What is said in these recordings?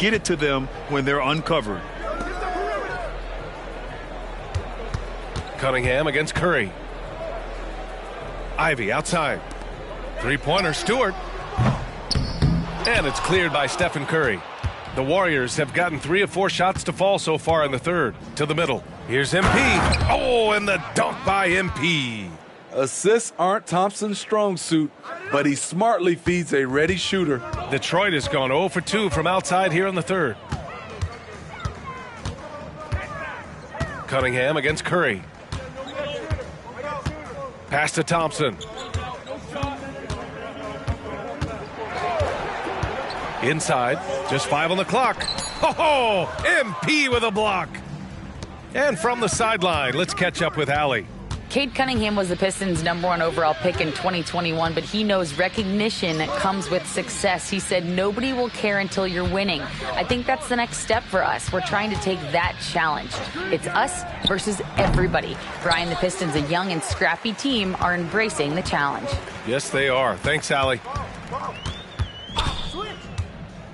get it to them when they're uncovered. Cunningham against Curry. Ivy outside. Three-pointer, Stewart. And it's cleared by Stephen Curry. The Warriors have gotten 3 of 4 shots to fall so far in the third. To the middle. Here's MP. Oh, and the dunk by MP. Assists aren't Thompson's strong suit, but he smartly feeds a ready shooter. Detroit has gone 0 for 2 from outside here in the third. Cunningham against Curry. Pass to Thompson. Inside, just 5 on the clock. Oh, MP with a block. And from the sideline, let's catch up with Allie. Cade Cunningham was the Pistons' #1 overall pick in 2021, but he knows recognition comes with success. He said, nobody will care until you're winning. I think that's the next step for us. We're trying to take that challenge. It's us versus everybody. Brian, the Pistons, a young and scrappy team, are embracing the challenge. Yes, they are. Thanks, Allie.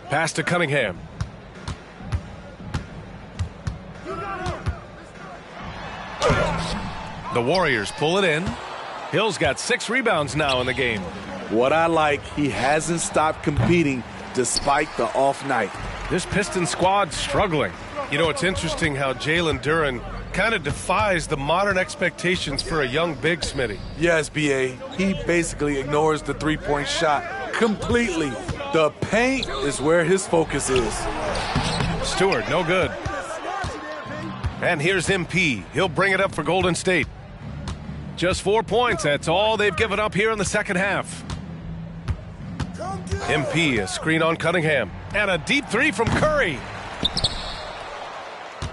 Pass to Cunningham. The Warriors pull it in. Hill's got 6 rebounds now in the game. What I like, he hasn't stopped competing despite the off night. This Pistons squad's struggling. You know, it's interesting how Jalen Duren kind of defies the modern expectations for a young big, Smitty. Yes, B.A. He basically ignores the three-point shot completely. The paint is where his focus is. Stewart, no good. And here's MP. He'll bring it up for Golden State. Just 4 points. That's all they've given up here in the second half. MP, a screen on Cunningham. And a deep 3 from Curry.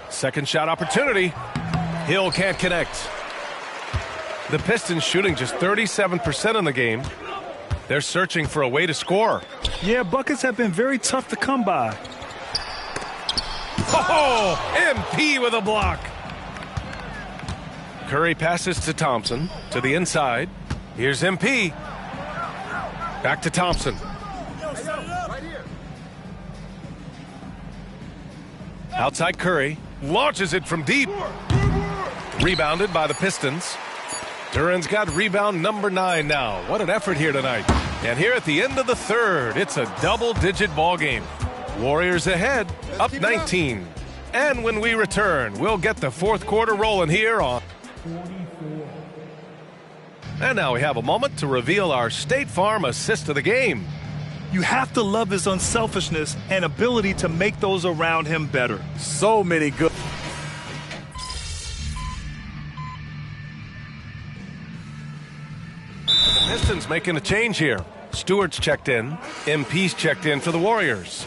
Second shot opportunity. Hill can't connect. The Pistons shooting just 37% in the game. They're searching for a way to score. Yeah, buckets have been very tough to come by. Oh, MP with a block. Curry passes to Thompson, to the inside. Here's MP. Back to Thompson. Outside Curry. Launches it from deep. Rebounded by the Pistons. Duren's got rebound number 9 now. What an effort here tonight. And here at the end of the third, it's a double-digit ball game. Warriors ahead, up 19. And when we return, we'll get the fourth quarter rolling here on. And now we have a moment to reveal our State Farm assist of the game. You have to love his unselfishness and ability to make those around him better. So many good. The Pistons making a change here. Stewart's checked in. MP's checked in for the Warriors.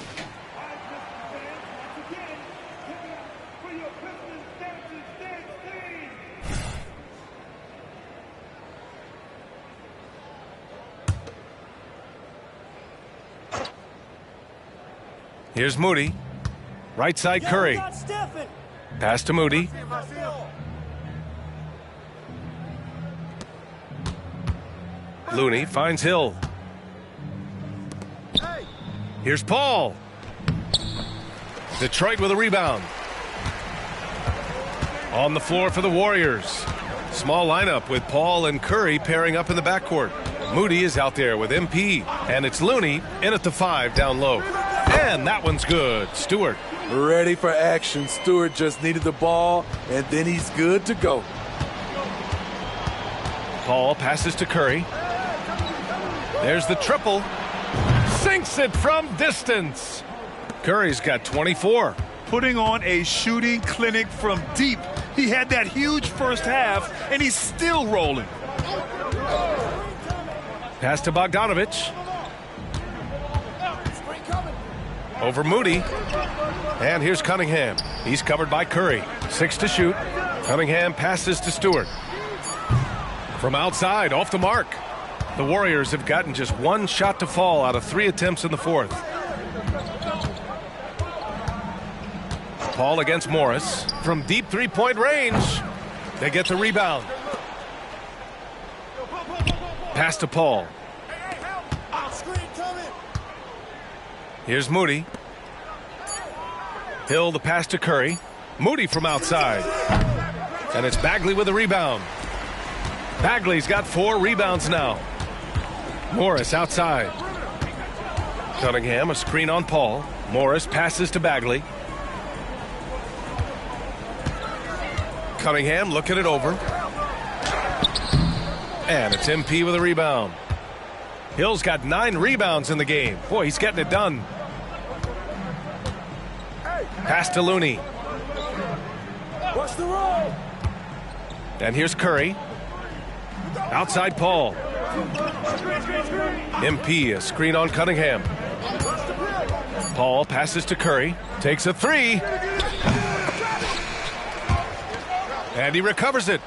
Here's Moody. Right side Curry. Pass to Moody. Looney finds Hill. Here's Paul. Detroit with a rebound. On the floor for the Warriors. Small lineup with Paul and Curry pairing up in the backcourt. Moody is out there with MP. And it's Looney in at the 5 down low. And that one's good. Stewart. Ready for action. Stewart just needed the ball, and then he's good to go. Paul passes to Curry. There's the triple. Sinks it from distance. Curry's got 24. Putting on a shooting clinic from deep. He had that huge first half, and he's still rolling. Pass to Bogdanovich. Over Moody. And here's Cunningham. He's covered by Curry. 6 to shoot. Cunningham passes to Stewart. From outside, off the mark. The Warriors have gotten just 1 shot to fall out of 3 attempts in the fourth. Paul against Morris. From deep 3-point range. They get the rebound. Pass to Paul. Here's Moody. Hill the pass to Curry. Moody from outside. And it's Bagley with the rebound. Bagley's got 4 rebounds now. Morris outside. Cunningham, a screen on Paul. Morris passes to Bagley. Cunningham looking it over. And it's MP with a rebound. Hill's got 9 rebounds in the game. Boy, he's getting it done. Pass to Looney. What's the roll? And here's Curry. Outside Paul. MP, a screen on Cunningham. Paul passes to Curry. Takes a 3. And he recovers it.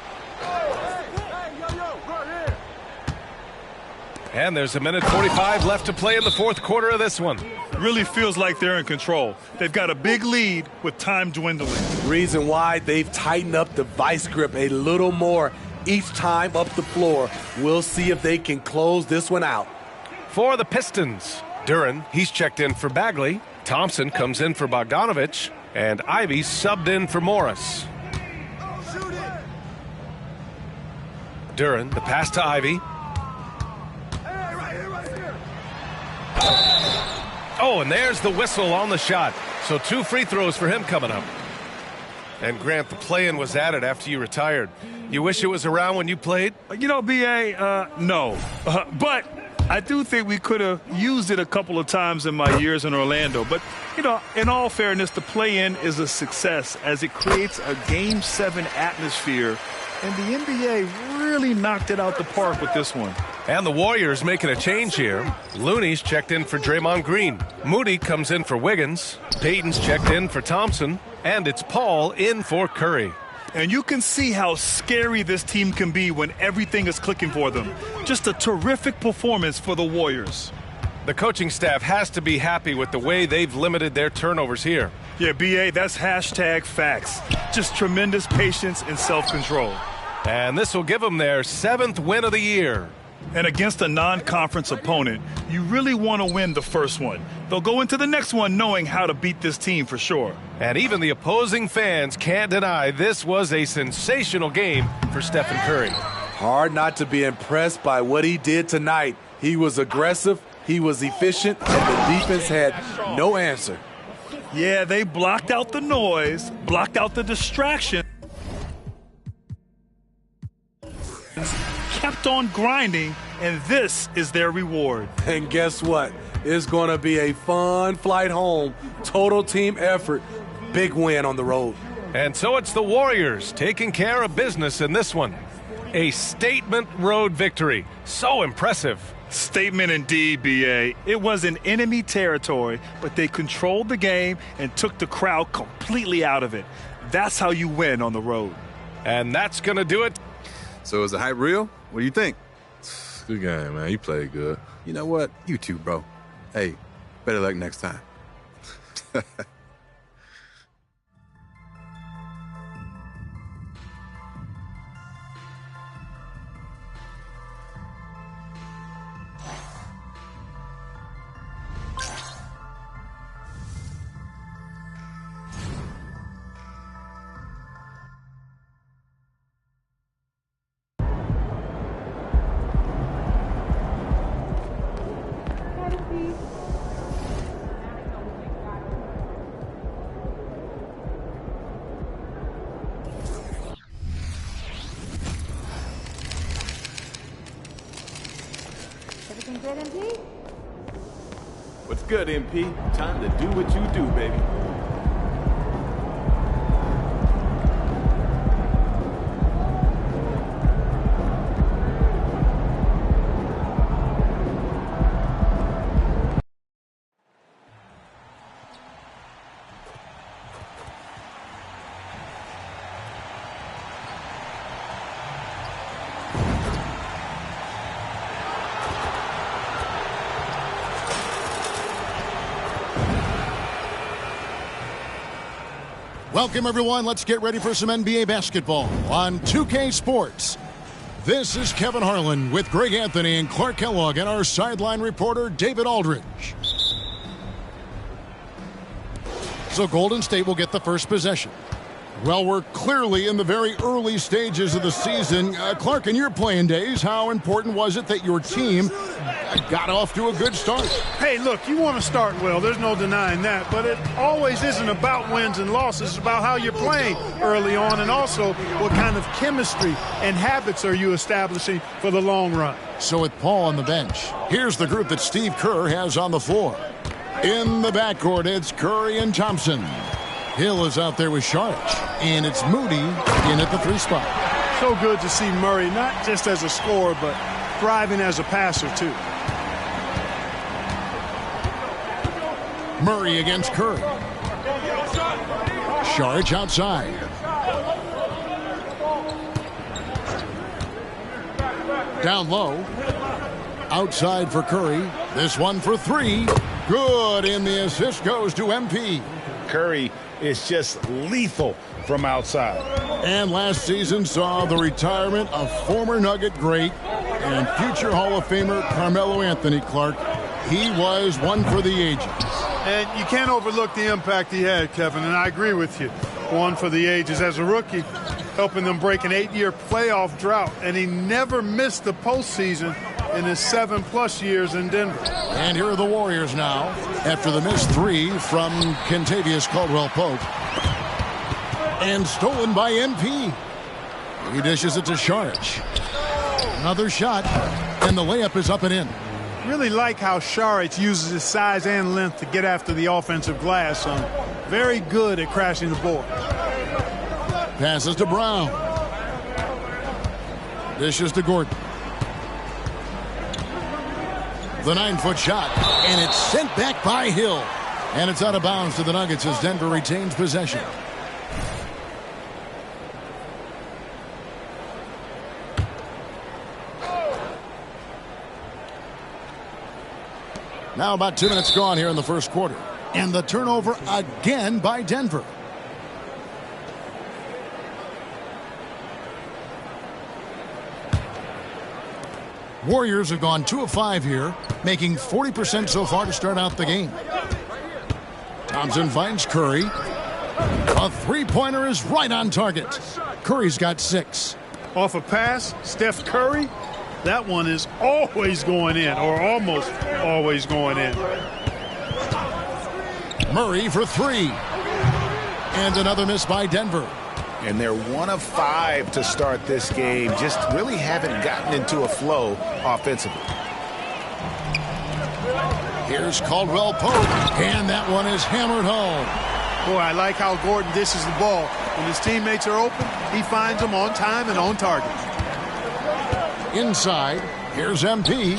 And there's a minute 45 left to play in the 4th quarter of this one. Really feels like they're in control. They've got a big lead with time dwindling. Reason why they've tightened up the vice grip a little more each time up the floor. We'll see if they can close this one out. For the Pistons, Duren, he's checked in for Bagley. Thompson comes in for Bogdanovich. And Ivy subbed in for Morris. Duren, the pass to Ivy. Oh, and there's the whistle on the shot. So 2 free throws for him coming up. And Grant, the play-in was added after you retired. You wish it was around when you played? You know, B.A., no. But I do think we could have used it a couple of times in my years in Orlando. But, you know, in all fairness, the play-in is a success as it creates a Game 7 atmosphere. And the NBA really knocked it out the park with this one. And the Warriors making a change here. Looney's checked in for Draymond Green. Moody comes in for Wiggins. Payton's checked in for Thompson. And it's Paul in for Curry. And you can see how scary this team can be when everything is clicking for them. Just a terrific performance for the Warriors. The coaching staff has to be happy with the way they've limited their turnovers here. Yeah, B.A., that's hashtag facts. Just tremendous patience and self-control. And this will give them their 7th win of the year. And against a non-conference opponent, you really want to win the first one. They'll go into the next one knowing how to beat this team for sure. And even the opposing fans can't deny this was a sensational game for Stephen Curry. Hard not to be impressed by what he did tonight. He was aggressive, he was efficient, and the defense had no answer. Yeah, they blocked out the noise, blocked out the distraction. Kept on grinding, and this is their reward. And guess what? It's going to be a fun flight home. Total team effort. Big win on the road. And so it's the Warriors taking care of business in this one. A statement road victory. So impressive. Statement indeed, B.A. It was in enemy territory, but they controlled the game and took the crowd completely out of it. That's how you win on the road. And that's going to do it. So is the hype real? What do you think? Good game, man. You played good. You know what? You too, bro. Hey, better luck next time. What's good, MP? Time to do what you do, baby. Welcome, everyone. Let's get ready for some NBA basketball on 2K Sports. This is Kevin Harlan with Greg Anthony and Clark Kellogg and our sideline reporter, David Aldridge. So Golden State will get the first possession. Well, we're clearly in the very early stages of the season. Clark, in your playing days, how important was it that your team got off to a good start? Hey, look, you want to start well. There's no denying that. But it always isn't about wins and losses. It's about how you're playing early on, and also what kind of chemistry and habits are you establishing for the long run. So with Paul on the bench, here's the group that Steve Kerr has on the floor. In the backcourt, it's Curry and Thompson. Hill is out there with Sharp, and it's Moody in at the 3 spot. So good to see Murray, not just as a scorer, but thriving as a passer, too. Murray against Curry. Sharp outside. Down low. Outside for Curry. This one for 3. Good, and the assist goes to MP. Curry is just lethal from outside. And last season saw the retirement of former Nugget great and future Hall of Famer Carmelo Anthony. Clark. He was one for the ages. And you can't overlook the impact he had, Kevin, and I agree with you. One for the ages. As a rookie, helping them break an 8-year playoff drought, and he never missed the postseason in his 7+ years in Denver. And here are the Warriors now after the missed 3 from Kentavious Caldwell-Pope. And stolen by MP. He dishes it to Saric. Another shot, and the layup is up and in. Really like how Saric uses his size and length to get after the offensive glass. Very good at crashing the board. Passes to Brown. Dishes to Gordon. The 9-foot shot, and it's sent back by Hill. And it's out of bounds to the Nuggets as Denver retains possession. Now about 2 minutes gone here in the first quarter. And the turnover again by Denver. Warriors have gone 2 of 5 here, making 40% so far to start out the game. Thompson finds Curry. A 3-pointer is right on target. Curry's got 6. Off a pass, Steph Curry. That one is always going in, or almost always going in. Murray for 3. And another miss by Denver. And they're 1 of 5 to start this game. Just really haven't gotten into a flow offensively. Here's Caldwell-Pope, and that one is hammered home. Boy, I like how Gordon dishes the ball. When his teammates are open, he finds them on time and on target. Inside, here's MP.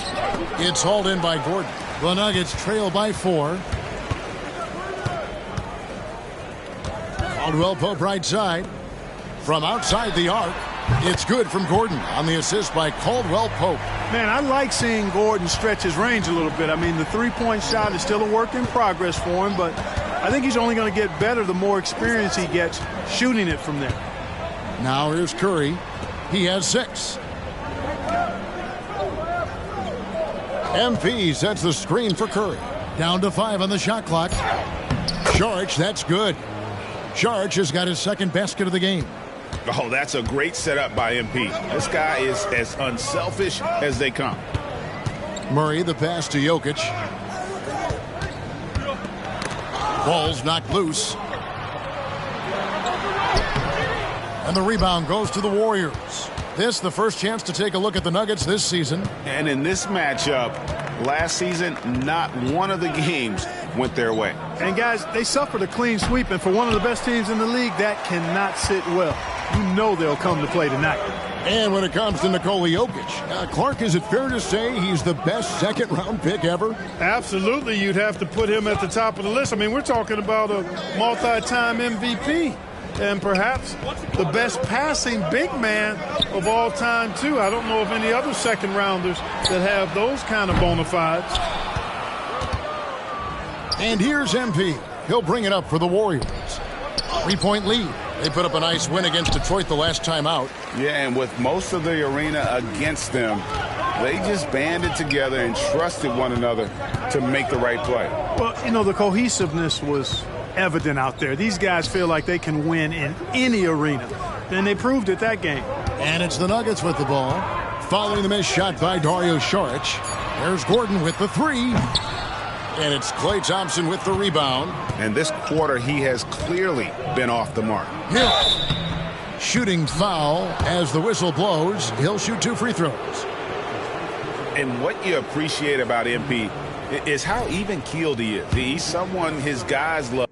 It's hauled in by Gordon. The Nuggets trail by 4. Caldwell-Pope right side. From outside the arc, it's good from Gordon on the assist by Caldwell-Pope. Man, I like seeing Gordon stretch his range a little bit. I mean, the 3-point shot is still a work in progress for him, but I think he's only going to get better the more experience he gets shooting it from there. Now here's Curry. He has 6. MP sets the screen for Curry. Down to 5 on the shot clock. Saric, that's good. Saric has got his 2nd basket of the game. Oh, that's a great setup by MP. This guy is as unselfish as they come. Murray, the pass to Jokic. Ball's knocked loose. And the rebound goes to the Warriors. This the first chance to take a look at the Nuggets this season. And in this matchup, last season, not one of the games went their way. And guys, they suffered a clean sweep, and for one of the best teams in the league, that cannot sit well. You know they'll come to play tonight. And when it comes to Nikola Jokic, Clark, is it fair to say he's the best second-round pick ever? Absolutely, you'd have to put him at the top of the list. I mean, we're talking about a multi-time MVP. And perhaps the best passing big man of all time, too. I don't know of any other second-rounders that have those kind of bona fides. And here's MP. He'll bring it up for the Warriors. 3-point lead. They put up a nice win against Detroit the last time out. Yeah, and with most of the arena against them, they just banded together and trusted one another to make the right play. Well, you know, the cohesiveness was evident out there. These guys feel like they can win in any arena. And they proved it that game. And it's the Nuggets with the ball. Following the missed shot by Dario Saric. There's Gordon with the three. And it's Klay Thompson with the rebound. And this quarter, he has clearly been off the mark. Hill. Shooting foul as the whistle blows. He'll shoot 2 free throws. And what you appreciate about MP is how even-keeled he is. He's someone his guys love.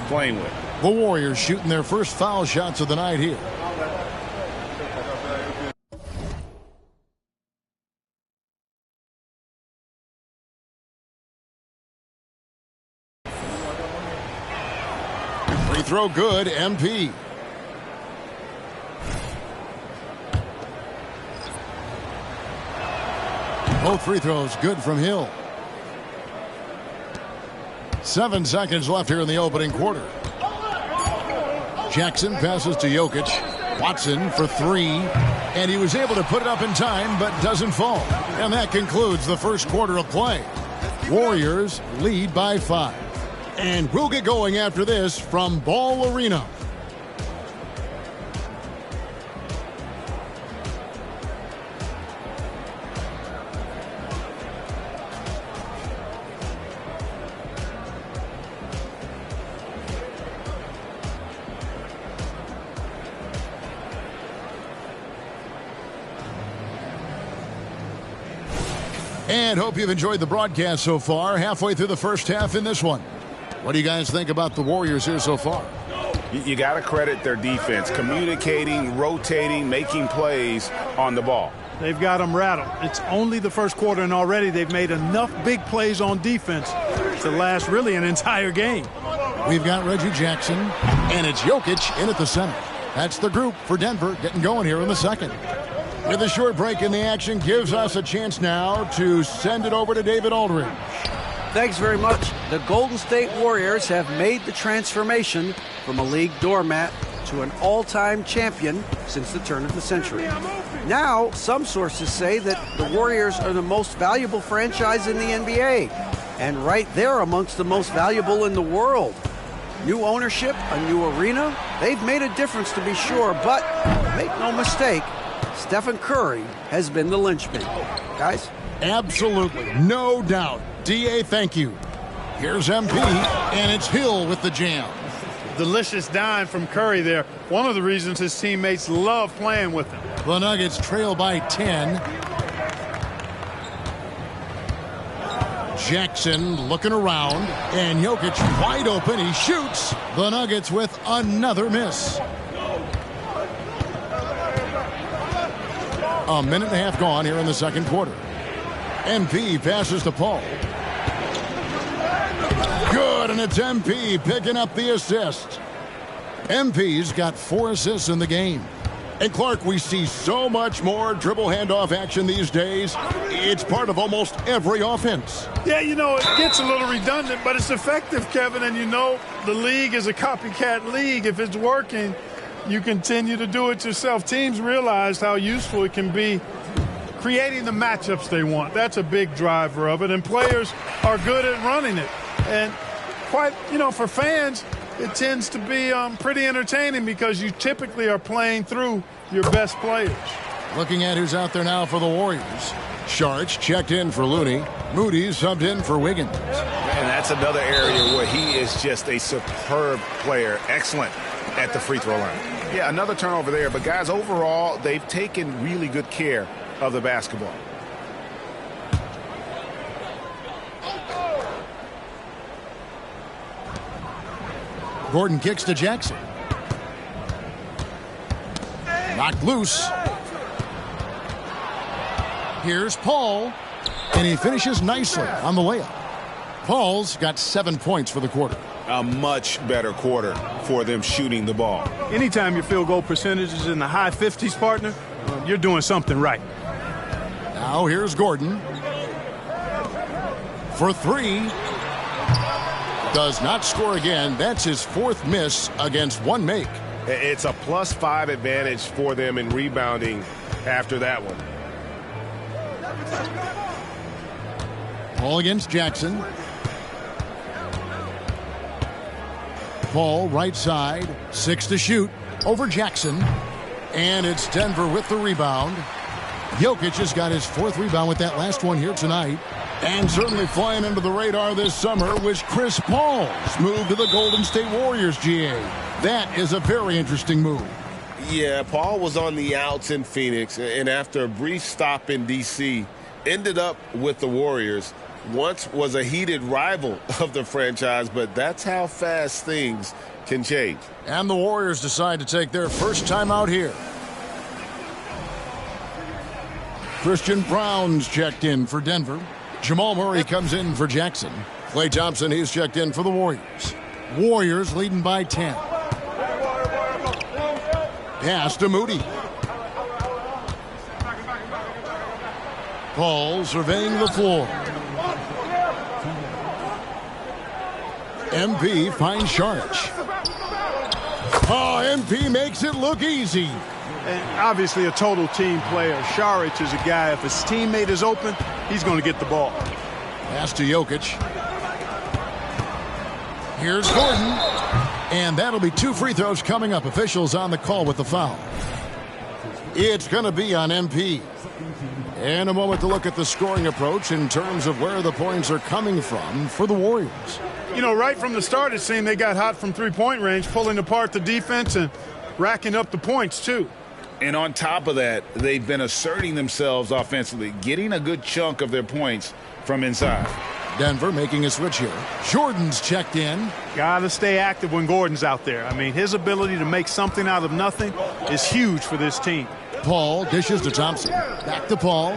Playing with. The Warriors shooting their first foul shots of the night here. Free throw good, MP. Both free throws good from Hill. 7 seconds left here in the opening quarter. Jackson passes to Jokic. Watson for 3. And he was able to put it up in time, but doesn't fall. And that concludes the first quarter of play. Warriors lead by 5. And we'll get going after this from Ball Arena. And hope you've enjoyed the broadcast so far. Halfway through the first half in this one. What do you guys think about the Warriors here so far? You got to credit their defense. Communicating, rotating, making plays on the ball. They've got them rattled. It's only the first quarter, and already they've made enough big plays on defense to last really an entire game. We've got Reggie Jackson, and it's Jokic in at the center. That's the group for Denver getting going here in the second. With a short break in the action, gives us a chance now to send it over to David Aldridge. Thanks very much. The Golden State Warriors have made the transformation from a league doormat to an all-time champion since the turn of the century. Now, some sources say that the Warriors are the most valuable franchise in the NBA, and right there amongst the most valuable in the world. New ownership, a new arena, they've made a difference to be sure, but make no mistake, Stephen Curry has been the linchpin. Guys? Absolutely. No doubt. D.A., thank you. Here's MP, and it's Hill with the jam. Delicious dime from Curry there. One of the reasons his teammates love playing with him. The Nuggets trail by 10. Jackson looking around, and Jokic wide open. He shoots. The Nuggets with another miss. A minute and a half gone here in the second quarter. MP passes to Paul. Good, and it's MP picking up the assist. MP's got 4 assists in the game. And Clark, we see so much more dribble handoff action these days. It's part of almost every offense. Yeah, you know, it gets a little redundant, but it's effective, Kevin. And you know, the league is a copycat league. If it's working, you continue to do it yourself. Teams realize how useful it can be creating the matchups they want. That's a big driver of it, and players are good at running it. And quite, you know, for fans, it tends to be pretty entertaining because you typically are playing through your best players. Looking at who's out there now for the Warriors. Saric checked in for Looney. Moody subbed in for Wiggins. And that's another area where he is just a superb player. Excellent at the free throw line. Yeah, another turnover there. But, guys, overall, they've taken really good care of the basketball. Gordon kicks to Jackson. Knocked loose. Here's Paul. And he finishes nicely on the layup. Paul's got 7 points for the quarter. A much better quarter for them shooting the ball. Anytime your field goal percentage is in the high 50s, partner, you're doing something right. Now here's Gordon. For 3. Does not score again. That's his 4th miss against 1 make. It's a +5 advantage for them in rebounding after that one. Paul against Jackson. Paul right side. 6 to shoot over Jackson. And it's Denver with the rebound. Jokic has got his 4th rebound with that last one here tonight. And certainly flying under the radar this summer was Chris Paul's move to the Golden State Warriors, GA. That is a very interesting move. Yeah, Paul was on the outs in Phoenix, and after a brief stop in D.C., ended up with the Warriors. Once was a heated rival of the franchise, but that's how fast things can change. And the Warriors decide to take their first time out here. Christian Brown's checked in for Denver. Jamal Murray comes in for Jackson. Klay Thompson, he's checked in for the Warriors. Warriors leading by 10. Pass to Moody. Paul surveying the floor. MP finds Saric. Oh, MP makes it look easy. And obviously a total team player. Saric is a guy, if his teammate is open, he's going to get the ball. Pass to Jokic. Here's Gordon. And that'll be 2 free throws coming up. Officials on the call with the foul. It's going to be on MP. And a moment to look at the scoring approach in terms of where the points are coming from for the Warriors. You know, right from the start, it seemed they got hot from three-point range, pulling apart the defense and racking up the points, too. And on top of that, they've been asserting themselves offensively, getting a good chunk of their points from inside. Denver making a switch here. Jordan's checked in. Got to stay active when Gordon's out there. I mean, his ability to make something out of nothing is huge for this team. Paul dishes to Thompson. Back to Paul.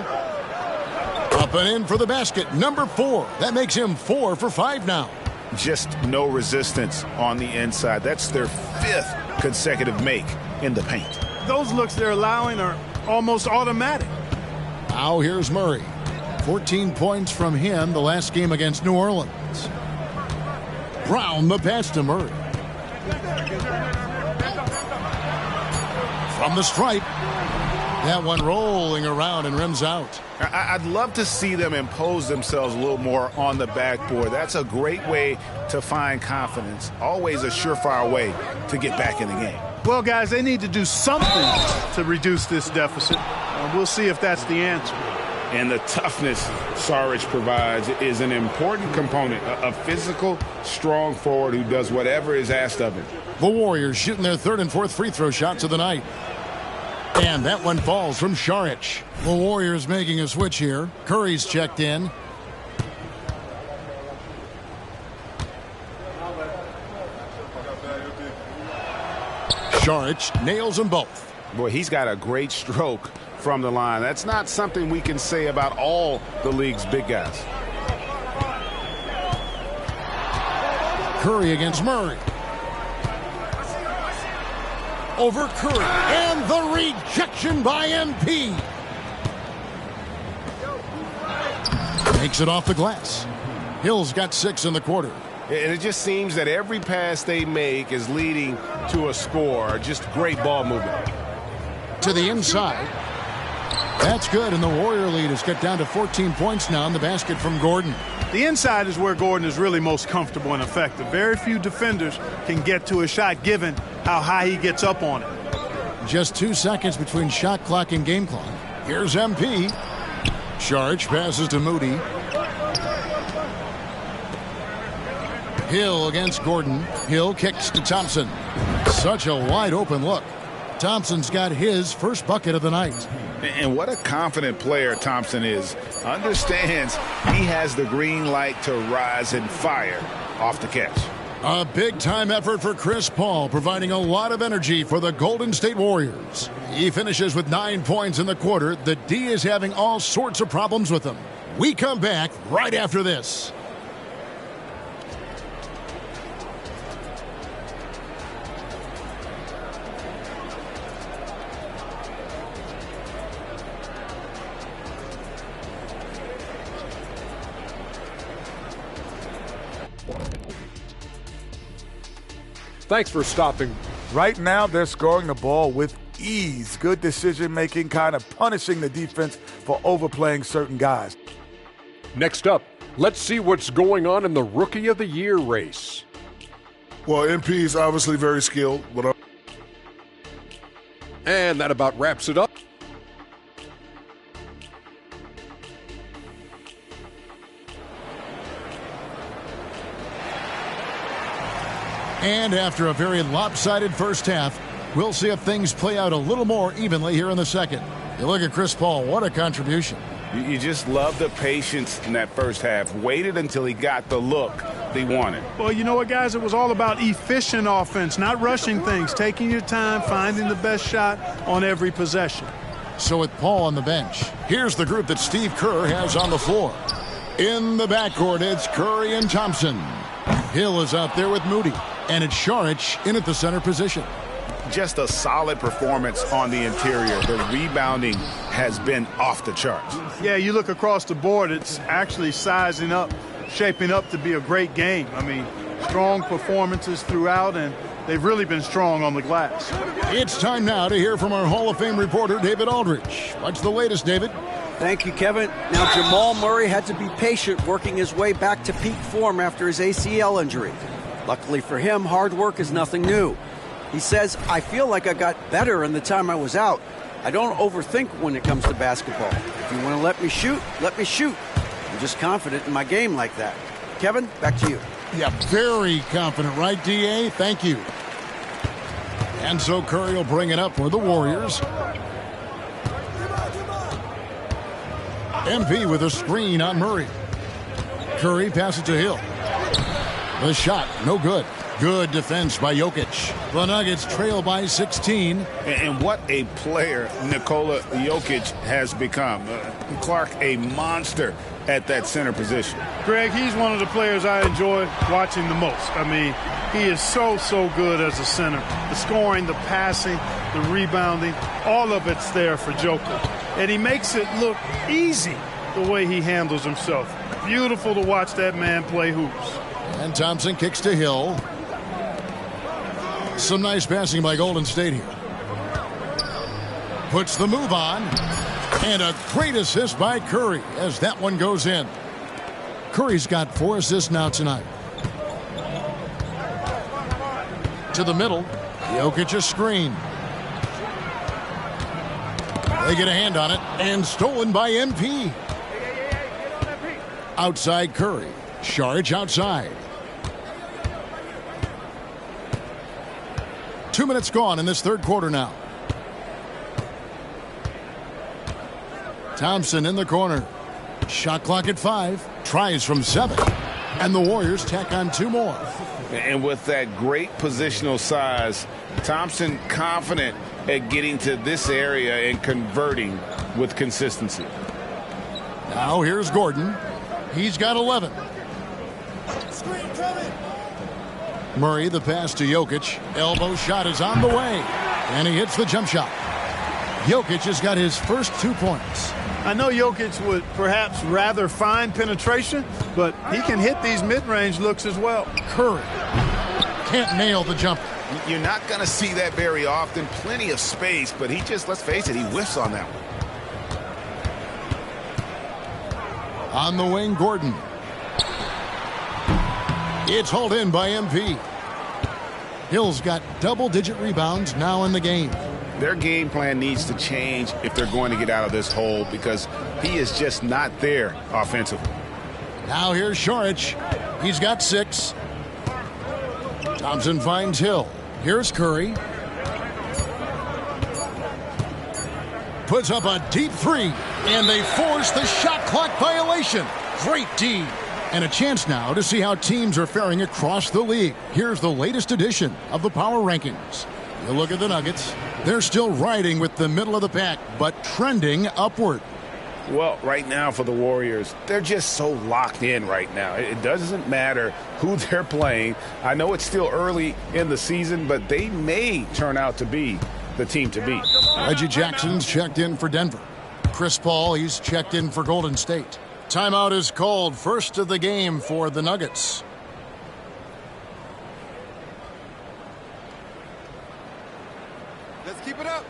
Up and in for the basket. Number 4. That makes him 4 for 5 now. Just no resistance on the inside. That's their 5th consecutive make in the paint. Those looks they're allowing are almost automatic. Now here's Murray. 14 points from him the last game against New Orleans. Brown the pass to Murray. From the stripe. That one rolling around and rims out. I'd love to see them impose themselves a little more on the backboard. That's a great way to find confidence. Always a surefire way to get back in the game. Well, guys, they need to do something to reduce this deficit. We'll see if that's the answer. And the toughness Saric provides is an important component. A physical, strong forward who does whatever is asked of him. The Warriors shooting their 3rd and 4th free throw shots of the night. And that one falls from Saric. The Warriors making a switch here. Curry's checked in. Saric nails them both. Boy, he's got a great stroke from the line. That's not something we can say about all the league's big guys. Curry against Murray. Over Curry. And the rejection by MP. Makes it off the glass. Hill's got 6 in the quarter. And it just seems that every pass they make is leading to a score. Just great ball movement. To the inside. That's good, and the Warrior lead has got down to 14 points now in the basket from Gordon. The inside is where Gordon is really most comfortable and effective. Very few defenders can get to a shot given how high he gets up on it. Just 2 seconds between shot clock and game clock. Here's MP. Saric passes to Moody. Hill against Gordon. Hill kicks to Thompson. Such a wide open look. Thompson's got his first bucket of the night. And what a confident player Thompson is. Understands he has the green light to rise and fire off the catch. A big-time effort for Chris Paul, providing a lot of energy for the Golden State Warriors. He finishes with 9 points in the quarter. The D is having all sorts of problems with him. We come back right after this. Thanks for stopping. Right now, they're scoring the ball with ease. Good decision-making, kind of punishing the defense for overplaying certain guys. Next up, let's see what's going on in the Rookie of the Year race. Well, MP is obviously very skilled. And that about wraps it up. And after a very lopsided first half, we'll see if things play out a little more evenly here in the second. You look at Chris Paul, what a contribution. You just love the patience in that first half. Waited until he got the look he wanted. Well, you know what, guys? It was all about efficient offense, not rushing things, taking your time, finding the best shot on every possession. So with Paul on the bench, here's the group that Steve Kerr has on the floor. In the backcourt, it's Curry and Thompson. Hill is out there with Moody. And it's Šarić in at the center position. Just a solid performance on the interior. The rebounding has been off the charts. Yeah, you look across the board, it's actually sizing up, shaping up to be a great game. I mean, strong performances throughout, and they've really been strong on the glass. It's time now to hear from our Hall of Fame reporter, David Aldridge. What's the latest, David? Thank you, Kevin. Now, Jamal Murray had to be patient working his way back to peak form after his ACL injury. Luckily for him, hard work is nothing new. He says, I feel like I got better in the time I was out. I don't overthink when it comes to basketball. If you want to let me shoot, let me shoot. I'm just confident in my game like that. Kevin, back to you. Yeah, very confident, right, D.A.? Thank you. And so Curry will bring it up for the Warriors. MP with a screen on Murray. Curry passes to Hill. The shot, no good. Good defense by Jokic. The Nuggets trail by 16. And what a player Nikola Jokic has become. Clark, a monster at that center position. Greg, he's one of the players I enjoy watching the most. I mean, he is so good as a center. The scoring, the passing, the rebounding, all of it's there for Joker. And he makes it look easy the way he handles himself. Beautiful to watch that man play hoops. And Thompson kicks to Hill. Some nice passing by Golden State here. Puts the move on. And a great assist by Curry as that one goes in. Curry's got 4 assists now tonight. To the middle. Jokic a screen. They get a hand on it. And stolen by MP. Outside Curry. Šarić outside. 2 minutes gone in this third quarter now. Thompson in the corner. Shot clock at 5. Tries from 7. And the Warriors tack on 2 more. And with that great positional size, Thompson confident at getting to this area and converting with consistency. Now here's Gordon. He's got 11. Murray, the pass to Jokic. Elbow shot is on the way. And he hits the jump shot. Jokic has got his first 2 points. I know Jokic would perhaps rather find penetration, but he can hit these mid-range looks as well. Curry can't nail the jumper. You're not going to see that very often. Plenty of space, but he just, let's face it, he whiffs on that one. On the wing, Gordon. It's hauled in by MP. Hill's got double-digit rebounds now in the game. Their game plan needs to change if they're going to get out of this hole because he is just not there offensively. Now here's Šarić. He's got 6. Thompson finds Hill. Here's Curry. Puts up a deep three, and they force the shot clock violation. Great D. And a chance now to see how teams are faring across the league. Here's the latest edition of the Power Rankings. You look at the Nuggets. They're still riding with the middle of the pack, but trending upward. Well, right now for the Warriors, they're just so locked in right now. It doesn't matter who they're playing. I know it's still early in the season, but they may turn out to be the team to beat. Reggie Jackson's checked in for Denver. Chris Paul, he's checked in for Golden State. Timeout is called, first of the game for the Nuggets. Let's keep it up.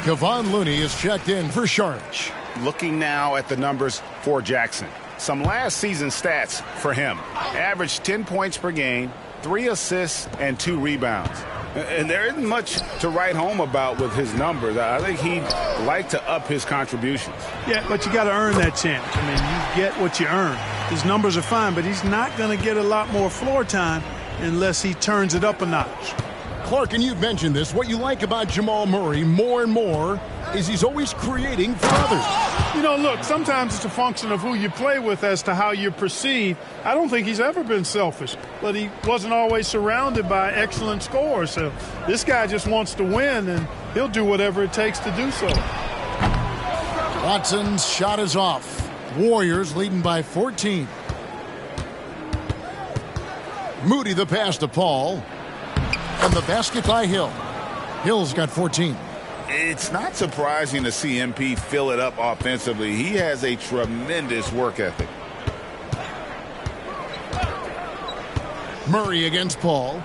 Kevon Looney is checked in for Saric. Looking now at the numbers for Jackson. Some last season stats for him. Averaged 10 points per game, 3 assists, and 2 rebounds. And there isn't much to write home about with his numbers. I think he'd like to up his contributions. Yeah, but you got to earn that chance. I mean, you get what you earn. His numbers are fine, but he's not going to get a lot more floor time unless he turns it up a notch. Clark, and you've mentioned this, what you like about Jamal Murray more and more is he's always creating for others. You know, look, sometimes it's a function of who you play with as to how you're perceived. I don't think he's ever been selfish, but he wasn't always surrounded by excellent scores. So this guy just wants to win, and he'll do whatever it takes to do so. Watson's shot is off. Warriors leading by 14. Moody the pass to Paul. And the basket by Hill. Hill's got 14. It's not surprising to see MP fill it up offensively. He has a tremendous work ethic. Murray against Paul.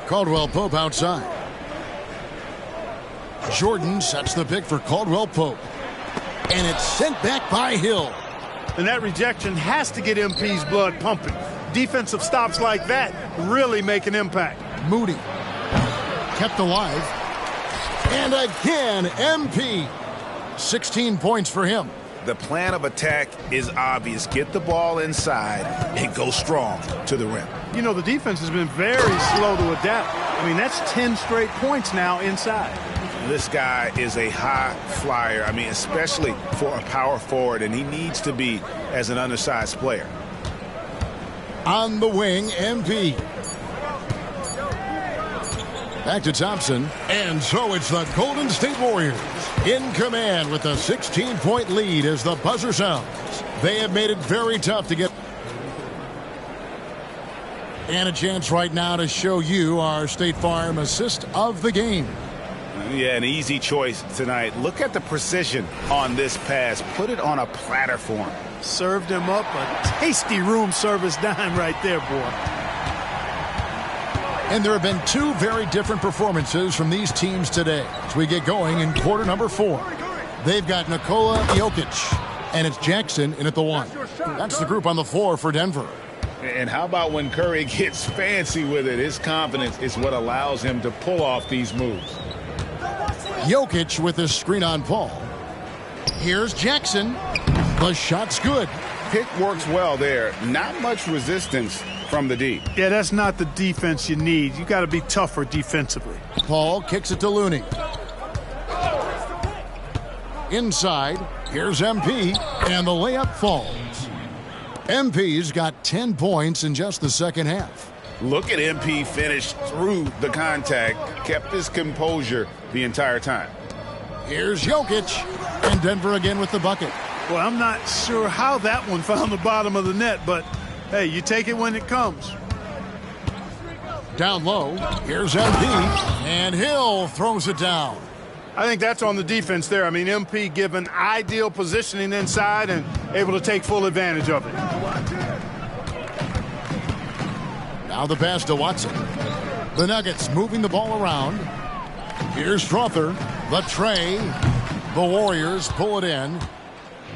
Caldwell Pope outside. Jordan sets the pick for Caldwell Pope. And it's sent back by Hill. And that rejection has to get MP's blood pumping. Defensive stops like that really make an impact. Moody kept alive. And again, MP. 16 points for him. The plan of attack is obvious. Get the ball inside and go strong to the rim. You know, the defense has been very slow to adapt. I mean, that's 10 straight points now inside. This guy is a high flyer. I mean, especially for a power forward, and he needs to be as an undersized player. On the wing, MP. Back to Thompson. And so it's the Golden State Warriors in command with a 16-point lead as the buzzer sounds. They have made it very tough to get. And a chance right now to show you our State Farm assist of the game. Yeah, an easy choice tonight. Look at the precision on this pass. Put it on a platter for him. Served him up a tasty room service dime right there, boy. And there have been two very different performances from these teams today as we get going in quarter number 4. They've got Nikola Jokic, and it's Jackson in at the 1. That's the group on the floor for Denver. And how about when Curry gets fancy with it? His confidence is what allows him to pull off these moves. Jokic with his screen on Paul. Here's Jackson. The shot's good. Pick works well there. Not much resistance from the D. Yeah, that's not the defense you need. You got to be tougher defensively. Paul kicks it to Looney. Inside, here's MP, and the layup falls. MP's got 10 points in just the second half. Look at MP finish through the contact, kept his composure the entire time. Here's Jokic. And Denver again with the bucket. Well, I'm not sure how that one found the bottom of the net, but hey, you take it when it comes. Down low. Here's MP. And Hill throws it down. I think that's on the defense there. I mean, MP given ideal positioning inside and able to take full advantage of it. Now the pass to Watson. The Nuggets moving the ball around. Here's Strother. The tray. The Warriors pull it in.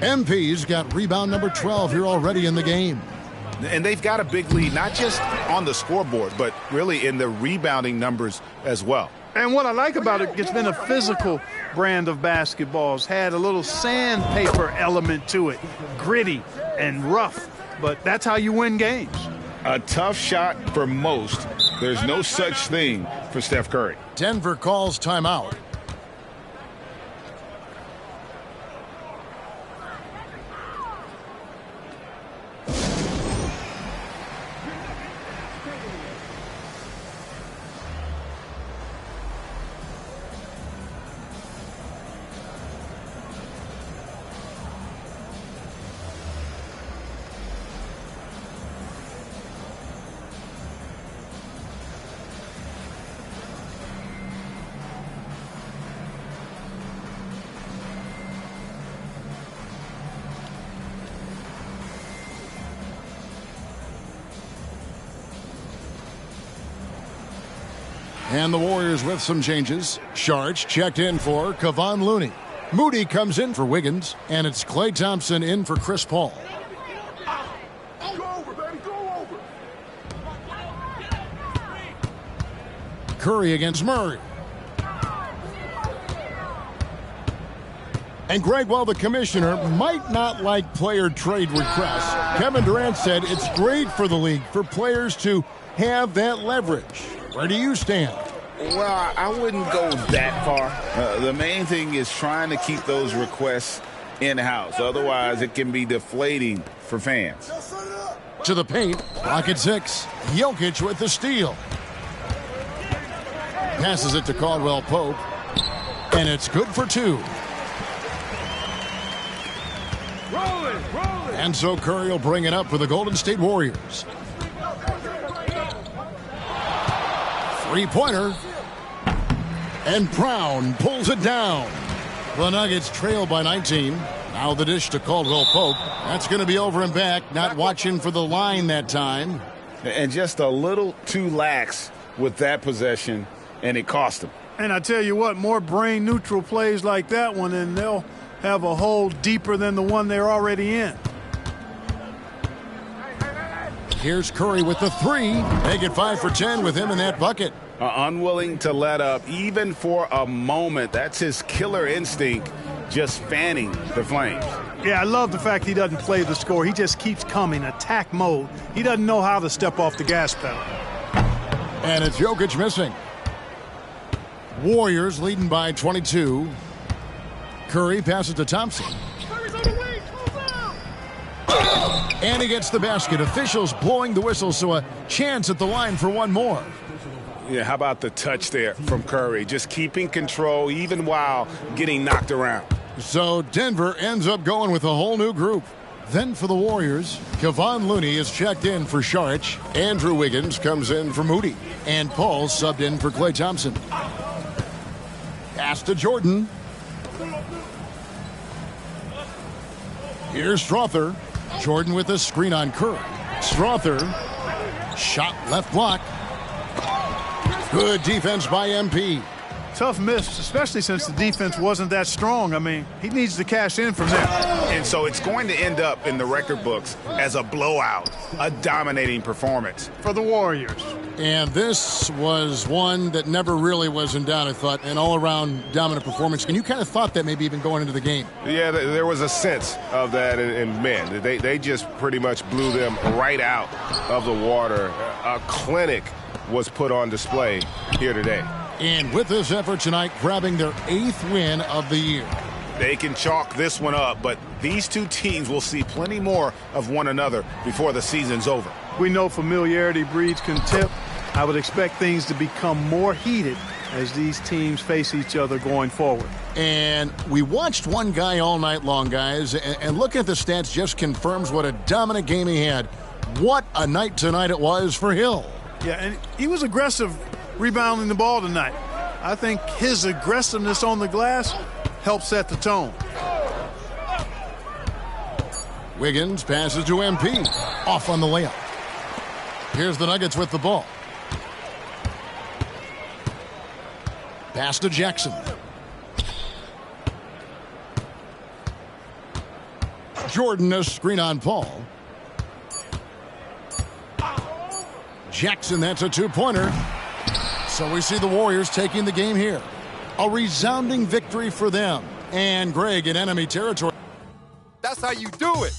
MP's got rebound number 12 here already in the game. And they've got a big lead, not just on the scoreboard, but really in the rebounding numbers as well. And what I like about it, it's been a physical brand of basketball. It's had a little sandpaper element to it, gritty and rough, but that's how you win games. A tough shot for most. There's no such thing for Steph Curry. Denver calls timeout. And the Warriors with some changes. Sharch checked in for Kevon Looney. Moody comes in for Wiggins. And it's Klay Thompson in for Chris Paul. Go over, baby, go over. Curry against Murray. And Greg, while the commissioner might not like player trade requests, Kevin Durant said it's great for the league for players to have that leverage. Where do you stand? Well, I wouldn't go that far. The main thing is trying to keep those requests in-house. Otherwise, it can be deflating for fans. To the paint. Block at 6. Jokic with the steal. Passes it to Caldwell Pope. And it's good for 2. And so Curry will bring it up for the Golden State Warriors. Three-pointer. And Brown pulls it down. The Nuggets trail by 19. Now the dish to Caldwell Pope. That's going to be over and back. Not watching for the line that time. And just a little too lax with that possession, and it cost him. And I tell you what, more brain-neutral plays like that one, and they'll have a hole deeper than the one they're already in. Here's Curry with the 3. Make it 5 for 10 with him in that bucket. Unwilling to let up, even for a moment. That's his killer instinct, just fanning the flames. Yeah, I love the fact he doesn't play the score. He just keeps coming, attack mode. He doesn't know how to step off the gas pedal. And it's Jokic missing. Warriors leading by 22. Curry passes to Thompson. And he gets the basket. Officials blowing the whistle, so a chance at the line for one more. Yeah, how about the touch there from Curry? Just keeping control even while getting knocked around. So Denver ends up going with a whole new group. Then for the Warriors, Kevon Looney is checked in for Sharch. Andrew Wiggins comes in for Moody. And Paul subbed in for Klay Thompson. Pass to Jordan. Here's Strother. Jordan with a screen on Curry. Strother. Shot left block. Good defense by MP. Tough miss, especially since the defense wasn't that strong. I mean, he needs to cash in from there. And so it's going to end up in the record books as a blowout, a dominating performance for the Warriors. And this was one that never really was in doubt, I thought, an all-around dominant performance. And you kind of thought that maybe even going into the game. Yeah, there was a sense of that, and man, they just pretty much blew them right out of the water. A clinic was put on display here today. And with this effort tonight, grabbing their 8th win of the year. They can chalk this one up, but these two teams will see plenty more of one another before the season's over. We know familiarity breeds contempt. I would expect things to become more heated as these teams face each other going forward. And we watched one guy all night long, guys, and looking at the stats just confirms what a dominant game he had. What a night tonight it was for Hill. Yeah, and he was aggressive rebounding the ball tonight. I think his aggressiveness on the glass helped set the tone. Wiggins passes to MP. Off on the layup. Here's the Nuggets with the ball. Pass to Jackson. Jordan, a screen on Paul. Jackson, that's a two-pointer. So we see the Warriors taking the game here. A resounding victory for them. And Greg in enemy territory. That's how you do it.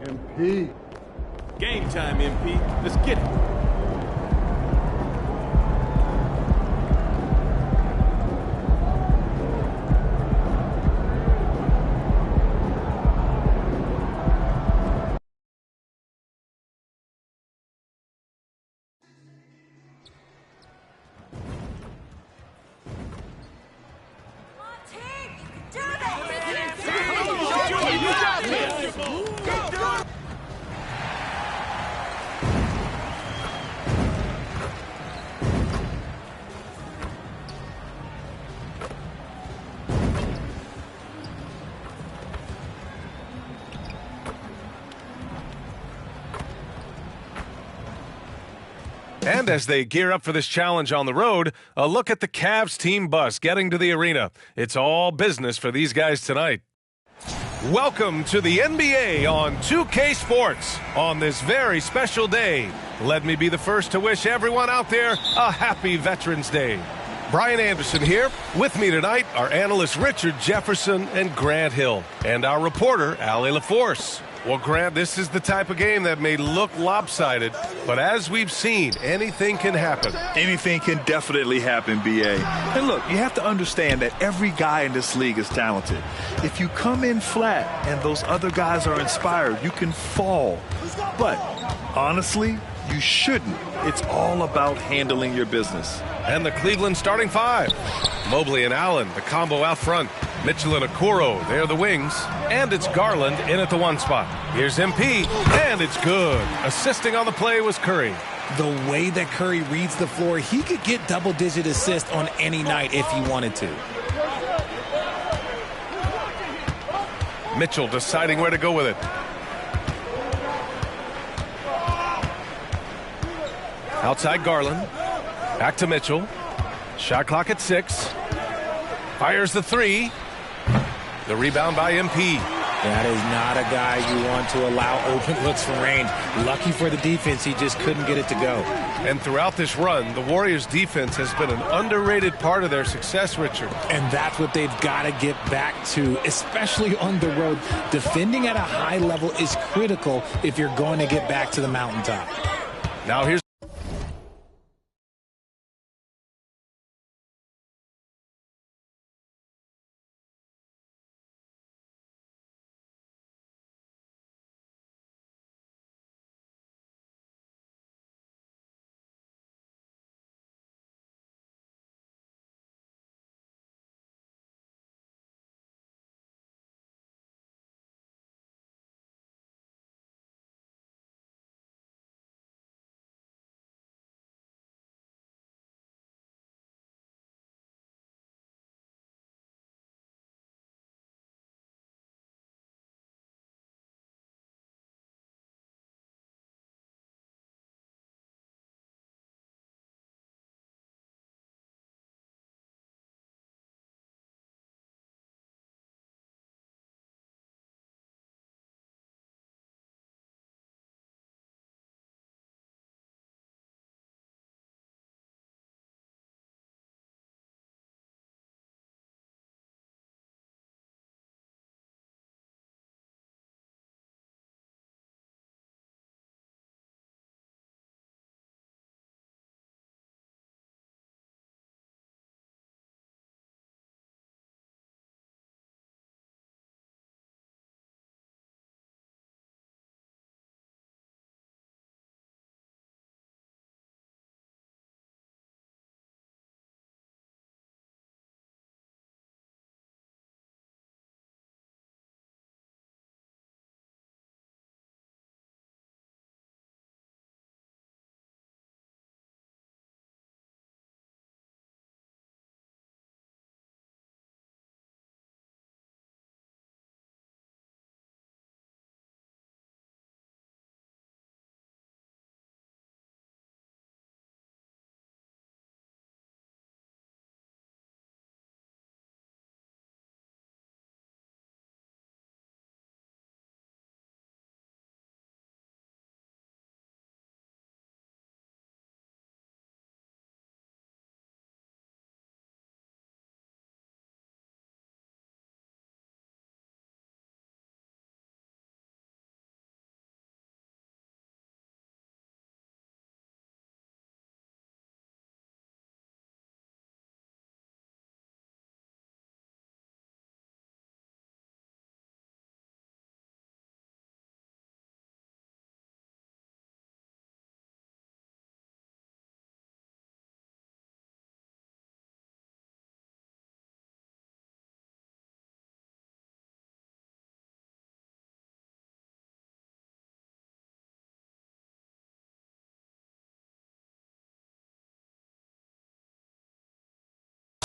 MP. Game time, MP. Let's get it. And as they gear up for this challenge on the road, a look at the Cavs team bus getting to the arena. It's all business for these guys tonight. Welcome to the NBA on 2K Sports. On this very special day, let me be the first to wish everyone out there a happy Veterans Day. Brian Anderson here. With me tonight are analysts Richard Jefferson and Grant Hill, and our reporter, Allie LaForce. Well, Grant, this is the type of game that may look lopsided, but as we've seen, anything can happen. Anything can definitely happen, B.A. And look, you have to understand that every guy in this league is talented. If you come in flat and those other guys are inspired, you can fall. But honestly, you shouldn't. It's all about handling your business. And the Cleveland starting five. Mobley and Allen, the combo out front. Mitchell and Okoro, they're the wings. And it's Garland in at the one spot. Here's MP, and it's good. Assisting on the play was Curry. The way that Curry reads the floor, he could get double-digit assists on any night if he wanted to. Mitchell deciding where to go with it. Outside Garland. Back to Mitchell. Shot clock at 6. Fires the three. The rebound by MP. That is not a guy you want to allow open looks from range. Lucky for the defense, he just couldn't get it to go. And throughout this run, the Warriors' defense has been an underrated part of their success, Richard. And that's what they've got to get back to, especially on the road. Defending at a high level is critical if you're going to get back to the mountaintop. Now here's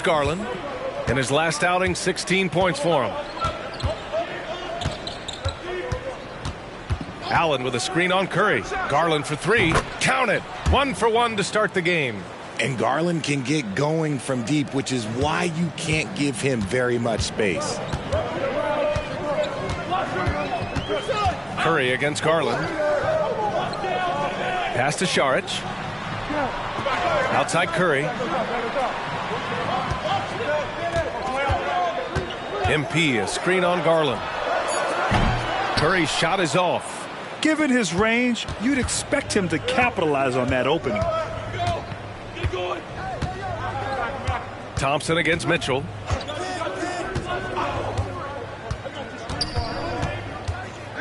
Garland. In his last outing, 16 points for him. Allen with a screen on Curry. Garland for three. Count it. 1 for 1 to start the game. And Garland can get going from deep, which is why you can't give him very much space. Curry against Garland. Pass to Saric. Outside Curry. MP, a screen on Garland. Curry's shot is off. Given his range, you'd expect him to capitalize on that opening. Thompson against Mitchell.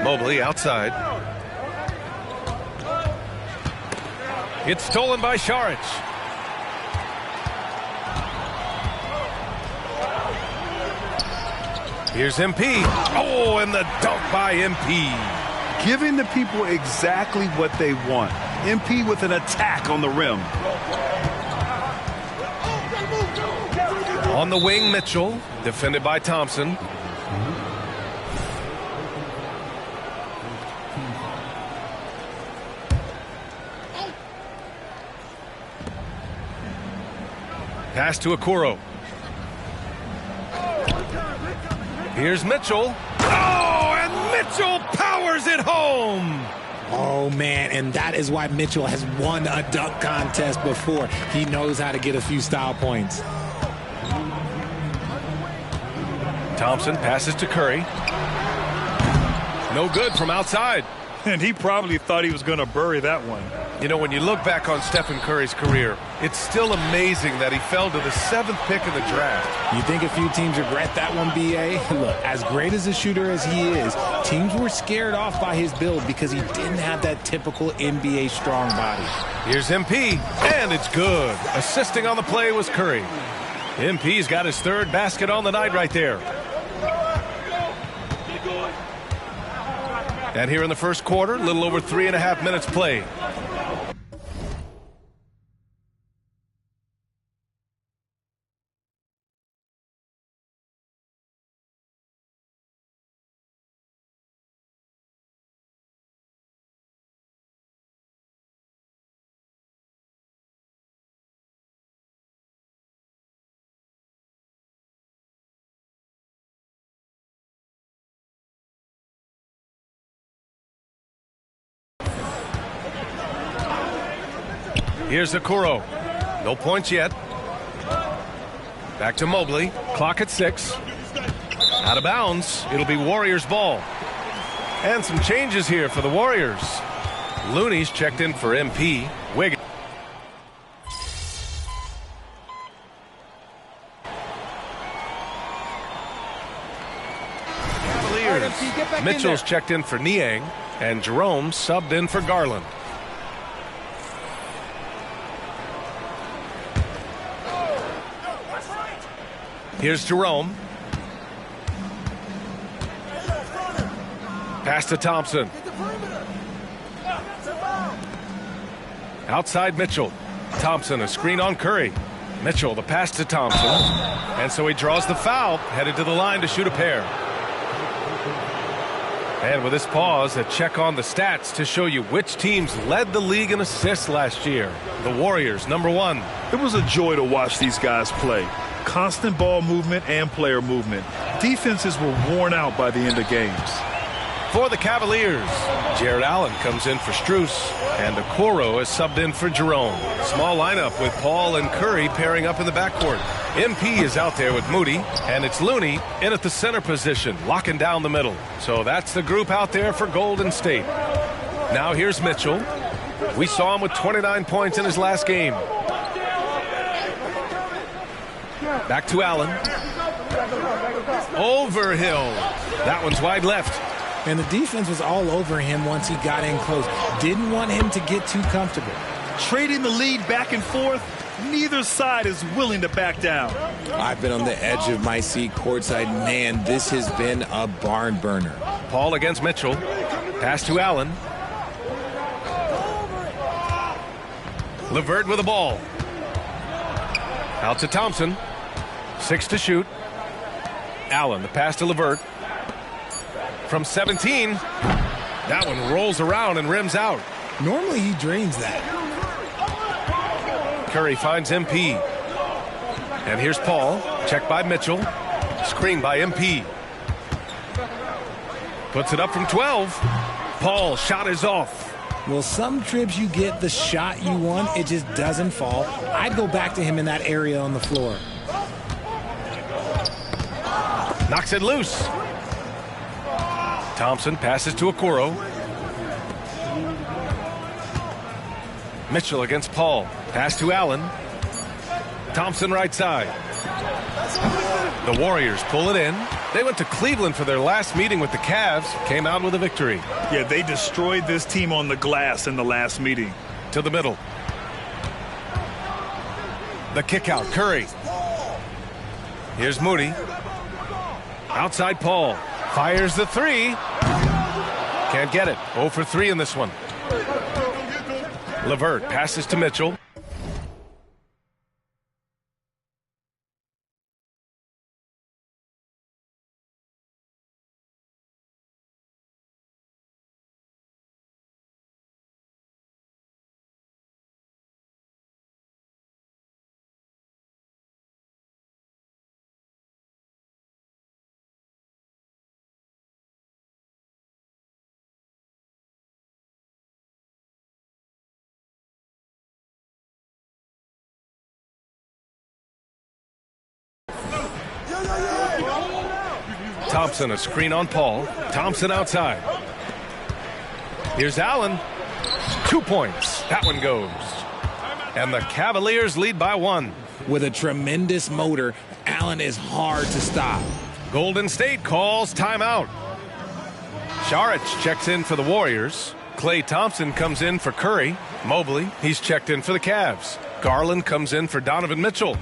Mobley outside. It's stolen by Saric. Here's MP. Oh, and the dunk by MP. Giving the people exactly what they want. MP with an attack on the rim. On the wing, Mitchell. Defended by Thompson. Pass to Okoro. Here's Mitchell. Oh, and Mitchell powers it home. Oh, man, and that is why Mitchell has won a dunk contest before. He knows how to get a few style points. Thompson passes to Curry. No good from outside. And he probably thought he was going to bury that one. You know, when you look back on Stephen Curry's career, it's still amazing that he fell to the 7th pick in the draft. You think a few teams regret that one, B.A.? Look, as great as a shooter as he is, teams were scared off by his build because he didn't have that typical NBA strong body. Here's MP, and it's good. Assisting on the play was Curry. MP's got his 3rd basket on the night right there. And here in the first quarter, a little over 3.5 minutes played. Here's Okoro. No points yet. Back to Mobley. Clock at 6. Out of bounds. It'll be Warriors ball. And some changes here for the Warriors. Looney's checked in for MP. Wiggins. Cavaliers. Mitchell's checked in for Niang. And Jerome subbed in for Garland. Here's Jerome. Pass to Thompson. Outside Mitchell. Thompson, a screen on Curry. Mitchell, the pass to Thompson. And so he draws the foul, headed to the line to shoot a pair. And with this pause, a check on the stats to show you which teams led the league in assists last year. The Warriors, #1. It was a joy to watch these guys play. Constant ball movement and player movement. Defenses were worn out by the end of games. For the Cavaliers, Jared Allen comes in for Strus, and Okoro is subbed in for Jerome. Small lineup with Paul and Curry pairing up in the backcourt. MP is out there with Moody, and it's Looney in at the center position, locking down the middle. So that's the group out there for Golden State. Now here's Mitchell. We saw him with 29 points in his last game. Back to Allen. Overhill. That one's wide left. And the defense was all over him once he got in close. Didn't want him to get too comfortable. Trading the lead back and forth, neither side is willing to back down. I've been on the edge of my seat courtside. Man, this has been a barn burner. Paul against Mitchell. Pass to Allen. LeVert with the ball. Out to Thompson. 6 to shoot. Allen, the pass to LeVert. From 17. That one rolls around and rims out. Normally he drains that. Curry finds MP. And here's Paul. Checked by Mitchell. Screen by MP. Puts it up from 12. Paul, shot is off. Well, some trips you get the shot you want, it just doesn't fall. I'd go back to him in that area on the floor. Knocks it loose. Thompson passes to Okoro. Mitchell against Paul. Pass to Allen. Thompson right side. The Warriors pull it in. They went to Cleveland for their last meeting with the Cavs. Came out with a victory. Yeah, they destroyed this team on the glass in the last meeting. To the middle. The kick out. Curry. Here's Moody. Outside Paul. Fires the 3. Can't get it. 0 for 3 in this one. LeVert passes to Mitchell. Thompson, a screen on Paul. Thompson outside. Here's Allen. 2 points. That one goes. And the Cavaliers lead by 1. With a tremendous motor, Allen is hard to stop. Golden State calls timeout. Saric checks in for the Warriors. Klay Thompson comes in for Curry. Mobley, he's checked in for the Cavs. Garland comes in for Donovan Mitchell.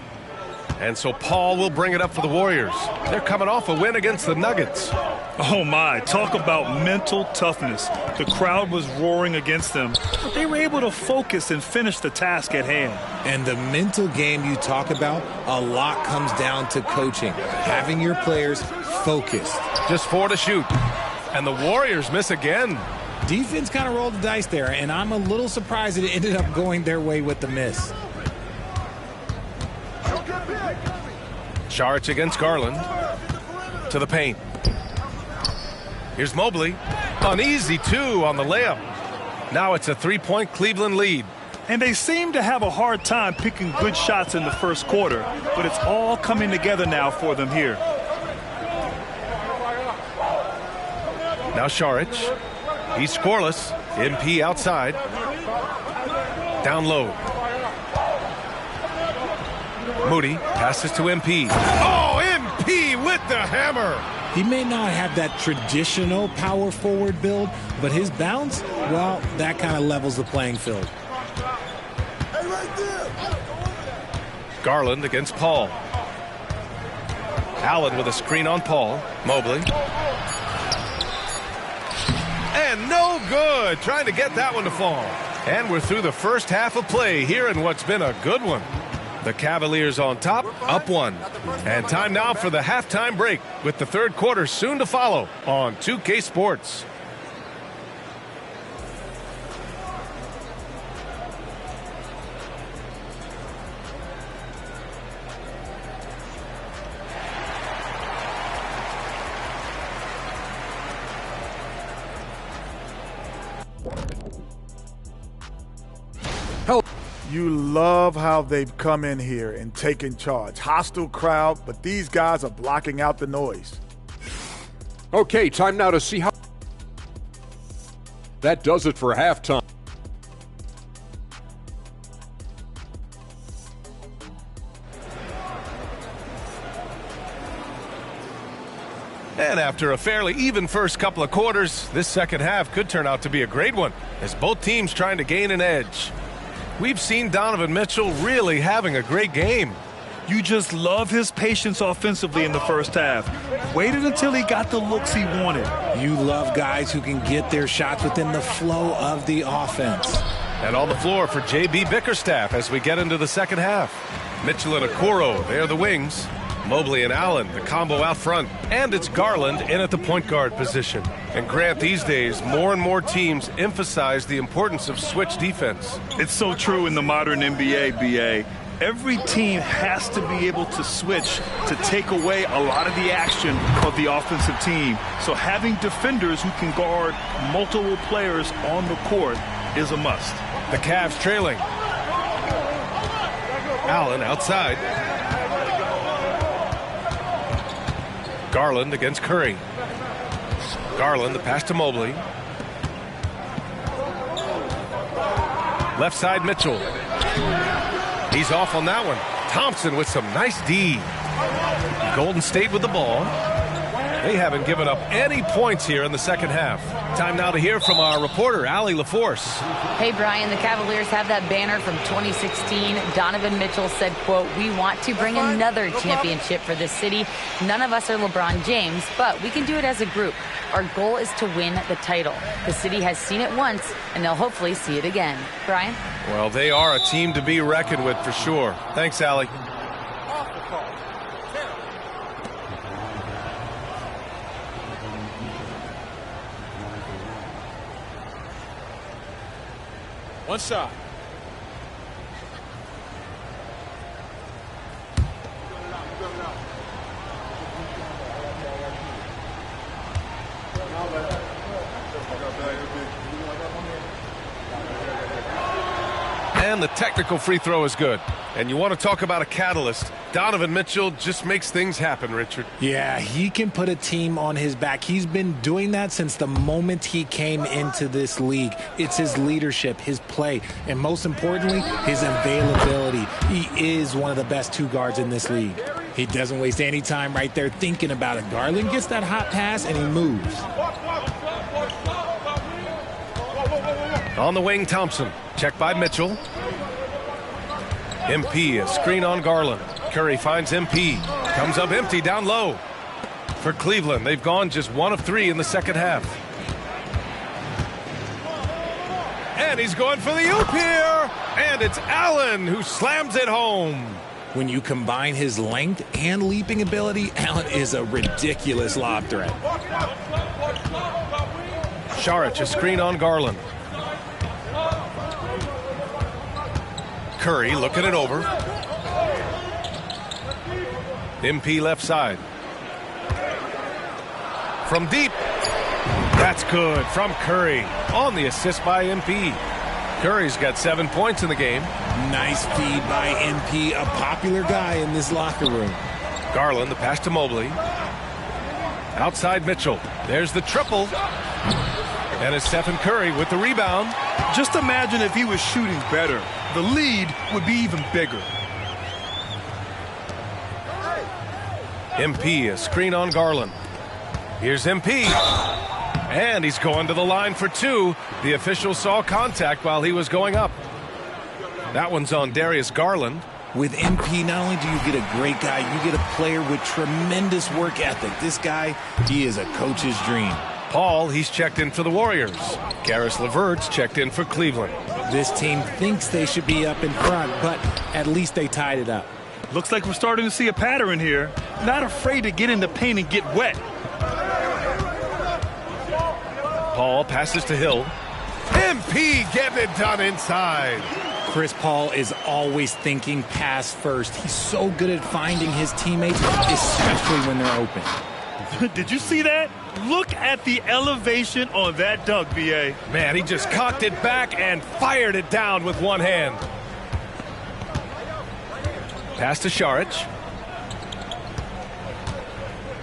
And so Paul will bring it up for the Warriors. They're coming off a win against the Nuggets. Oh, my. Talk about mental toughness. The crowd was roaring against them, but they were able to focus and finish the task at hand. And the mental game you talk about, a lot comes down to coaching. Having your players focused. Just 4 to shoot. And the Warriors miss again. Defense kind of rolled the dice there, and I'm a little surprised that it ended up going their way with the miss. Saric against Garland. To the paint. Here's Mobley. An easy 2 on the layup. Now it's a 3-point Cleveland lead. And they seem to have a hard time picking good shots in the first quarter, but it's all coming together now for them here. Now Saric. He's scoreless. MP outside. Down low. Moody passes to MP. Oh, MP with the hammer. He may not have that traditional power forward build, but his bounce, well, that kind of levels the playing field. Garland against Paul. Allen with a screen on Paul. Mobley. And no good. Trying to get that one to fall. And we're through the first half of play here in what's been a good one. The Cavaliers on top, up 1. And time now for the halftime break with the third quarter soon to follow on 2K Sports. You love how they've come in here and taken charge. Hostile crowd, but these guys are blocking out the noise. Okay, time now to see how that does it for halftime. And after a fairly even first couple of quarters, this second half could turn out to be a great one as both teams trying to gain an edge. We've seen Donovan Mitchell really having a great game. You just love his patience offensively in the first half. Waited until he got the looks he wanted. You love guys who can get their shots within the flow of the offense. And on the floor for J.B. Bickerstaff as we get into the second half. Mitchell and Okoro, they're the wings. Mobley and Allen, the combo out front. And it's Garland in at the point guard position. And Grant, these days, more and more teams emphasize the importance of switch defense. It's so true in the modern NBA, B.A. Every team has to be able to switch to take away a lot of the action of the offensive team. So having defenders who can guard multiple players on the court is a must. The Cavs trailing. Allen outside. Garland against Curry. Garland, the pass to Mobley. Left side, Mitchell. He's off on that one. Thompson with some nice D. Golden State with the ball. They haven't given up any points here in the second half. Time now to hear from our reporter, Allie LaForce. Hey, Brian, the Cavaliers have that banner from 2016. Donovan Mitchell said, quote, "We want to bring another championship for this city. None of us are LeBron James, but we can do it as a group. Our goal is to win the title. The city has seen it once, and they'll hopefully see it again." Brian? Well, they are a team to be reckoned with for sure. Thanks, Allie. One shot. And the technical free throw is good. And you want to talk about a catalyst. Donovan Mitchell just makes things happen, Richard. Yeah, he can put a team on his back. He's been doing that since the moment he came into this league. It's his leadership, his play, and most importantly, his availability. He is one of the best two guards in this league. He doesn't waste any time right there thinking about it. Garland gets that hot pass and he moves. On the wing, Thompson. Check by Mitchell. MP, a screen on Garland. Curry finds MP. Comes up empty down low. For Cleveland, they've gone just 1 of 3 in the second half. And he's going for the oop here. And it's Allen who slams it home. When you combine his length and leaping ability, Allen is a ridiculous lob threat. Saric, a screen on Garland. Curry looking it over. MP left side. From deep. That's good from Curry on the assist by MP. Curry's got 7 points in the game. Nice feed by MP, a popular guy in this locker room. Garland, the pass to Mobley. Outside Mitchell. There's the triple. And it's Stephen Curry with the rebound. Just imagine if he was shooting better. The lead would be even bigger. MP, a screen on Garland. Here's MP. And he's going to the line for 2. The official saw contact while he was going up. That one's on Darius Garland. With MP, not only do you get a great guy, you get a player with tremendous work ethic. This guy, he is a coach's dream. Paul, he's checked in for the Warriors. Karis LeVert's checked in for Cleveland. This team thinks they should be up in front, but at least they tied it up. Looks like we're starting to see a pattern here. Not afraid to get in the paint and get wet. Paul passes to Hill. MP getting it done inside. Chris Paul is always thinking pass first. He's so good at finding his teammates, especially when they're open. Did you see that? Look at the elevation on that dunk, B.A. Man, he just cocked it back and fired it down with one hand. Pass to Saric.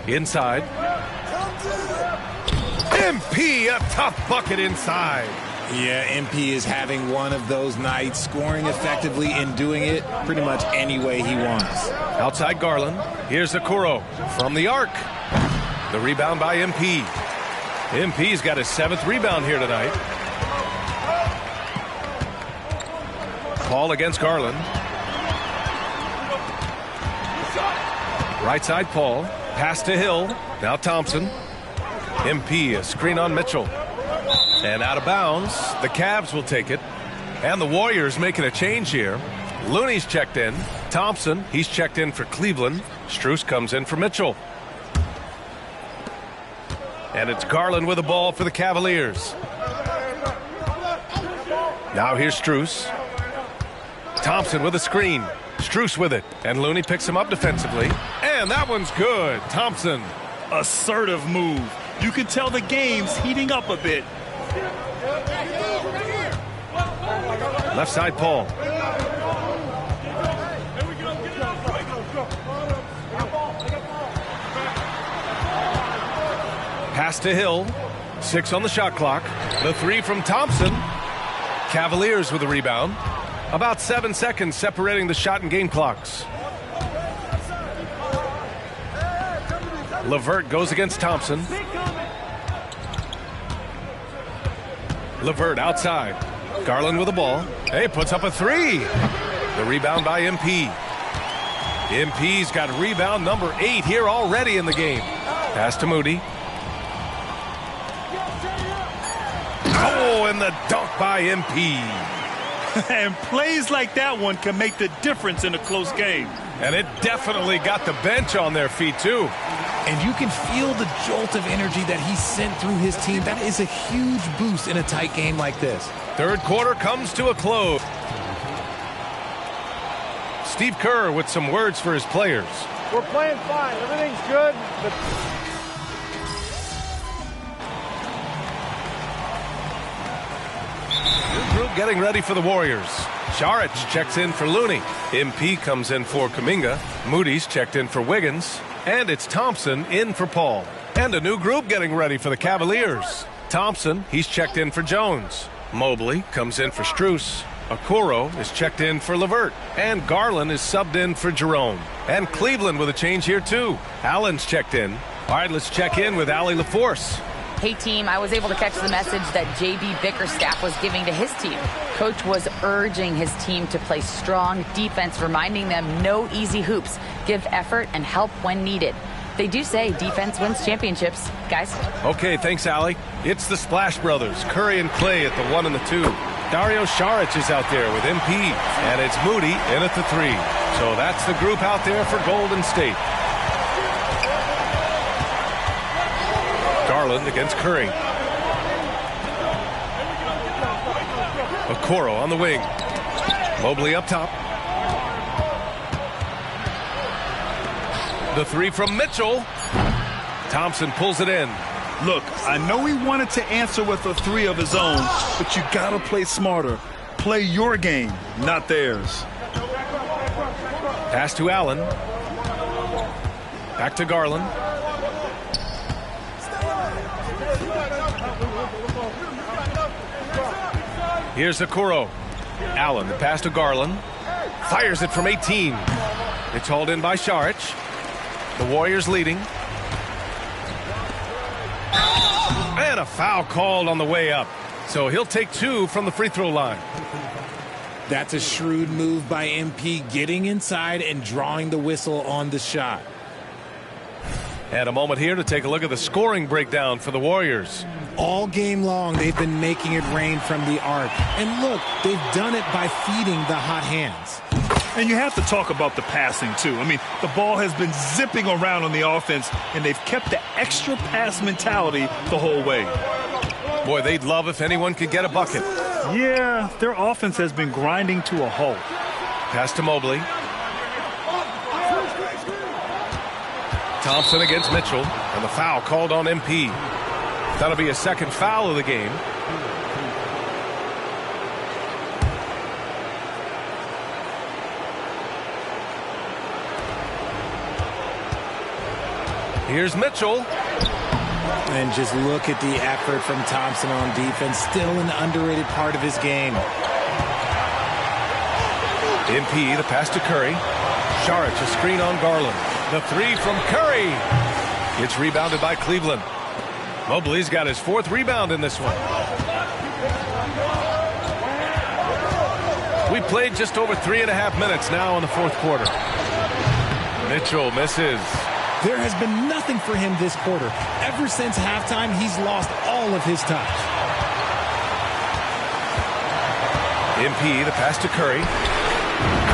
Inside. MP, a tough bucket inside. Yeah, MP is having one of those nights, scoring effectively and doing it pretty much any way he wants. Outside Garland. Here's Okoro from the arc. The rebound by MP. MP's got his 7th rebound here tonight. Paul against Garland. Right side Paul. Pass to Hill. Now Thompson. MP, a screen on Mitchell. And out of bounds. The Cavs will take it. And the Warriors making a change here. Looney's checked in. Thompson, he's checked in for Cleveland. Strus comes in for Mitchell. And it's Garland with the ball for the Cavaliers. Now here's Strus. Thompson with a screen. Strus with it. And Looney picks him up defensively. And that one's good. Thompson. Assertive move. You can tell the game's heating up a bit. Left side Paul. Pass to Hill. 6 on the shot clock. The 3 from Thompson. Cavaliers with the rebound. About 7 seconds separating the shot and game clocks. LeVert goes against Thompson. LeVert outside. Garland with the ball. Hey, puts up a 3. The rebound by MP. MP's got rebound number 8 here already in the game. Pass to Moody. Oh, and the dunk by MP. And plays like that one can make the difference in a close game. And it definitely got the bench on their feet, too. And you can feel the jolt of energy that he sent through his team. That is a huge boost in a tight game like this. Third quarter comes to a close. Steve Kerr with some words for his players. We're playing fine. Everything's good. New group getting ready for the Warriors. Saric checks in for Looney. MP comes in for Kuminga. Moody's checked in for Wiggins. And it's Thompson in for Paul. And a new group getting ready for the Cavaliers. Thompson, he's checked in for Jones. Mobley comes in for Strus. Okoro is checked in for LeVert. And Garland is subbed in for Jerome. And Cleveland with a change here too. Allen's checked in. All right, let's check in with Allie LaForce. Hey, team, I was able to catch the message that J.B. Bickerstaff was giving to his team. Coach was urging his team to play strong defense, reminding them no easy hoops, give effort, and help when needed. They do say defense wins championships, guys. Okay, thanks, Allie. It's the Splash Brothers, Curry and Clay at the 1 and the 2. Dario Saric is out there with MP, and it's Moody in at the 3. So that's the group out there for Golden State. Garland against Curry. Okoro on the wing. Mobley up top. The 3 from Mitchell. Thompson pulls it in. Look, I know he wanted to answer with a 3 of his own, but you gotta play smarter. Play your game, not theirs. Pass to Allen. Back to Garland. Here's Okoro. Allen, the pass to Garland. Fires it from 18. It's hauled in by Saric. The Warriors leading. And a foul called on the way up. So he'll take 2 from the free throw line. That's a shrewd move by MP, getting inside and drawing the whistle on the shot. And a moment here to take a look at the scoring breakdown for the Warriors. All game long, they've been making it rain from the arc. And look, they've done it by feeding the hot hands. And you have to talk about the passing, too. I mean, the ball has been zipping around on the offense, and they've kept the extra pass mentality the whole way. Boy, they'd love if anyone could get a bucket. Yeah, their offense has been grinding to a halt. Pass to Mobley. Thompson against Mitchell, and the foul called on MP. That'll be a second foul of the game. Here's Mitchell. And just look at the effort from Thompson on defense. Still an underrated part of his game. MP, the pass to Curry. Saric, a screen on Garland. The 3 from Curry. It's rebounded by Cleveland. Mobley's got his 4th rebound in this one. We played just over 3.5 minutes now in the 4th quarter. Mitchell misses. There has been nothing for him this quarter. Ever since halftime, he's lost all of his touch. MP, the pass to Curry.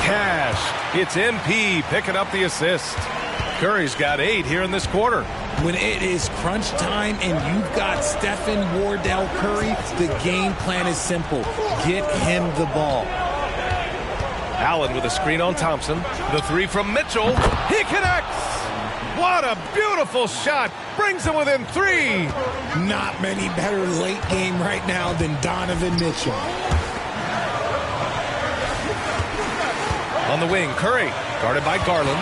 Cash. It's MP picking up the assist. Curry's got 8 here in this quarter. When it is crunch time and you've got Stephen Wardell Curry, the game plan is simple. Get him the ball. Allen with a screen on Thompson. The 3 from Mitchell. He connects. What a beautiful shot. Brings him within 3. Not many better late game right now than Donovan Mitchell. On the wing, Curry, guarded by Garland.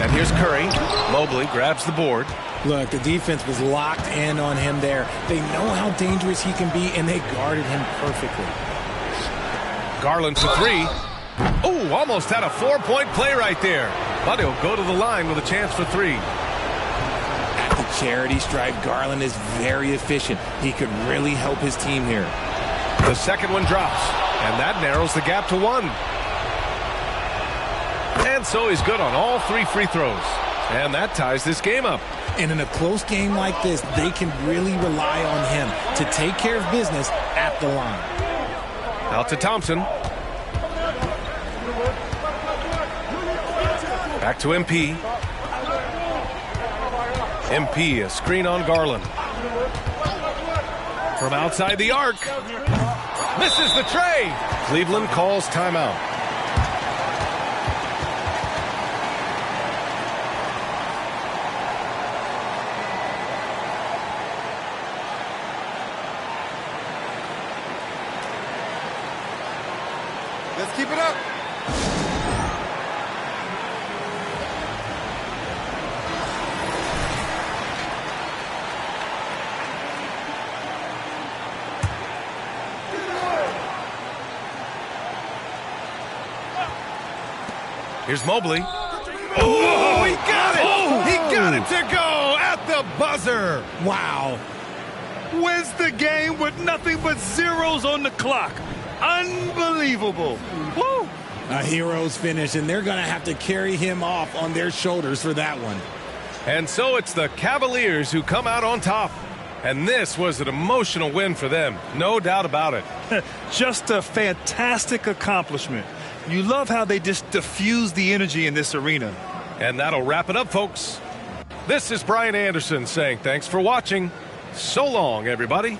And here's Curry. Mobley grabs the board. Look, the defense was locked in on him there. They know how dangerous he can be, and they guarded him perfectly. Garland for 3. Oh, almost had a 4-point play right there. But he'll go to the line with a chance for 3. At the charity stripe, Garland is very efficient. He could really help his team here. The second one drops, and that narrows the gap to 1. And so he's good on all 3 free throws. And that ties this game up. And in a close game like this, they can really rely on him to take care of business at the line. Out to Thompson. Back to MP. MP, a screen on Garland. From outside the arc. Misses the tray. Cleveland calls timeout. Let's keep it up. Here's Mobley. Oh, he got it! Oh. He got it to go at the buzzer. Wow. Wins the game with nothing but zeros on the clock. Unbelievable. Woo! A hero's finish, and they're going to have to carry him off on their shoulders for that one. And so it's the Cavaliers who come out on top. And this was an emotional win for them, no doubt about it. Just a fantastic accomplishment. You love how they just diffuse the energy in this arena. And that'll wrap it up, folks. This is Brian Anderson saying thanks for watching. So long, everybody.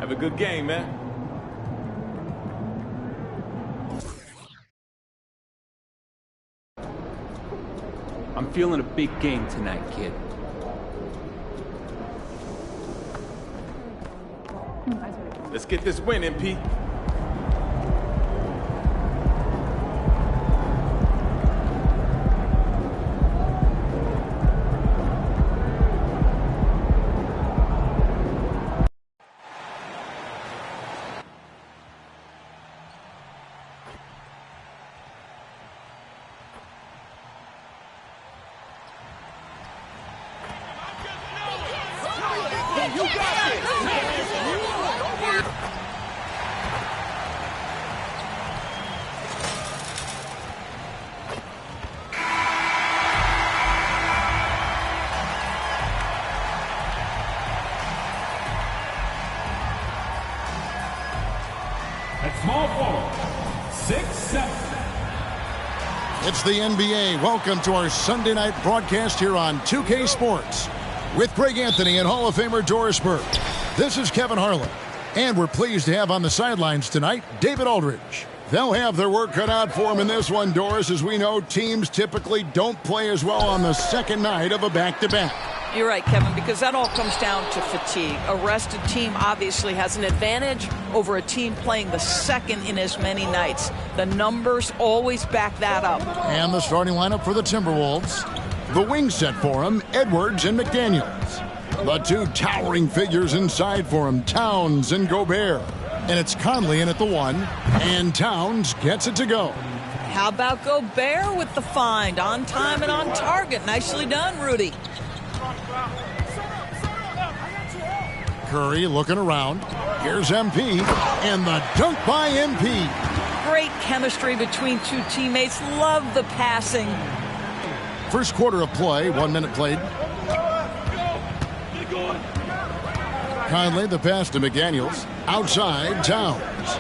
Have a good game, man. I'm feeling a big game tonight, kid. Let's get this win, MP. It's the NBA. Welcome to our Sunday night broadcast here on 2K Sports with Greg Anthony and Hall of Famer Doris Burke. This is Kevin Harlan, and we're pleased to have on the sidelines tonight David Aldridge. They'll have their work cut out for them in this one, Doris. As we know, teams typically don't play as well on the second night of a back-to-back. You're right, Kevin, because that all comes down to fatigue. A rested team obviously has an advantage over a team playing the second in as many nights. The numbers always back that up. And the starting lineup for the Timberwolves. The wing set for them, Edwards and McDaniels. The two towering figures inside for them, Towns and Gobert. And it's Conley in at the 1, and Towns gets it to go. How about Gobert with the find? On time and on target. Nicely done, Rudy. Curry looking around. Here's MP, and the dunk by MP. Great chemistry between two teammates. Love the passing. First quarter of play, 1 minute played. Conley, the pass to McDaniels. Outside, Towns.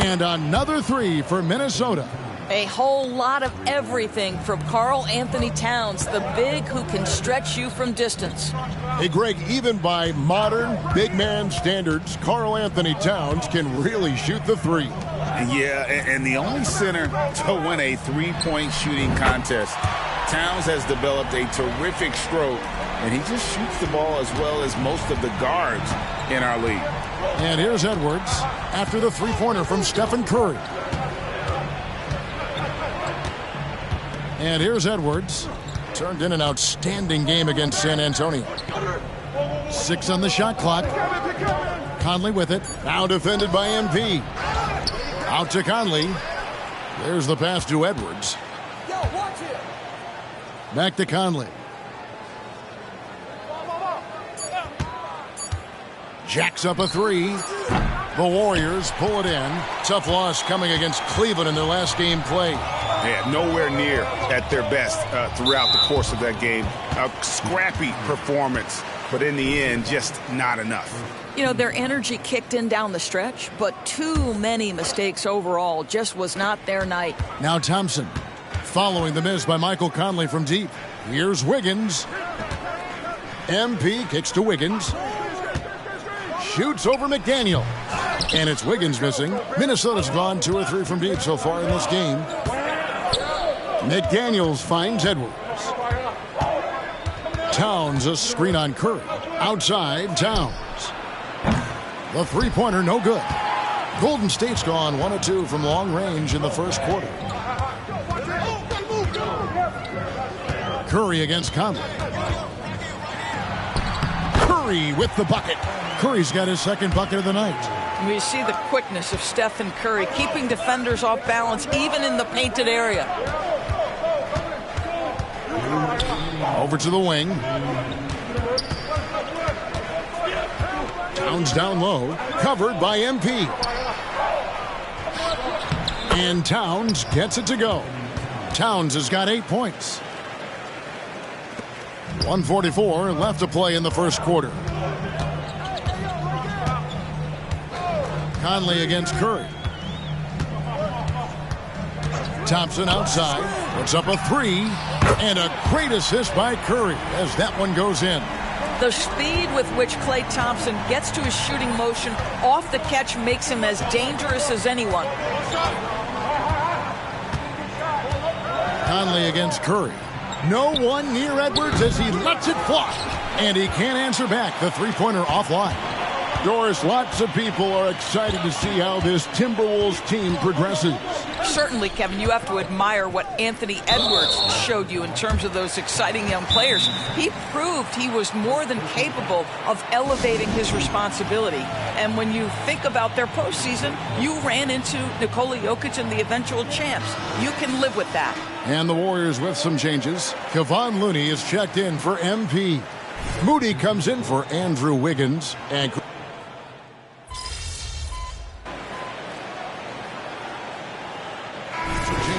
And another three for Minnesota. A whole lot of everything from Karl Anthony Towns, the big who can stretch you from distance. Hey, Greg, even by modern big man standards, Karl Anthony Towns can really shoot the three. Yeah, and the only center to win a three-point shooting contest. Towns has developed a terrific stroke, and he just shoots the ball as well as most of the guards in our league. And here's Edwards after the three-pointer from Stephen Curry. And here's Edwards. Turned in an outstanding game against San Antonio. 6 on the shot clock. Conley with it. Now defended by MP. Out to Conley. There's the pass to Edwards. Back to Conley. Jacks up a three. The Warriors pull it in. Tough loss coming against Cleveland in their last game played. Yeah, nowhere near at their best throughout the course of that game. A scrappy performance, but in the end, just not enough. You know, their energy kicked in down the stretch, but too many mistakes overall. Just was not their night. Now Thompson, following the miss by Michael Conley from deep. Here's Wiggins. MP kicks to Wiggins. Shoots over McDaniel. And it's Wiggins missing. Minnesota's gone 2 or 3 from deep so far in this game. McDaniels finds Edwards. Towns a screen on Curry. Outside, Towns. The three-pointer no good. Golden State's gone 1 of 2 from long range in the first quarter. Curry against Conley. Curry with the bucket. Curry's got his second bucket of the night. We see the quickness of Stephen Curry, keeping defenders off balance even in the painted area. Over to the wing. Towns down low, covered by MP. And Towns gets it to go. Towns has got 8 points. 1:44 left to play in the first quarter. Conley against Curry. Thompson outside. Puts up a three. And a great assist by Curry as that one goes in. The speed with which Klay Thompson gets to his shooting motion off the catch makes him as dangerous as anyone. Conley against Curry. No one near Edwards as he lets it fly. And he can't answer back. The three-pointer offline. Doris, lots of people are excited to see how this Timberwolves team progresses. Certainly, Kevin, you have to admire what Anthony Edwards showed you in terms of those exciting young players. He proved he was more than capable of elevating his responsibility. And when you think about their postseason, you ran into Nikola Jokic and the eventual champs. You can live with that. And the Warriors with some changes. Kevon Looney is checked in for MP. Moody comes in for Andrew Wiggins. And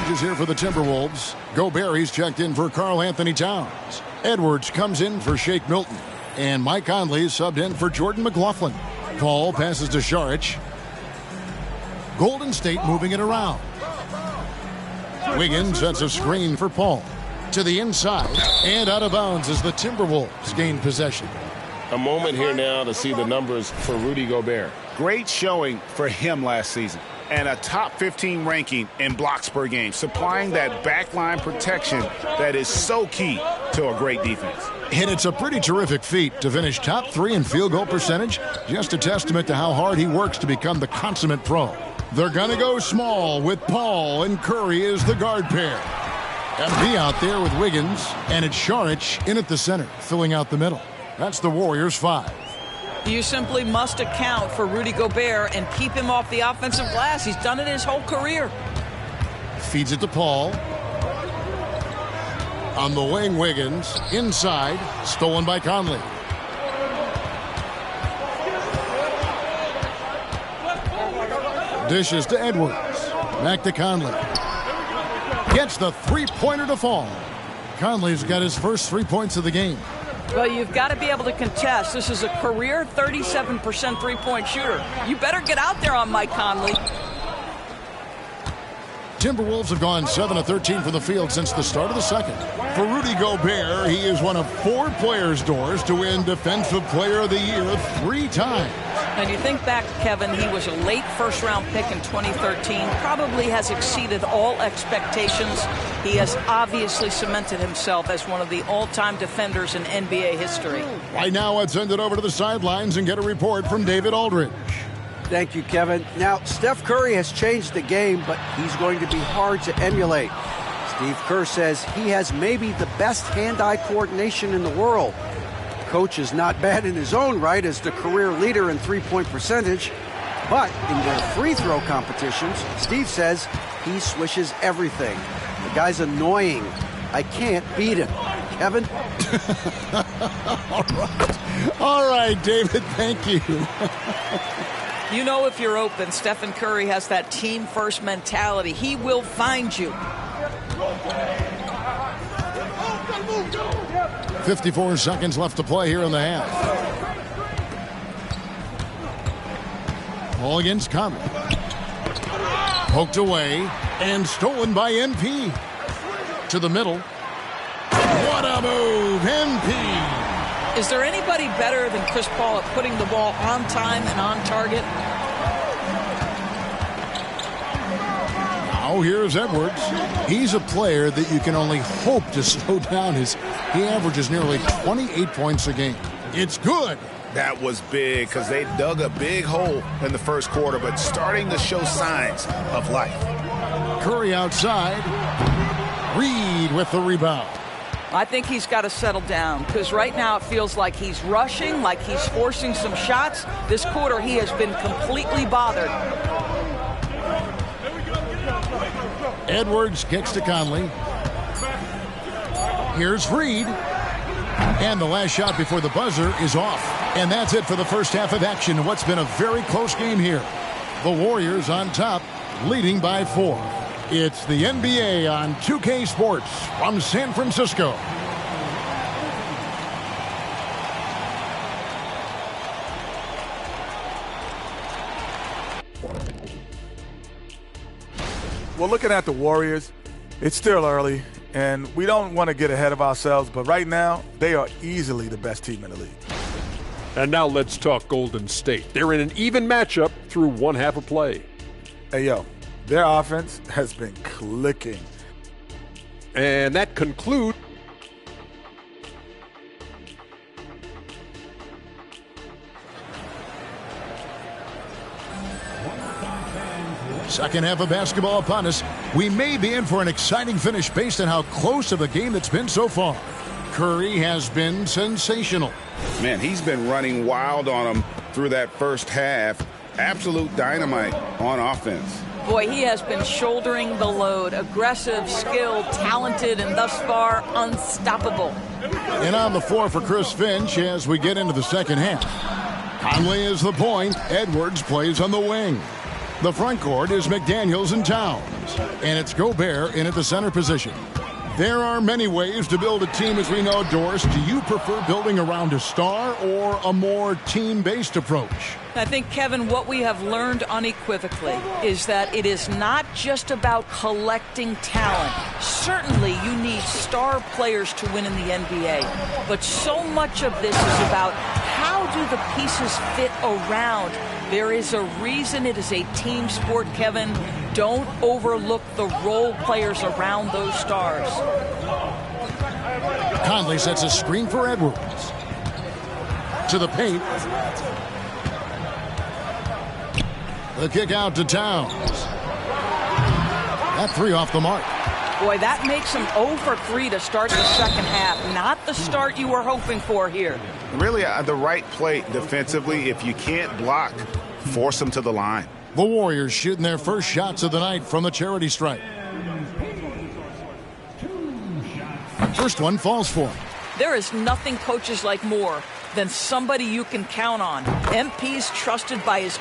changes here for the Timberwolves. Gobert, he's checked in for Karl Anthony Towns. Edwards comes in for Shake Milton. And Mike Conley is subbed in for Jordan McLaughlin. Paul passes to Saric. Golden State moving it around. Wiggins sets a screen for Paul. To the inside and out of bounds as the Timberwolves gain possession. A moment here now to see the numbers for Rudy Gobert. Great showing for him last season. And a top 15 ranking in blocks per game, supplying that backline protection that is so key to a great defense. And it's a pretty terrific feat to finish top 3 in field goal percentage. Just a testament to how hard he works to become the consummate pro. They're going to go small with Paul and Curry as the guard pair. MB out there with Wiggins, and it's Šarić in at the center, filling out the middle. That's the Warriors 5. You simply must account for Rudy Gobert and keep him off the offensive glass. He's done it his whole career. Feeds it to Paul. On the wing, Wiggins. Inside. Stolen by Conley. Dishes to Edwards. Back to Conley. Gets the three-pointer to fall. Conley's got his first 3 points of the game. Well, you've got to be able to contest. This is a career 37% three-point shooter. You better get out there on Mike Conley. Timberwolves have gone 7 of 13 from the field since the start of the second. For Rudy Gobert, he is one of 4 players' doors to win Defensive Player of the Year 3 times. And you think back, Kevin, he was a late first-round pick in 2013, probably has exceeded all expectations. He has obviously cemented himself as one of the all-time defenders in NBA history. Right now, let's send it over to the sidelines and get a report from David Aldridge. Thank you, Kevin. Now, Steph Curry has changed the game, but he's going to be hard to emulate. Steve Kerr says he has maybe the best hand-eye coordination in the world. Coach is not bad in his own right as the career leader in three-point percentage, but in their free throw competitions, Steve says he swishes everything. The guy's annoying. I can't beat him. Kevin? All right, David, thank you. You know if you're open, Stephen Curry has that team-first mentality. He will find you. 54 seconds left to play here in the half. Ball against Conley. Poked away and stolen by MP. To the middle. What a move, MP. Is there anybody better than Chris Paul at putting the ball on time and on target? Now here's Edwards. He's a player that you can only hope to slow down. He averages nearly 28 points a game. It's good. That was big because they dug a big hole in the first quarter, but starting to show signs of life. Curry outside. Reed with the rebound. I think he's got to settle down because right now it feels like he's rushing, like he's forcing some shots. This quarter he has been completely bothered. Edwards kicks to Conley. Here's Reed. And the last shot before the buzzer is off. And that's it for the first half of action. What's been a very close game here. The Warriors on top, leading by 4. It's the NBA on 2K Sports from San Francisco. Well, looking at the Warriors, it's still early, and we don't want to get ahead of ourselves, but right now, they are easily the best team in the league. And now let's talk Golden State. They're in an even matchup through one half of play. Hey, yo, their offense has been clicking. And that concludes. Second half of basketball upon us. We may be in for an exciting finish based on how close of a game it's been so far. Curry has been sensational. Man, he's been running wild on them through that first half. Absolute dynamite on offense. Boy, he has been shouldering the load. Aggressive, skilled, talented, and thus far unstoppable. And on the floor for Chris Finch as we get into the second half. Conley is the point. Edwards plays on the wing. The front court is McDaniels and Towns. And it's Gobert in at the center position. There are many ways to build a team, as we know, Doris. Do you prefer building around a star or a more team-based approach? I think, Kevin, what we have learned unequivocally is that it is not just about collecting talent. Certainly, you need star players to win in the NBA. But so much of this is about how do the pieces fit around. There is a reason it is a team sport, Kevin. Don't overlook the role players around those stars. Conley sets a screen for Edwards. To the paint. The kick out to Towns. That three off the mark. Boy, that makes him 0 for 3 to start the second half. Not the start you were hoping for here. Really, the right play defensively. If you can't block, force them to the line. The Warriors shooting their first shots of the night from the charity stripe. First one falls for him. There is nothing coaches like more than somebody you can count on. MP's trusted by his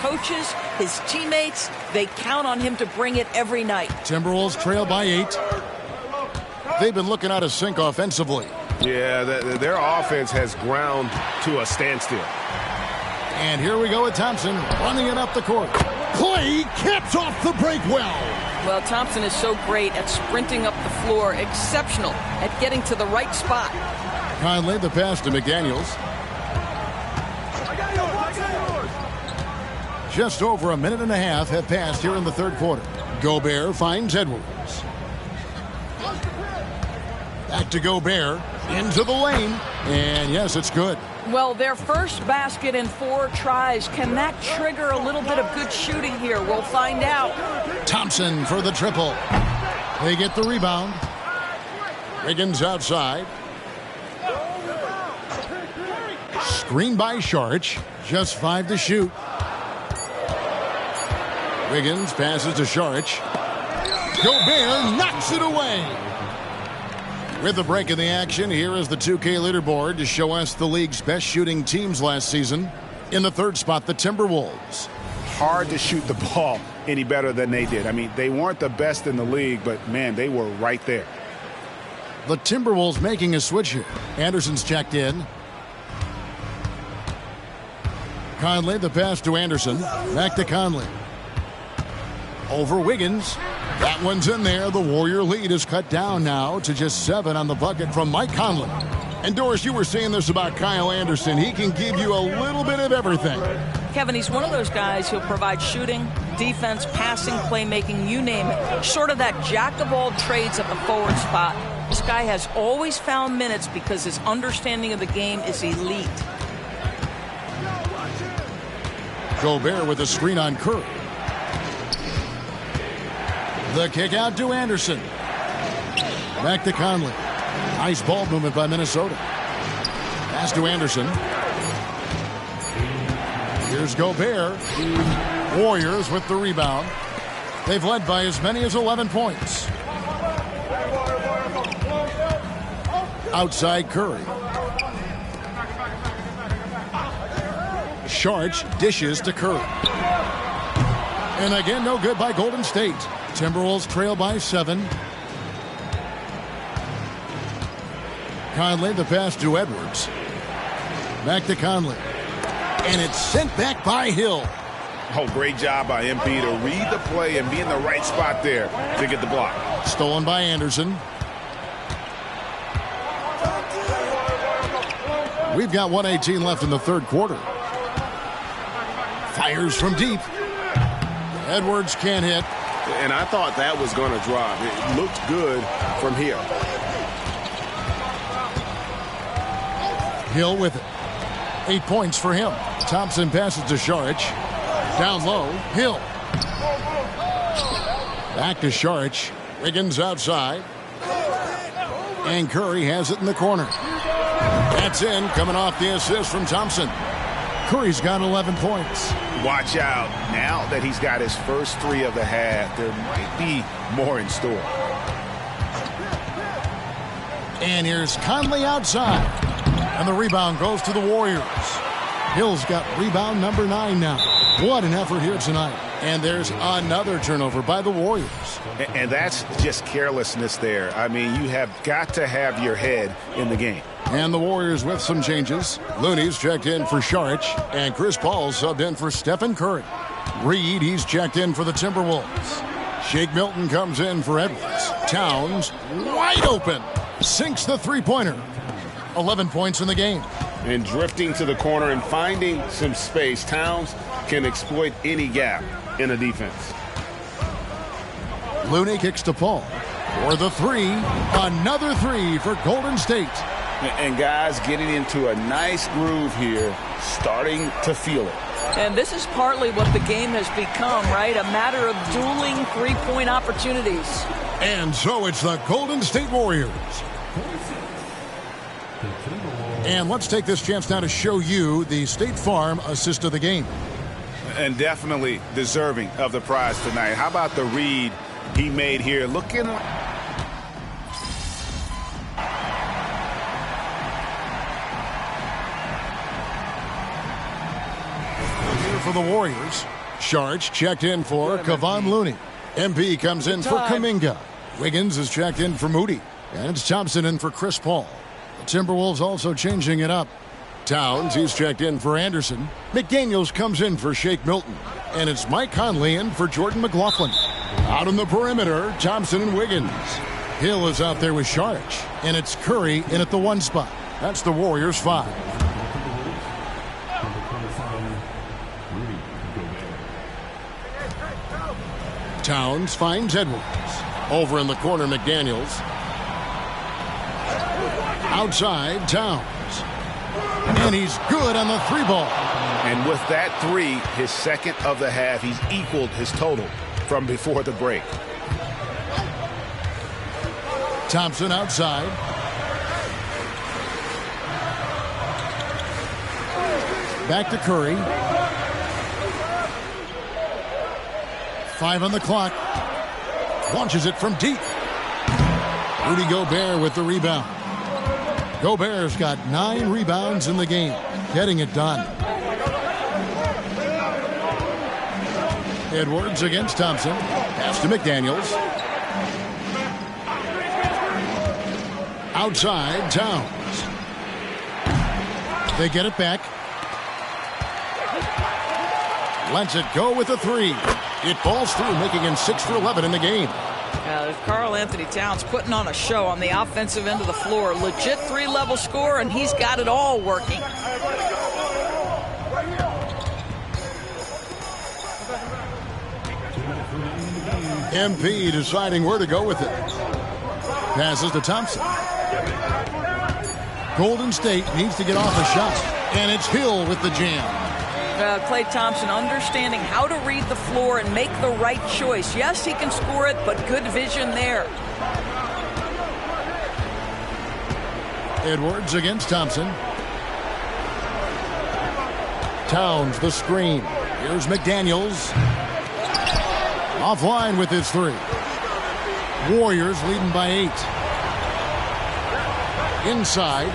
coaches, his teammates, they count on him to bring it every night. Timberwolves trail by 8. They've been looking out of sync offensively. Yeah, their offense has ground to a standstill. And here we go with Thompson running it up the court. Clay caps off the break well. Well, Thompson is so great at sprinting up the floor, exceptional at getting to the right spot. Conley the pass to McDaniels. Just over a minute and a half have passed here in the third quarter. Gobert finds Edwards. Back to Gobert. Into the lane. And yes, it's good. Well, their first basket in 4 tries. Can that trigger a little bit of good shooting here? We'll find out. Thompson for the triple. They get the rebound. Wiggins outside. Screen by Saric. Just 5 to shoot. Wiggins passes to Saric. Gobert knocks it away. With the break in the action, here is the 2K leaderboard to show us the league's best shooting teams last season. In the third spot, the Timberwolves. Hard to shoot the ball any better than they did. I mean, they weren't the best in the league, but, man, they were right there. The Timberwolves making a switch here. Anderson's checked in. Conley, the pass to Anderson. Back to Conley. Over Wiggins. That one's in there. The Warrior lead is cut down now to just 7 on the bucket from Mike Conley. And Doris, you were saying this about Kyle Anderson. He can give you a little bit of everything. Kevin, he's one of those guys who'll provide shooting, defense, passing, playmaking, you name it. Sort of that jack of all trades at the forward spot. This guy has always found minutes because his understanding of the game is elite. Gobert with a screen on Curry. The kick out to Anderson. Back to Conley. Nice ball movement by Minnesota. Pass to Anderson. Here's Gobert. Warriors with the rebound. They've led by as many as 11 points. Outside Curry. Saric dishes to Curry. And again, no good by Golden State. Timberwolves trail by 7. Conley, the pass to Edwards. Back to Conley. And it's sent back by Hill. Oh, great job by MP to read the play and be in the right spot there to get the block. Stolen by Anderson. We've got 1:18 left in the third quarter. Fires from deep. Edwards can't hit. And I thought that was going to drop. It looked good from here. Hill with it. 8 points for him. Thompson passes to Saric. Down low, Hill. Back to Saric. Wiggins outside. And Curry has it in the corner. That's in, coming off the assist from Thompson. Curry's got 11 points. Watch out. Now that he's got his first 3 of the half, there might be more in store. And here's Conley outside. And the rebound goes to the Warriors. Hill's got rebound number 9 now. What an effort here tonight. And there's another turnover by the Warriors. And that's just carelessness there. I mean, you have got to have your head in the game. And the Warriors with some changes. Looney's checked in for Saric, and Chris Paul subbed in for Stephen Curry. Reed, he's checked in for the Timberwolves. Shake Milton comes in for Edwards. Towns, wide open, sinks the three-pointer. 11 points in the game. And drifting to the corner and finding some space, Towns can exploit any gap in a defense. Looney kicks to Paul. For the 3, another 3 for Golden State. And guys getting into a nice groove here, starting to feel it. And this is partly what the game has become, right? A matter of dueling three-point opportunities. And so it's the Golden State Warriors. And let's take this chance now to show you the State Farm assist of the game. And definitely deserving of the prize tonight. How about the read he made here? Looking like... Here for the Warriors. Sharch checked in for Kevon Looney. MP comes in for Kuminga. Wiggins is checked in for Moody. And it's Thompson in for Chris Paul. The Timberwolves also changing it up. Towns, he's checked in for Anderson. McDaniels comes in for Shake Milton. And it's Mike Conley in for Jordan McLaughlin. Out on the perimeter, Thompson and Wiggins. Hill is out there with Sharch. And it's Curry in at the 1 spot. That's the Warriors 5. Towns finds Edwards. Over in the corner, McDaniels. Outside, Towns. And he's good on the 3-ball. And with that 3, his second of the half, he's equaled his total from before the break. Thompson outside. Back to Curry. 5 on the clock. Launches it from deep. Rudy Gobert with the rebound. Gobert's got 9 rebounds in the game. Getting it done. Edwards against Thompson. Pass to McDaniels. Outside, Towns. They get it back. Lets it go with a 3. It falls through, making him 6 for 11 in the game. Karl Anthony Towns putting on a show on the offensive end of the floor. Legit 3-level score, and he's got it all working. MP deciding where to go with it. Passes to Thompson. Golden State needs to get off a shot, and it's Hill with the jam. Klay Thompson understanding how to read the floor and make the right choice. Yes, he can score it, but good vision there. Edwards against Thompson. Towns the screen. Here's McDaniels. Offline with his 3. Warriors leading by 8. Inside.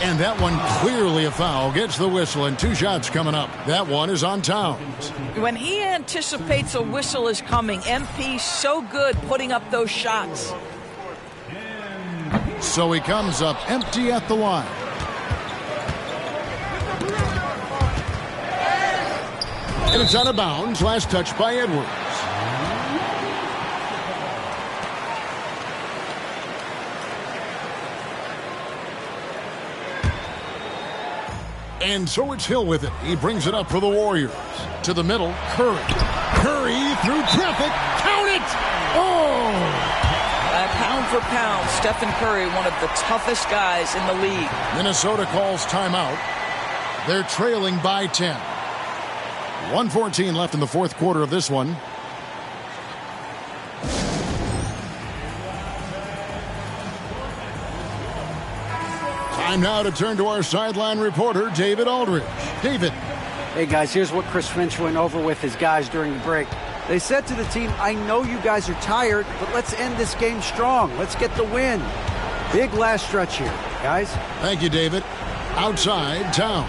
And that one clearly a foul. Gets the whistle, and 2 shots coming up. That one is on Towns. When he anticipates a whistle is coming, MP so good putting up those shots. So he comes up empty at the line. And it's out of bounds. Last touch by Edwards. And so it's Hill with it. He brings it up for the Warriors. To the middle, Curry. Curry through traffic. Count it! Oh! Pound for pound, Stephen Curry, one of the toughest guys in the league. Minnesota calls timeout. They're trailing by 10. 1:14 left in the 4th quarter of this one. Time now to turn to our sideline reporter, David Aldridge. David. Hey, guys, here's what Chris Finch went over with his guys during the break. They said to the team, I know you guys are tired, but let's end this game strong. Let's get the win. Big last stretch here, guys. Thank you, David. Outside, Towns.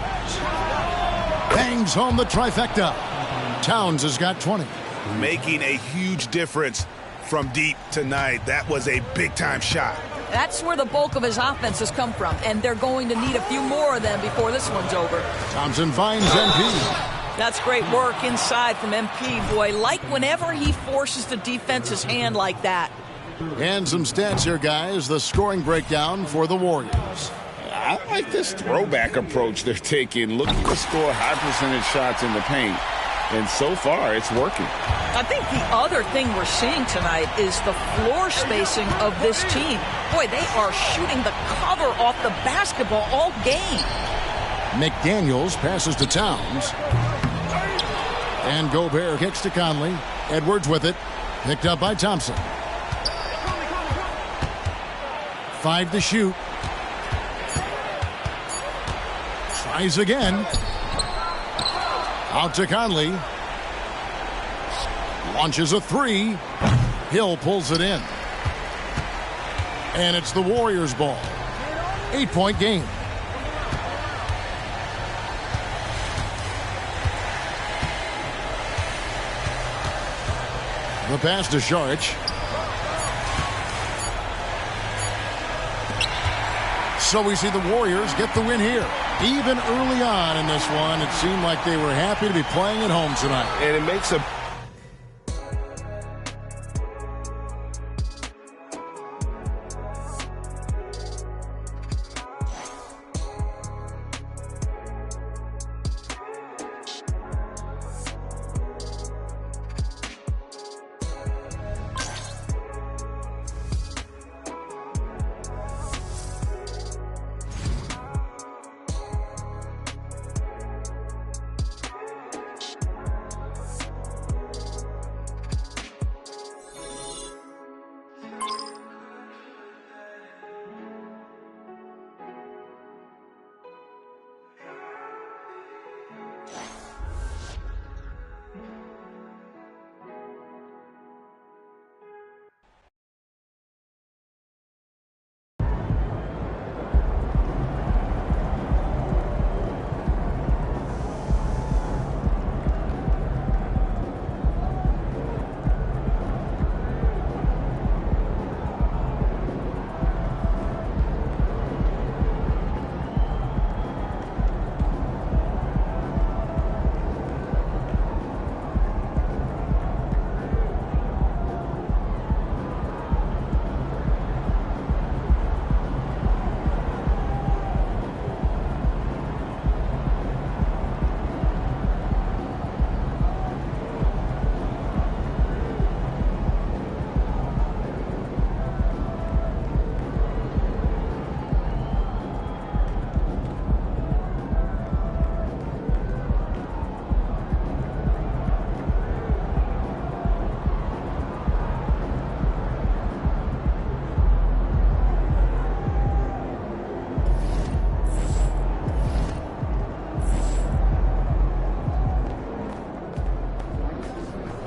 Bangs home the trifecta. Towns has got 20. Making a huge difference from deep tonight. That was a big-time shot. That's where the bulk of his offense has come from, and they're going to need a few more of them before this one's over. Thompson finds MP. That's great work inside from MP. Boy, like whenever he forces the defense's hand like that. And some stats here, guys. The scoring breakdown for the Warriors. I like this throwback approach they're taking, looking to score high percentage shots in the paint. And so far, it's working. I think the other thing we're seeing tonight is the floor spacing of this team. Boy, they are shooting the cover off the basketball all game. McDaniels passes to Towns. And Gobert kicks to Conley. Edwards with it. Picked up by Thompson. 5 to shoot. Tries again. Out to Conley. Launches a 3. Hill pulls it in. And it's the Warriors' ball. 8-point game. The pass to Saric. So we see the Warriors get the win here. Even early on in this one, it seemed like they were happy to be playing at home tonight. And it makes a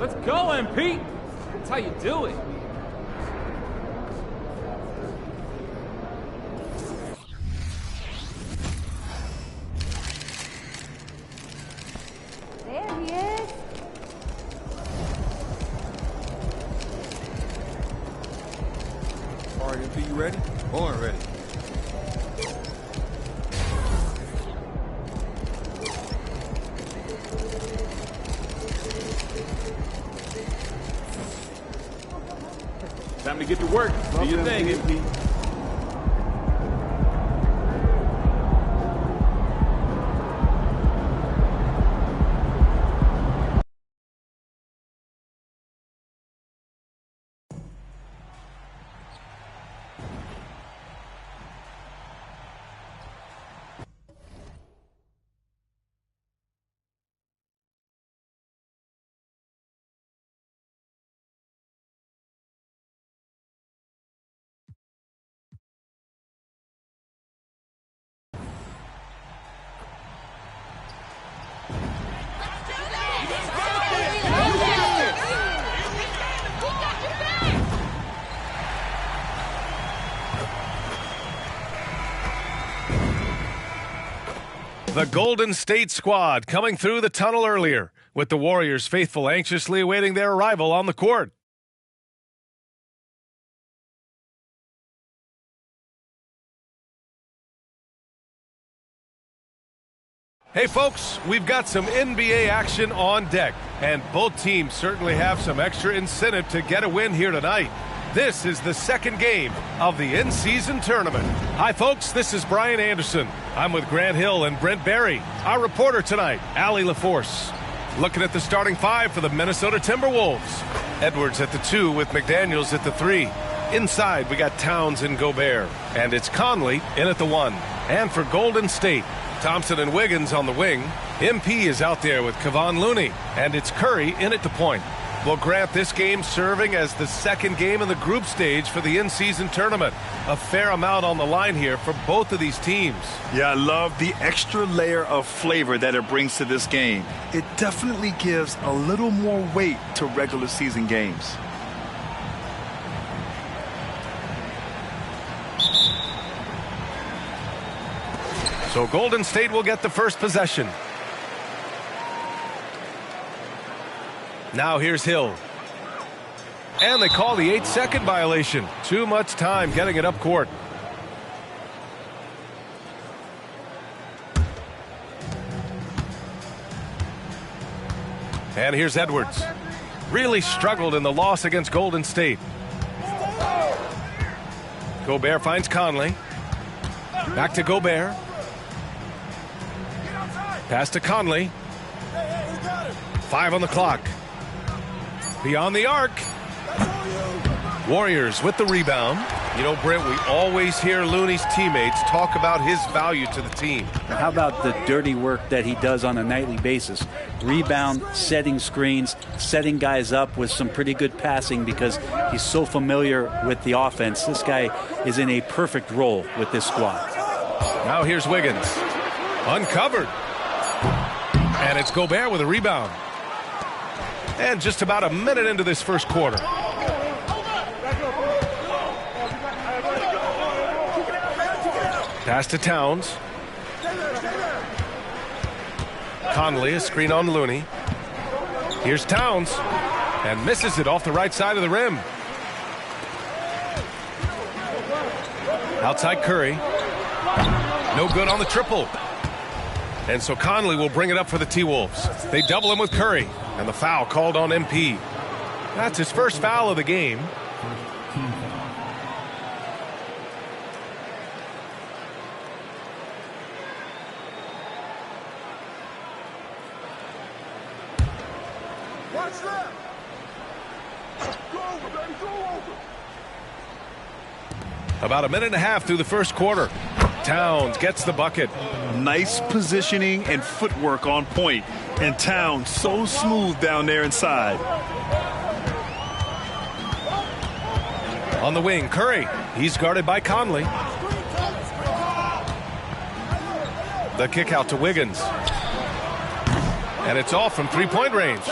Let's go, MP. That's how you do it. There he is. All right, MP, you ready? Born ready. Time to get to work. Do your thing, MP. The Golden State squad coming through the tunnel earlier, with the Warriors faithful anxiously awaiting their arrival on the court. Hey folks, we've got some NBA action on deck, and both teams certainly have some extra incentive to get a win here tonight. This is the second game of the in-season tournament. Hi folks, this is Brian Anderson. I'm with Grant Hill and Brent Barry. Our reporter tonight, Allie LaForce. Looking at the starting five for the Minnesota Timberwolves. Edwards at the 2 with McDaniels at the 3. Inside, we got Towns and Gobert. And it's Conley in at the 1. And for Golden State, Thompson and Wiggins on the wing. MP is out there with Kevon Looney. And it's Curry in at the point. Well, Grant, this game serving as the second game in the group stage for the in-season tournament. A fair amount on the line here for both of these teams. Yeah, I love the extra layer of flavor that it brings to this game. It definitely gives a little more weight to regular season games. So Golden State will get the first possession. Now here's Hill. And they call the 8-second violation. Too much time getting it up court. And here's Edwards. Really struggled in the loss against Golden State. Gobert finds Conley. Back to Gobert. Pass to Conley. 5 on the clock. Beyond the arc. Warriors with the rebound. You know, Brent, we always hear Looney's teammates talk about his value to the team. How about the dirty work that he does on a nightly basis? Rebound, setting screens, setting guys up with some pretty good passing because he's so familiar with the offense. This guy is in a perfect role with this squad. Now here's Wiggins. Uncovered. And it's Gobert with a rebound. And just about a minute into this first quarter. Pass to Towns. Conley, a screen on Looney. Here's Towns. And misses it off the right side of the rim. Outside Curry. No good on the triple. And so Conley will bring it up for the T-Wolves. They double him with Curry. And the foul called on MP. That's his first foul of the game. Watch that! Go over, baby, go over! About a minute and a half through the first quarter. Towns gets the bucket. Nice positioning and footwork on point. And Towns so smooth down there inside. On the wing, Curry. He's guarded by Conley. The kick out to Wiggins. And it's off from three-point range.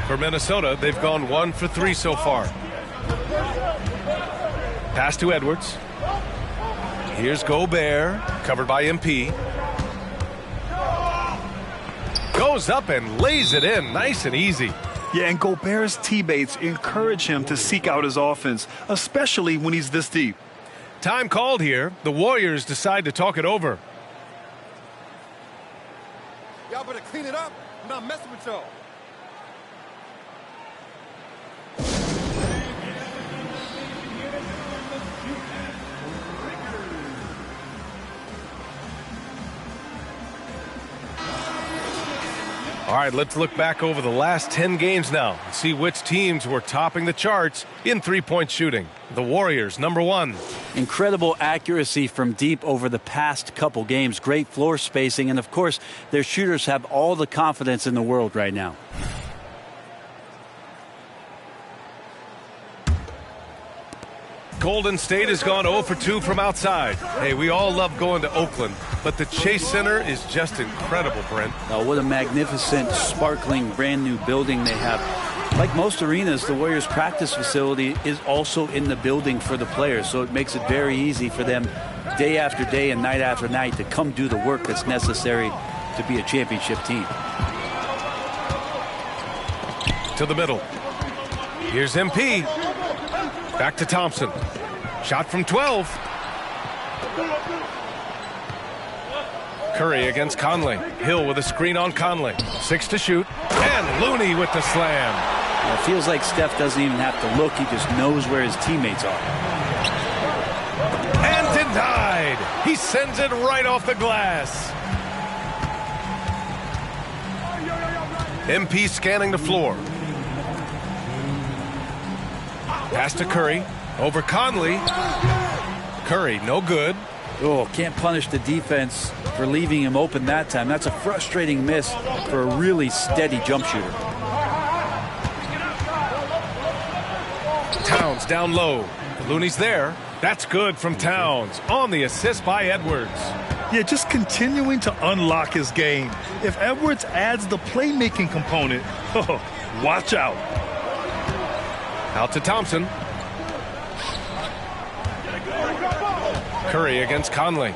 For Minnesota, they've gone 1 for 3 so far. Pass to Edwards. Here's Gobert, covered by MP. Goes up and lays it in, nice and easy. Yeah, and Gobert's teammates encourage him to seek out his offense, especially when he's this deep. Time called here. The Warriors decide to talk it over. Y'all better clean it up. I'm not messing with y'all. All right, let's look back over the last 10 games now and see which teams were topping the charts in three-point shooting. The Warriors, number 1. Incredible accuracy from deep over the past couple games. Great floor spacing. And, of course, their shooters have all the confidence in the world right now. Golden State has gone 0 for 2 from outside. Hey, we all love going to Oakland, but the Chase Center is just incredible, Brent. Oh, what a magnificent, sparkling, brand new building they have. Like most arenas, the Warriors practice facility is also in the building for the players, so it makes it very easy for them day after day and night after night to come do the work that's necessary to be a championship team. To the middle. Here's MP. Back to Thompson. Shot from 12. Curry against Conley. Hill with a screen on Conley. 6 to shoot. And Looney with the slam. It feels like Steph doesn't even have to look. He just knows where his teammates are. And denied. He sends it right off the glass. MP scanning the floor. Pass to Curry. Over Conley. Curry, no good. Oh, can't punish the defense for leaving him open that time. That's a frustrating miss for a really steady jump shooter. Towns down low. Looney's there. That's good from Towns. On the assist by Edwards. Yeah, just continuing to unlock his game. If Edwards adds the playmaking component, watch out. Out to Thompson. Curry against Conley.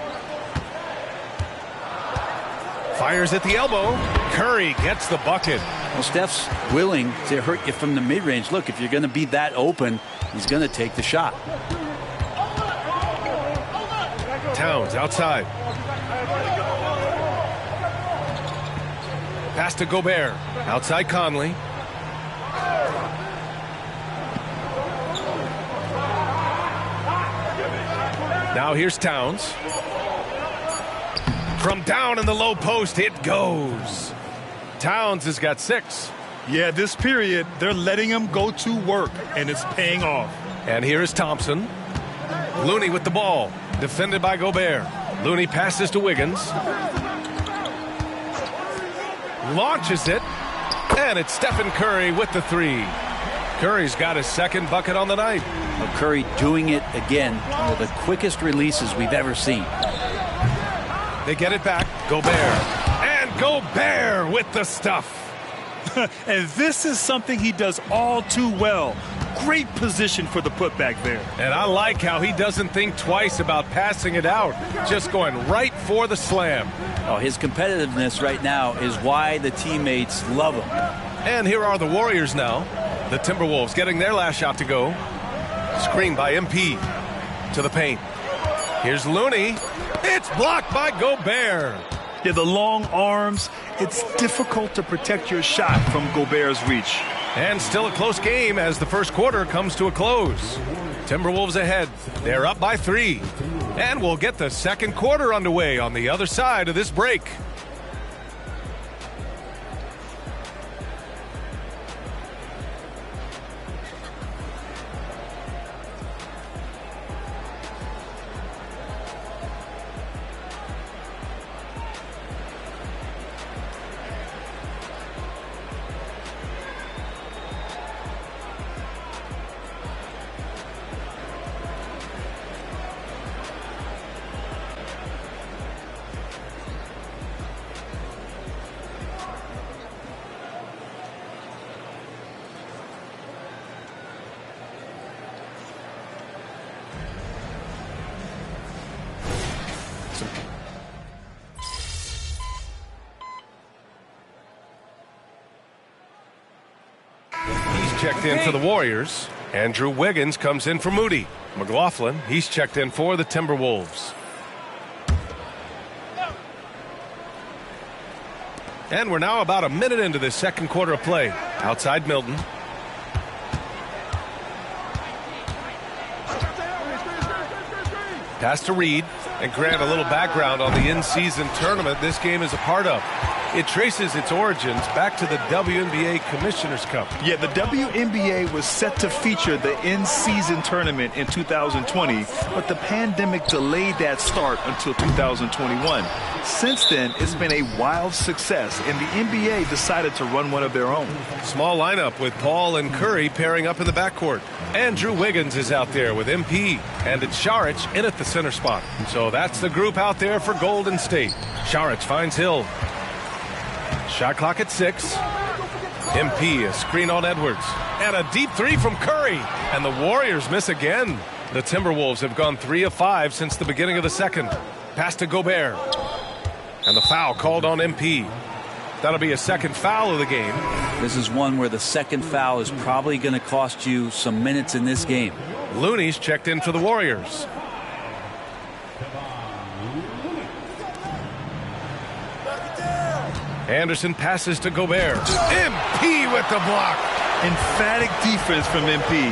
Fires at the elbow. Curry gets the bucket. Well, Steph's willing to hurt you from the mid-range. Look, if you're going to be that open, he's going to take the shot. Towns outside. Pass to Gobert. Outside Conley. Now here's Towns. From down in the low post, it goes. Towns has got 6. Yeah, this period, they're letting him go to work, and it's paying off. And here is Thompson. Looney with the ball. Defended by Gobert. Looney passes to Wiggins. Launches it. And it's Stephen Curry with the 3. Curry's got his second bucket on the night. Well, Curry doing it again. One of the quickest releases we've ever seen. They get it back. Gobert. And Gobert with the stuff. And this is something he does all too well. Great position for the putback there. And I like how he doesn't think twice about passing it out. Just going right for the slam. Oh, his competitiveness right now is why the teammates love him. And here are the Warriors now. The Timberwolves getting their last shot to go. Screen by MP. To the paint. Here's Looney. It's blocked by Gobert. Yeah, the long arms. It's difficult to protect your shot from Gobert's reach. And still a close game as the first quarter comes to a close. Timberwolves ahead. They're up by 3. And we'll get the second quarter underway on the other side of this break. Checked in for the Warriors. Andrew Wiggins comes in for Moody. McLaughlin, he's checked in for the Timberwolves. And we're now about a minute into this second quarter of play. Outside Milton. Pass to Reed. And Grant, a little background on the in-season tournament this game is a part of. It traces its origins back to the WNBA Commissioner's Cup. Yeah, the WNBA was set to feature the in-season tournament in 2020, but the pandemic delayed that start until 2021. Since then, it's been a wild success, and the NBA decided to run one of their own. Small lineup with Paul and Curry pairing up in the backcourt. Andrew Wiggins is out there with MP, and it's Šarić in at the center spot. So that's the group out there for Golden State. Šarić finds Hill. Shot clock at 6. MP, a screen on Edwards. And a deep 3 from Curry. And the Warriors miss again. The Timberwolves have gone 3 of 5 since the beginning of the second. Pass to Gobert. And the foul called on MP. That'll be a second foul of the game. This is one where the second foul is probably going to cost you some minutes in this game. Looney's checked in for the Warriors. Anderson passes to Gobert. MP with the block. Emphatic defense from MP.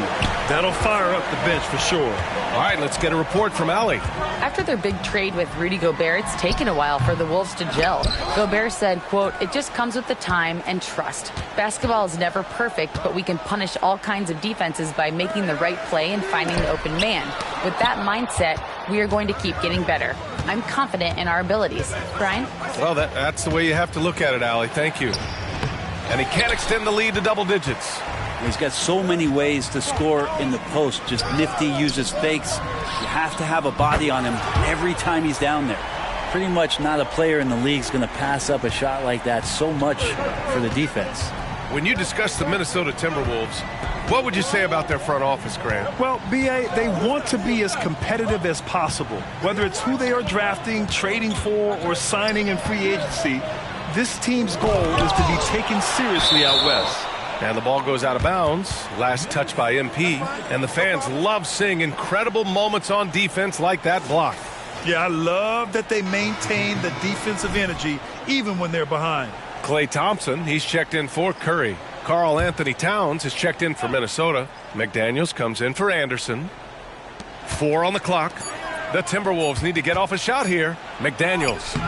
That'll fire up the bench for sure. All right, let's get a report from Allie. After their big trade with Rudy Gobert, it's taken a while for the Wolves to gel. Gobert said, quote, "It just comes with the time and trust. Basketball is never perfect, but we can punish all kinds of defenses by making the right play and finding the open man. With that mindset, we are going to keep getting better. I'm confident in our abilities." Brian? Well, that's the way you have to look at it, Allie. Thank you. And he can't extend the lead to double digits. He's got so many ways to score in the post. Just nifty, uses fakes. You have to have a body on him every time he's down there. Pretty much not a player in the league is going to pass up a shot like that so much for the defense. When you discuss the Minnesota Timberwolves, what would you say about their front office, Grant? Well, B.A., they want to be as competitive as possible. Whether it's who they are drafting, trading for, or signing in free agency, This team's goal is to be taken seriously out west. And the ball goes out of bounds. Last touch by MP. And the fans love seeing incredible moments on defense like that block. Yeah, I love that they maintain the defensive energy even when they're behind. Klay Thompson, he's checked in for Curry. Karl Anthony Towns has checked in for Minnesota. McDaniels comes in for Anderson. 4 on the clock. The Timberwolves need to get off a shot here. McDaniels.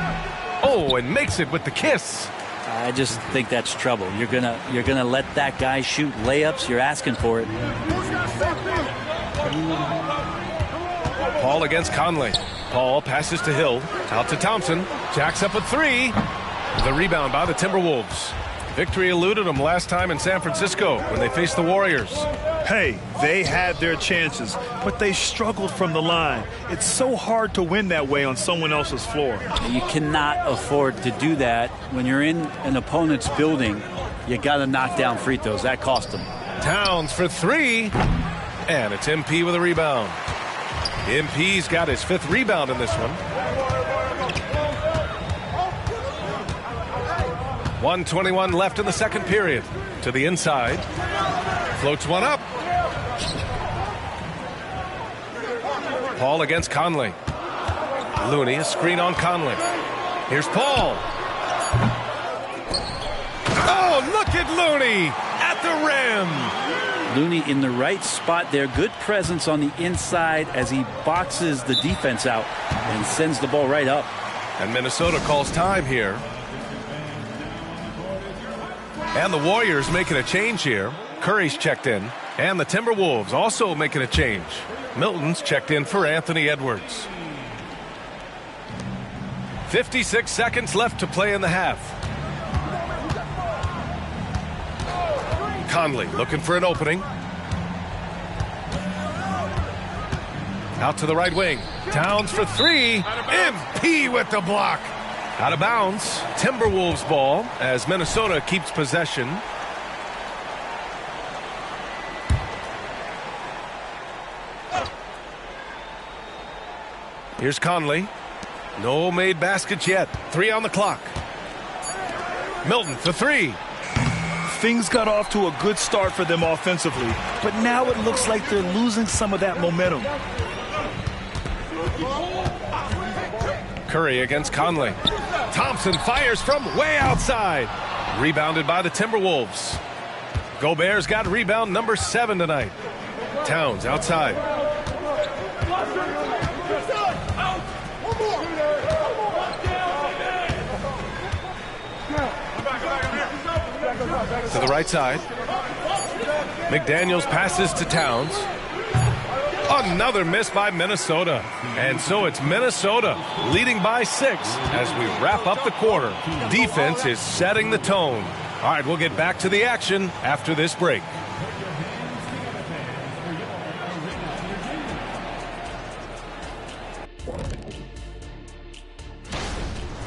Oh, and makes it with the kiss. I just think that's trouble. You're gonna let that guy shoot layups. You're asking for it. Paul against Conley. Paul passes to Hill. Out to Thompson. Jacks up a 3. The rebound by the Timberwolves. Victory eluded them last time in San Francisco when they faced the Warriors. Hey, they had their chances, but they struggled from the line. It's so hard to win that way on someone else's floor. You cannot afford to do that when you're in an opponent's building. You got to knock down free throws. That cost them. Towns for 3. And it's MP with a rebound. MP's got his 5th rebound in this one. 1:21 left in the second period. To the inside. Floats one up. Paul against Conley. Looney, a screen on Conley. Here's Paul. Oh, look at Looney at the rim. Looney in the right spot there. Good presence on the inside as he boxes the defense out and sends the ball right up. And Minnesota calls time here. And the Warriors making a change here. Curry's checked in. And the Timberwolves also making a change. Milton's checked in for Anthony Edwards. 56 seconds left to play in the half. Conley looking for an opening. Out to the right wing. Towns for 3. MP with the block. Out of bounds. Timberwolves ball as Minnesota keeps possession. Here's Conley. No made baskets yet. 3 on the clock. Milton for 3. Things got off to a good start for them offensively, but now it looks like they're losing some of that momentum. Curry against Conley. Thompson fires from way outside. Rebounded by the Timberwolves. Gobert's got rebound number 7 tonight. Towns outside. To the right side. McDaniels passes to Towns. Another miss by Minnesota. And so it's Minnesota leading by 6 as we wrap up the quarter. Defense is setting the tone. All right, we'll get back to the action after this break.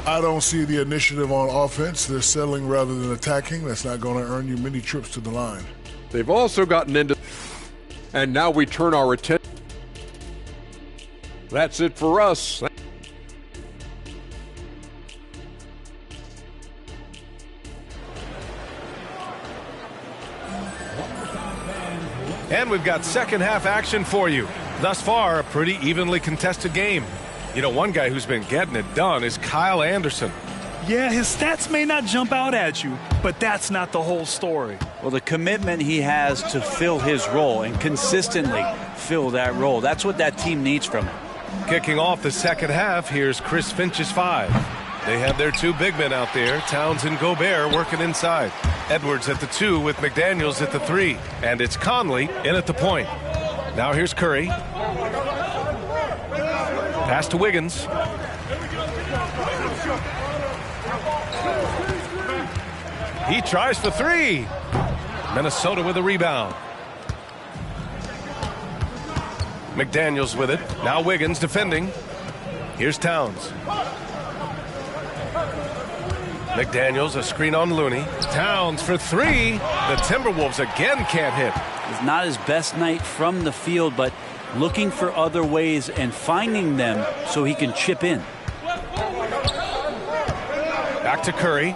I don't see the initiative on offense. They're settling rather than attacking. That's not going to earn you many trips to the line. They've also gotten into... And now we turn our attention. That's it for us. And we've got second half action for you. Thus far, a pretty evenly contested game. You know, one guy who's been getting it done is Kyle Anderson. Yeah, his stats may not jump out at you, but that's not the whole story. Well, the commitment he has to fill his role and consistently fill that role, that's what that team needs from him. Kicking off the second half, here's Chris Finch's 5. They have their 2 big men out there, Towns and Gobert, working inside. Edwards at the 2 with McDaniels at the 3. And it's Conley in at the point. Now here's Curry. Pass to Wiggins. He tries for 3. Minnesota with a rebound. McDaniels with it. Now Wiggins defending. Here's Towns. McDaniels, a screen on Looney. Towns for 3. The Timberwolves again can't hit. It's not his best night from the field, but looking for other ways and finding them so he can chip in. Back to Curry.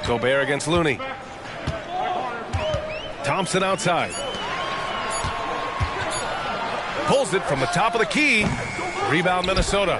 Gobert against Looney. Thompson outside. Pulls it from the top of the key. Rebound Minnesota.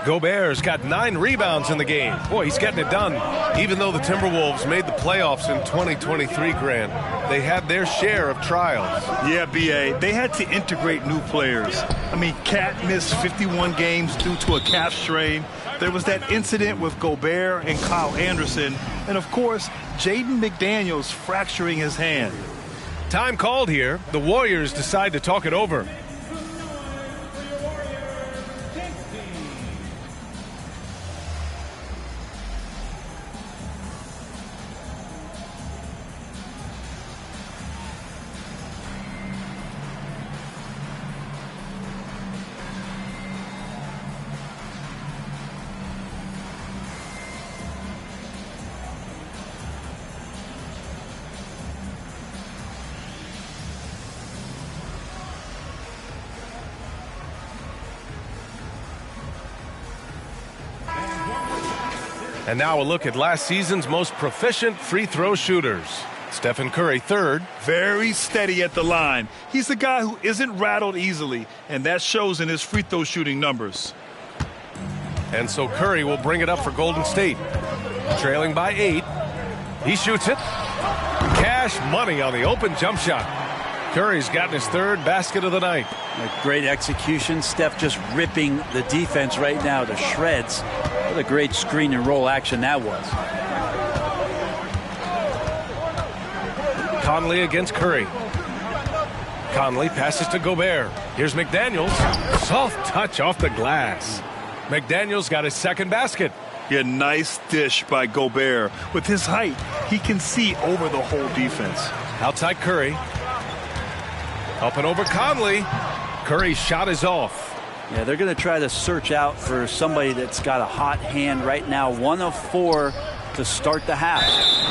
Gobert's got 9 rebounds in the game. Boy, he's getting it done. Even though the Timberwolves made the playoffs in 2023, Grant, they had their share of trials. Yeah, B.A., they had to integrate new players. I mean, Cat missed 51 games due to a calf strain. There was that incident with Gobert and Kyle Anderson. And, of course, Jaden McDaniels fracturing his hand. Time called here. The Warriors decide to talk it over. And now a look at last season's most proficient free throw shooters. Stephen Curry, third. Very steady at the line. He's the guy who isn't rattled easily, and that shows in his free throw shooting numbers. And so Curry will bring it up for Golden State. Trailing by 8. He shoots it. Cash money on the open jump shot. Curry's gotten his 3rd basket of the night. A great execution. Steph just ripping the defense right now to shreds. What a great screen and roll action that was. Conley against Curry. Conley passes to Gobert. Here's McDaniels. Soft touch off the glass. McDaniels got his 2nd basket. Yeah, nice dish by Gobert. With his height, he can see over the whole defense. Outside Curry. Up and over Conley. Curry's shot is off. Yeah, they're going to try to search out for somebody that's got a hot hand right now. 1 of 4 to start the half.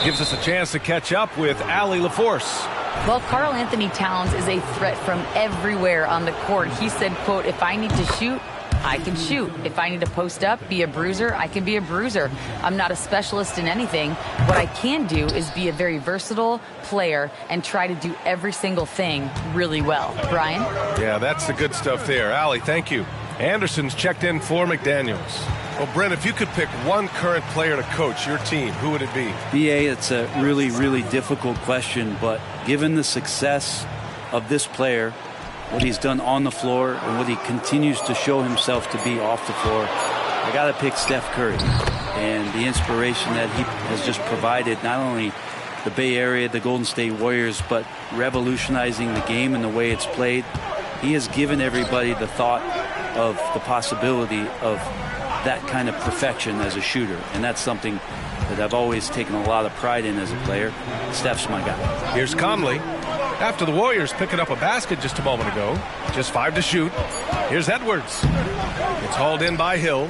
Gives us a chance to catch up with Allie LaForce. Well, Karl Anthony Towns is a threat from everywhere on the court. He said, quote, if I need to shoot, I can shoot. If I need to post up, be a bruiser, I can be a bruiser. I'm not a specialist in anything. What I can do is be a very versatile player and try to do every single thing really well. Brian? Yeah, that's the good stuff there. Allie, thank you. Anderson's checked in for McDaniels. Well, Brent, if you could pick one current player to coach your team, who would it be? BA, it's a really, really difficult question, but given the success of this player, what he's done on the floor and what he continues to show himself to be off the floor, I got to pick Steph Curry. And the inspiration that he has just provided, not only the Bay Area, the Golden State Warriors, but revolutionizing the game and the way it's played. He has given everybody the thought of the possibility of that kind of perfection as a shooter. And that's something that I've always taken a lot of pride in as a player. Steph's my guy. Here's Conley. After the Warriors picking up a basket just a moment ago. Just 5 to shoot. Here's Edwards. It's hauled in by Hill.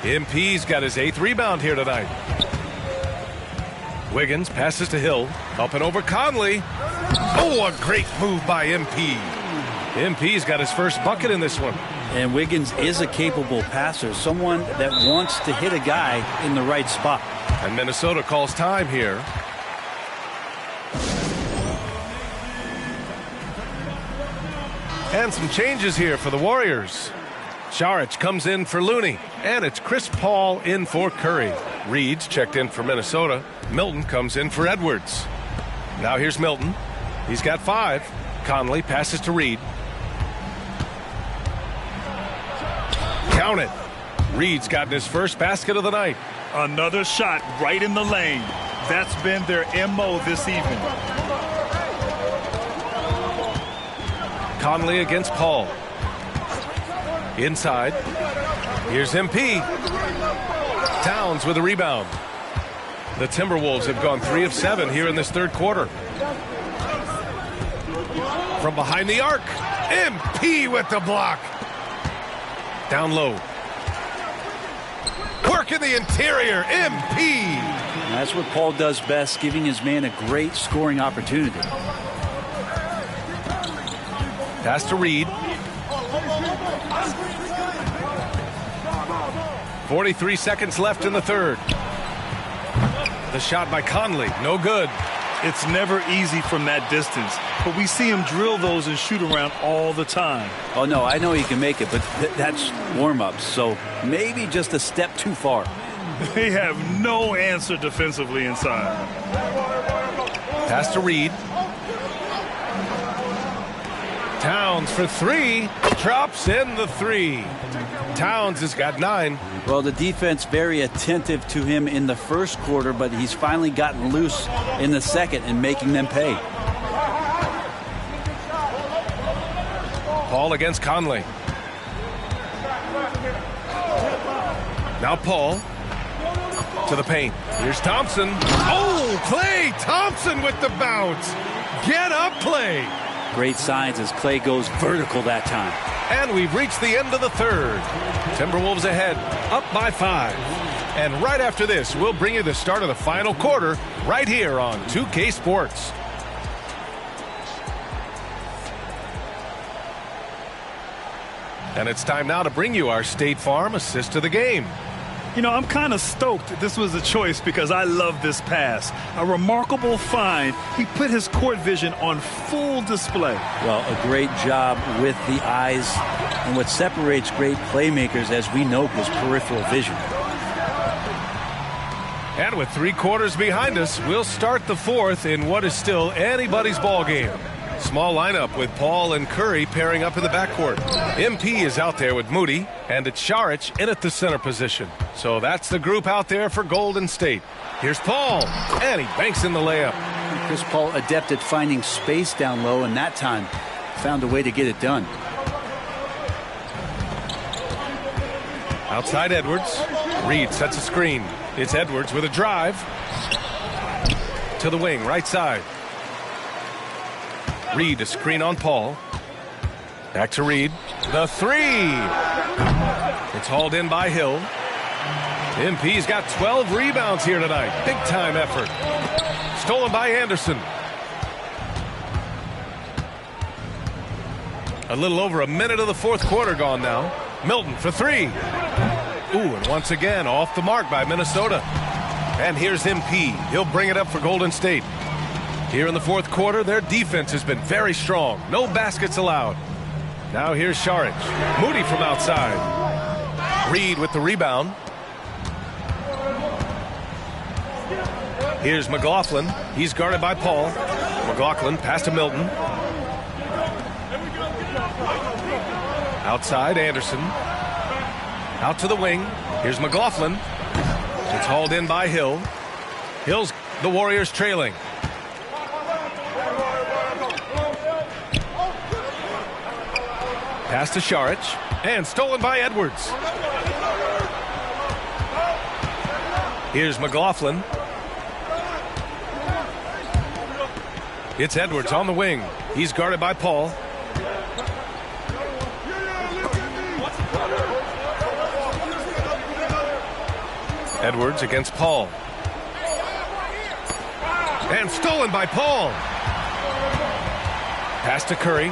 MP's got his 8th rebound here tonight. Wiggins passes to Hill. Up and over Conley. Oh, a great move by MP. MP's got his first bucket in this one. And Wiggins is a capable passer, someone that wants to hit a guy in the right spot. And Minnesota calls time here. And some changes here for the Warriors. Saric comes in for Looney, and it's Chris Paul in for Curry. Reed's checked in for Minnesota. Milton comes in for Edwards. Now here's Milton. He's got 5. Conley passes to Reed. Count it. Reed's gotten his first basket of the night. Another shot right in the lane. That's been their MO this evening. Conley against Paul. Inside. Here's MP. Towns with a rebound. The Timberwolves have gone 3 of 7 here in this 3rd quarter. From behind the arc. MP with the block. Down low. Work in the interior. MP. And that's what Paul does best, giving his man a great scoring opportunity. Pass to Reed. 43 seconds left in the 3rd. The shot by Conley, no good. It's never easy from that distance, but we see him drill those and shoot around all the time. Oh, no, I know he can make it, but that's warm-ups, so maybe just a step too far. They have no answer defensively inside. Pass to Reed. Towns for three. Drops in the three. Towns has got 9. Well, the defense very attentive to him in the first quarter, but he's finally gotten loose in the second and making them pay. Paul against Conley. Now Paul to the paint. Here's Thompson. Oh, Klay Thompson with the bounce. Get up, Klay. Great signs as Klay goes vertical that time. And we've reached the end of the third. Timberwolves ahead, up by 5. And right after this, we'll bring you the start of the final quarter right here on 2K Sports. And it's time now to bring you our State Farm assist of the game. You know, I'm kind of stoked this was a choice because I love this pass. A remarkable find. He put his court vision on full display. Well, a great job with the eyes. And what separates great playmakers, as we know, is peripheral vision. And with 3 quarters behind us, we'll start the fourth in what is still anybody's ball game. Small lineup with Paul and Curry pairing up in the backcourt. MP is out there with Moody, and it's Šarić in at the center position. So that's the group out there for Golden State. Here's Paul, and he banks in the layup. Chris Paul adept at finding space down low, and that time found a way to get it done. Outside Edwards. Reed sets a screen. It's Edwards with a drive. To the wing, right side. Reed, a screen on Paul. Back to Reed. The 3. It's hauled in by Hill. MP's got 12 rebounds here tonight. Big time effort. Stolen by Anderson. A little over a minute of the fourth quarter gone now. Milton for 3. Ooh, and once again off the mark by Minnesota. And here's MP. He'll bring it up for Golden State. Here in the fourth quarter, their defense has been very strong. No baskets allowed. Now here's Šarić. Moody from outside. Reed with the rebound. Here's McLaughlin. He's guarded by Paul. McLaughlin pass to Milton. Outside, Anderson. Out to the wing. Here's McLaughlin. It's hauled in by Hill. Hill's the Warriors trailing. Pass to Šarić, and stolen by Edwards. Here's McLaughlin. It's Edwards on the wing. He's guarded by Paul. Edwards against Paul. And stolen by Paul. Pass to Curry.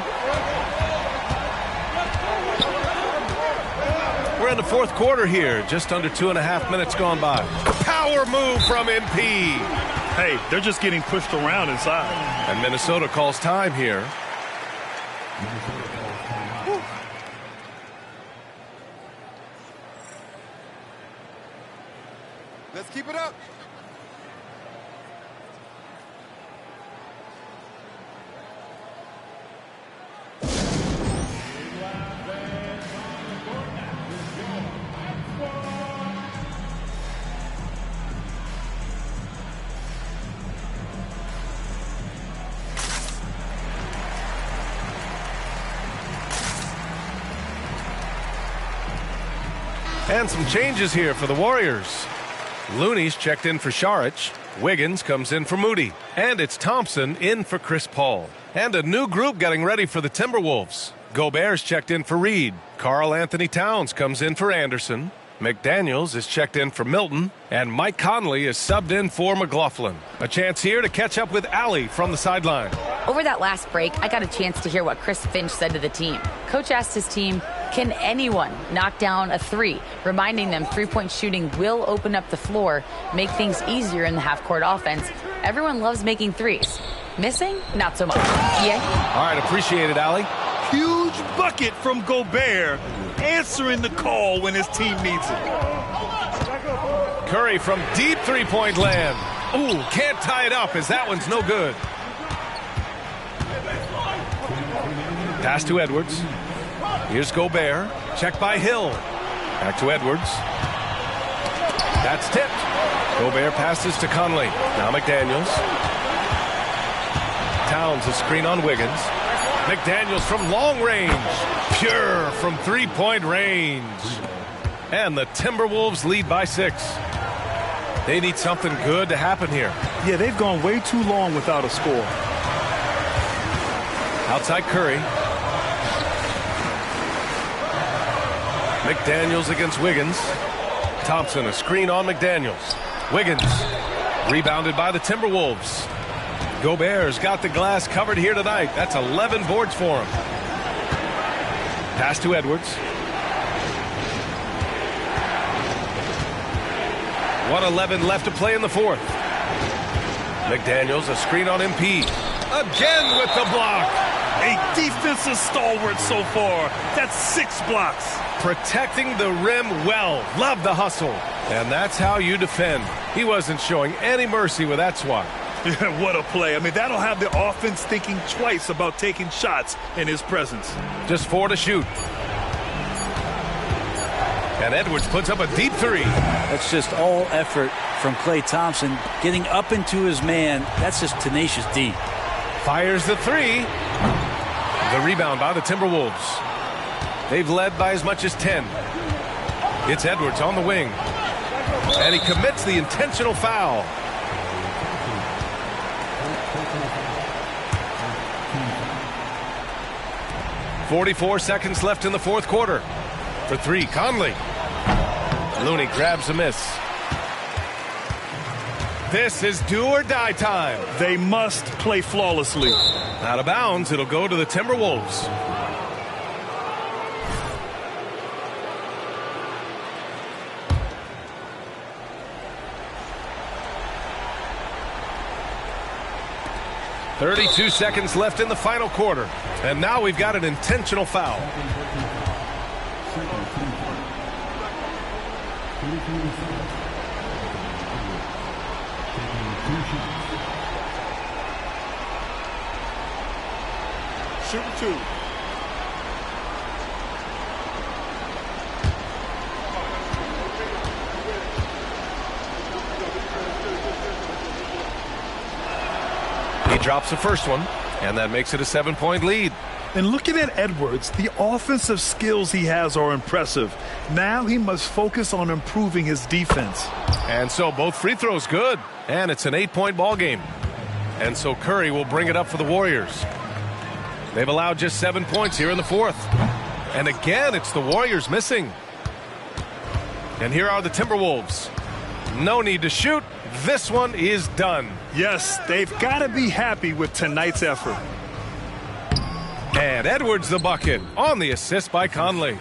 We're in the fourth quarter here. Just under 2.5 minutes gone by. Power move from MP. Hey, they're just getting pushed around inside. And Minnesota calls time here. Let's keep it up. And some changes here for the Warriors. Looney's checked in for Šarić. Wiggins comes in for Moody. And it's Thompson in for Chris Paul. And a new group getting ready for the Timberwolves. Gobert's checked in for Reed. Karl Anthony Towns comes in for Anderson. McDaniels is checked in for Milton. And Mike Conley is subbed in for McLaughlin. A chance here to catch up with Allie from the sideline. Over that last break, I got a chance to hear what Chris Finch said to the team. Coach asked his team, Can anyone knock down a three? Reminding them three-point shooting will open up the floor, make things easier in the half-court offense. Everyone loves making threes. Missing? Not so much. Yeah. All right, appreciate it, Allie. Huge bucket from Gobert, answering the call when his team needs it. Curry from deep three-point land. Ooh, can't tie it up as that one's no good. Pass to Edwards. Here's Gobert. Check by Hill. Back to Edwards. That's tipped. Gobert passes to Conley. Now McDaniels. Towns a screen on Wiggins. McDaniels from long range. Pure from three-point range. And the Timberwolves lead by 6. They need something good to happen here. Yeah, they've gone way too long without a score. Outside Curry. McDaniels against Wiggins. Thompson a screen on McDaniels. Wiggins rebounded by the Timberwolves. Gobert's got the glass covered here tonight. That's 11 boards for him. Pass to Edwards. 1:11 left to play in the fourth. McDaniels a screen on MP. Again with the block. A defensive stalwart so far. That's 6 blocks. Protecting the rim well. Love the hustle. And that's how you defend. He wasn't showing any mercy with that swat. Yeah, what a play. I mean, that'll have the offense thinking twice about taking shots in his presence. Just 4 to shoot. And Edwards puts up a deep three. That's just all effort from Klay Thompson. Getting up into his man, that's just tenacious D. Fires the three. The rebound by the Timberwolves. They've led by as much as 10. It's Edwards on the wing. And he commits the intentional foul. .44 seconds left in the fourth quarter. For 3, Conley. Looney grabs a miss. This is do or die time. They must play flawlessly. Out of bounds, it'll go to the Timberwolves. .32 seconds left in the final quarter. And now we've got an intentional foul. Shoot 2. He drops the first one, and that makes it a 7-point lead. And looking at Edwards, the offensive skills he has are impressive. Now he must focus on improving his defense. And so both free throws good, and it's an 8-point ball game. And so Curry will bring it up for the Warriors. They've allowed just 7 points here in the fourth. And again, it's the Warriors missing. And here are the Timberwolves. No need to shoot. This one is done. Yes, they've got to be happy with tonight's effort. And Edwards the bucket on the assist by Conley.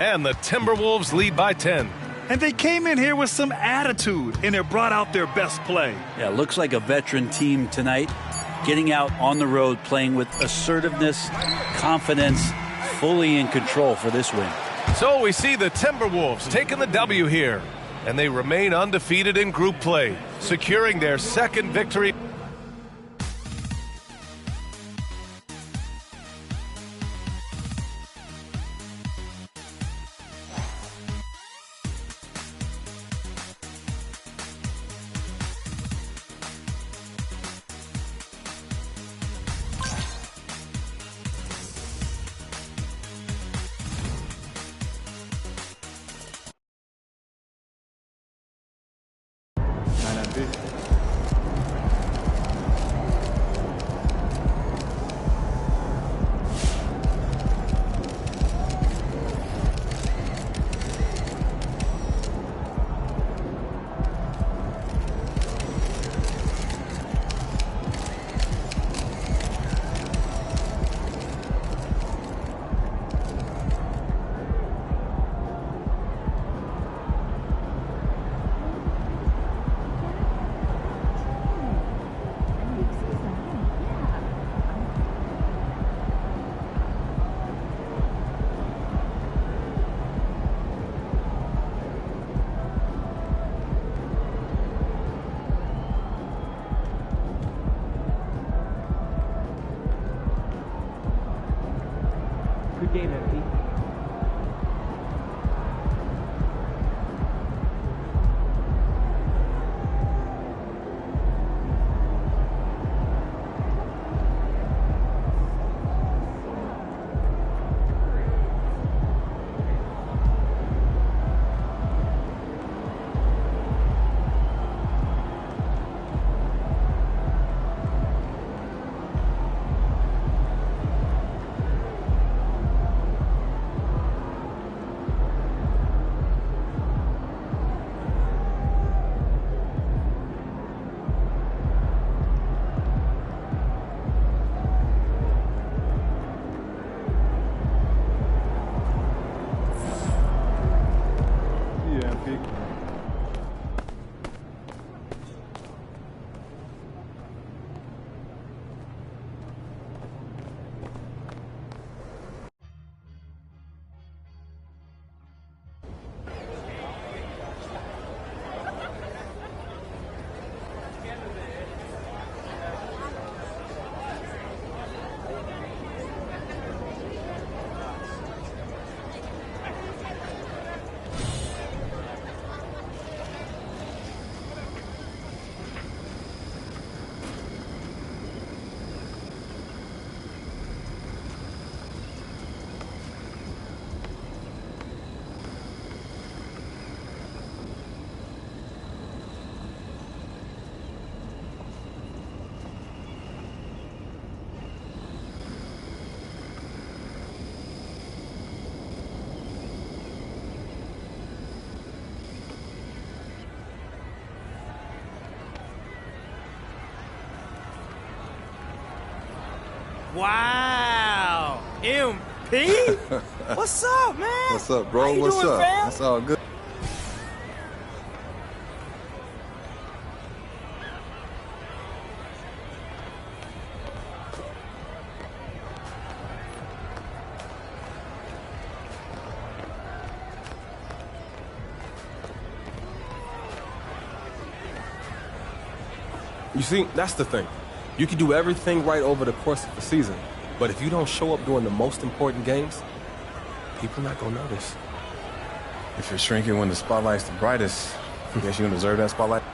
And the Timberwolves lead by 10. And they came in here with some attitude, and it brought out their best play. Yeah, looks like a veteran team tonight. Getting out on the road, playing with assertiveness, confidence, fully in control for this win. So we see the Timberwolves taking the W here. And they remain undefeated in group play, securing their second victory. game, MP. Wow, MP? What's up, man? What's up, bro? How you What's doing, up? fam? It's all good. You see, that's the thing. You can do everything right over the course of the season, but if you don't show up during the most important games, people not gonna notice. If you're shrinking when the spotlight's the brightest, I guess you don't deserve that spotlight.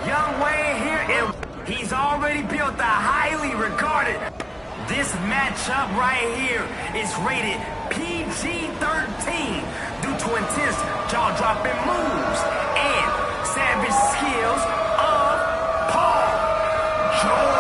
Young Wayne here, and he's already built a highly regarded. This matchup right here is rated PG-13 due to intense jaw-dropping moves and savage skills of Paul George.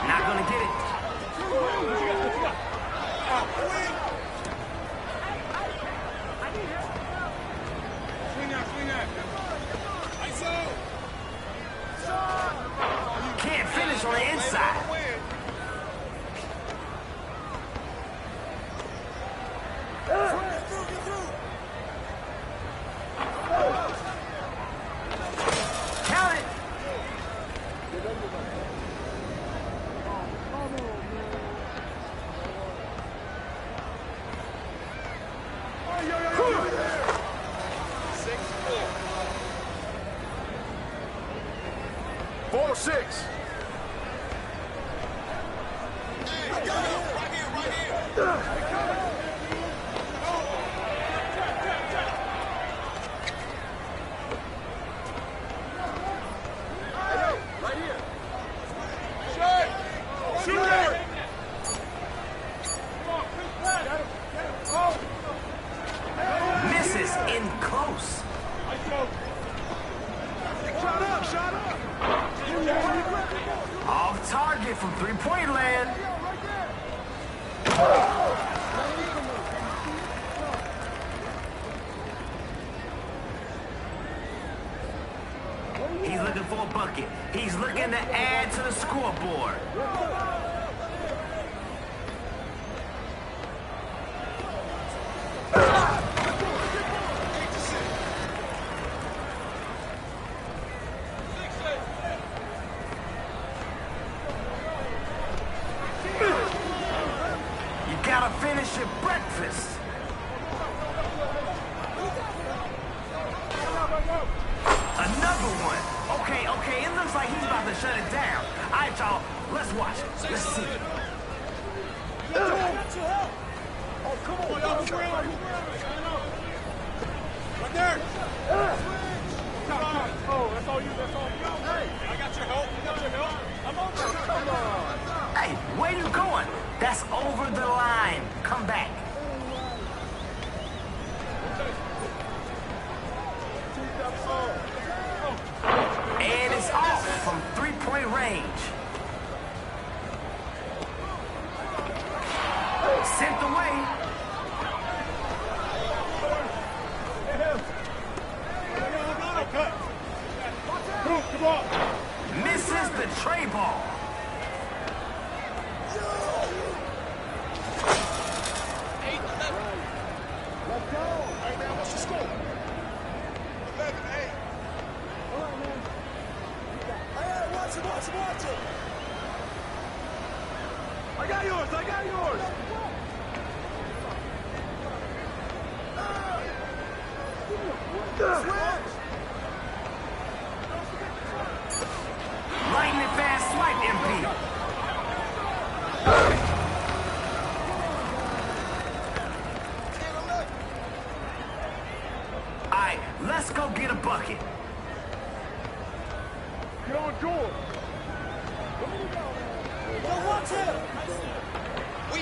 Not gonna get it. Can't finish on the inside. Count it. Four, six. Misses in close. Off target from three-point land. He's looking for a bucket. He's looking to add to the scoreboard. You gotta finish your breakfast. Another one. Okay, it looks like he's about to shut it down. All right, y'all, let's watch it. Let's see. Oh, come on, y'all. Right there. Oh, that's all you, that's all you. Hey, I got your help. You got your help. I'm over. Come on. Hey, where you going? That's over the line. Come back. And it's off from three-point range. Sent away. Misses the tray ball. Let's go. Hey, man, what's the score? 11-8. All right, man. Hey, watch him. I got yours. Lightning fast swipe, MP. All right, let's go get a bucket. Get on George. Go watch him.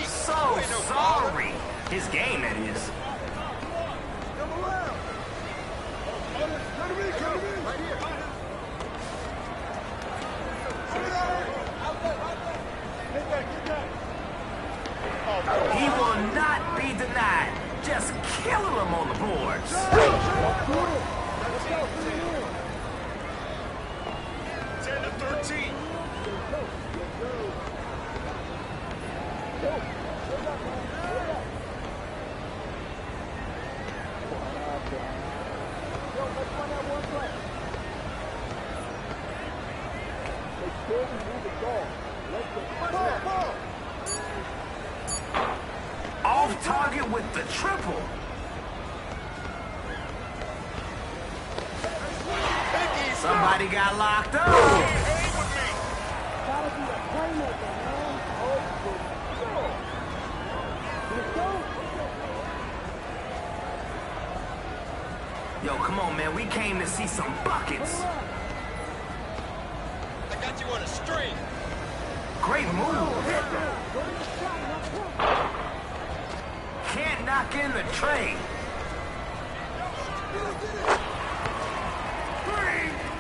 So sorry. His game, that is. Come around. Come to me. Right here. He will not be denied. Just killing him on the boards. 10-13. Off target with the triple. Somebody got locked up. Yo, come on, man. We came to see some buckets. I got you on a string. Great move. Can't knock in the trade.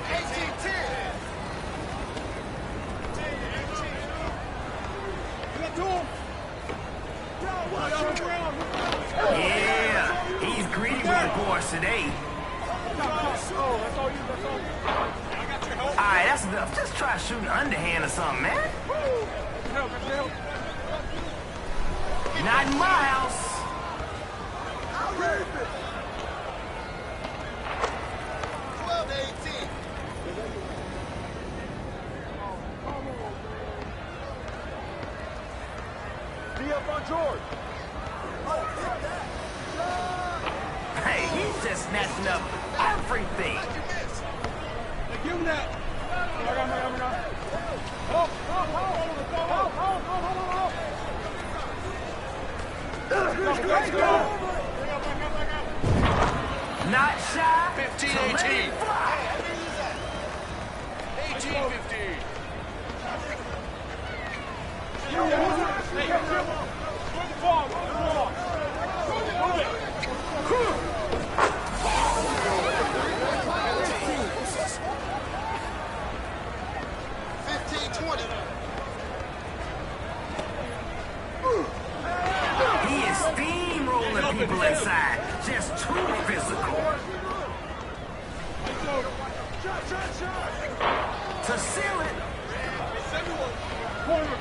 18-10. Yeah, he's greedy with the boards today. Alright, that's enough. Just try shooting underhand or something, man. Not in my house. Be up on George. Hey, he's just snatching up everything. Give him that. Not shy. 15-18. 18-15. He is steamrolling people inside. Just too physical. To seal it. Corner.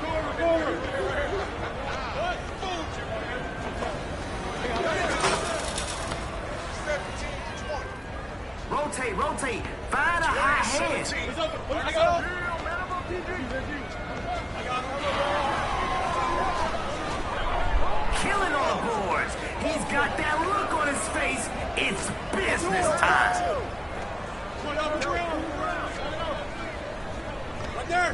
Rotate. Find a high hand. Killing on the boards. He's got that look on his face. It's business time. Right there.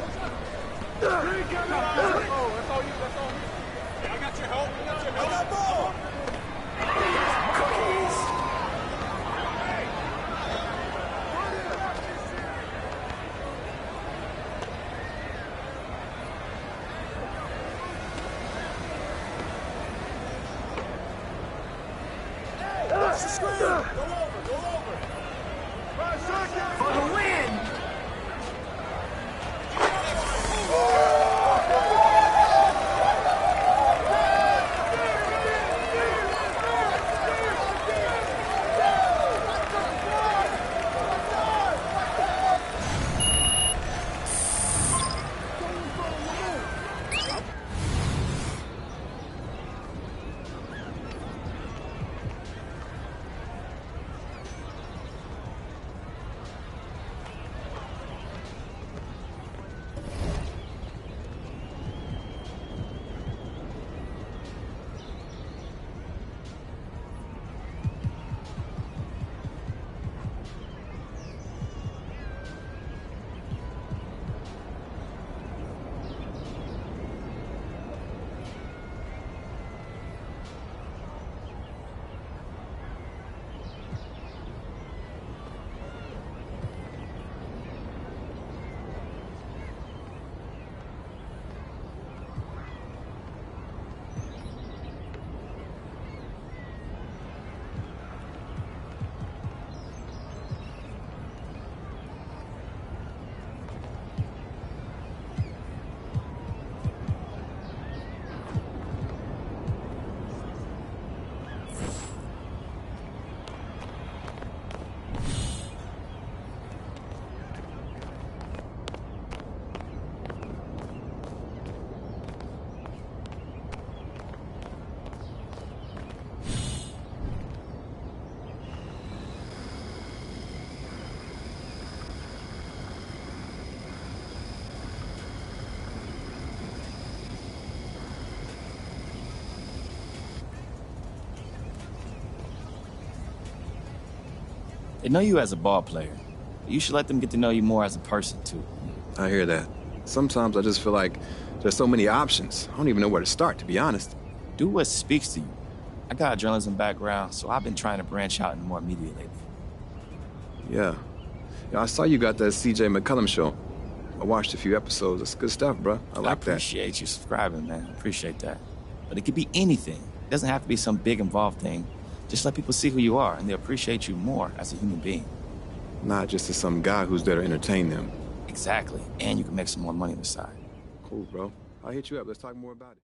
That's all you. I got your help. I got ball. Cookies. Go over. For the win. They know you as a ball player. You should let them get to know you more as a person, too. I hear that. Sometimes I just feel like there's so many options. I don't even know where to start, to be honest. Do what speaks to you. I got a journalism background, so I've been trying to branch out into more media lately. Yeah. I saw you got that C.J. McCollum show. I watched a few episodes. It's good stuff, bro. I like that. I appreciate you subscribing, man. I appreciate that. But it could be anything. It doesn't have to be some big involved thing. Just let people see who you are, and they'll appreciate you more as a human being. Not just as some guy who's there to entertain them. Exactly. And you can make some more money on the side. Cool, bro. I'll hit you up. Let's talk more about it.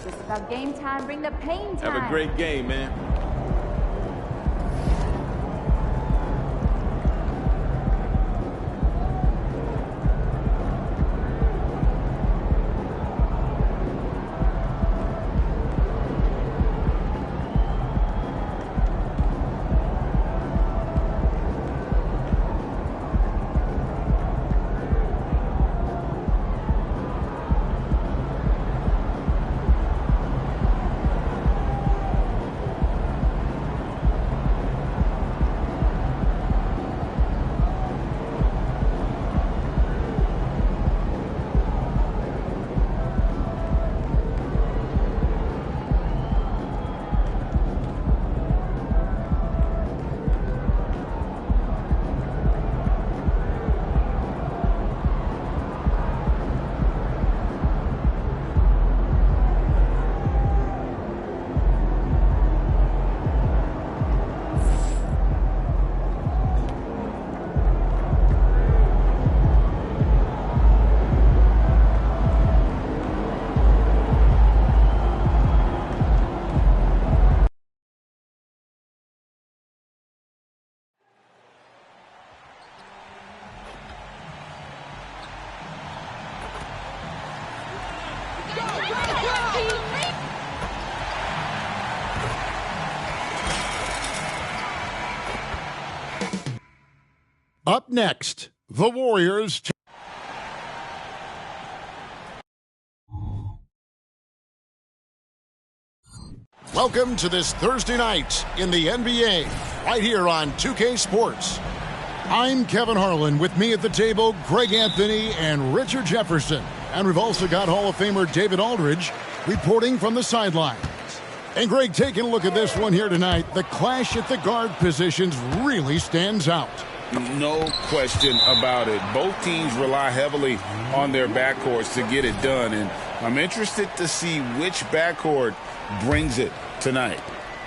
This is about game time. Bring the pain time. Have a great game, man. Up next, the Warriors. Welcome to this Thursday night in the NBA, right here on 2K Sports. I'm Kevin Harlan. With me at the table, Greg Anthony and Richard Jefferson. And we've also got Hall of Famer David Aldridge reporting from the sidelines. And Greg, taking a look at this one here tonight, the clash at the guard positions really stands out. No question about it. Both teams rely heavily on their backcourts to get it done, and I'm interested to see which backcourt brings it tonight.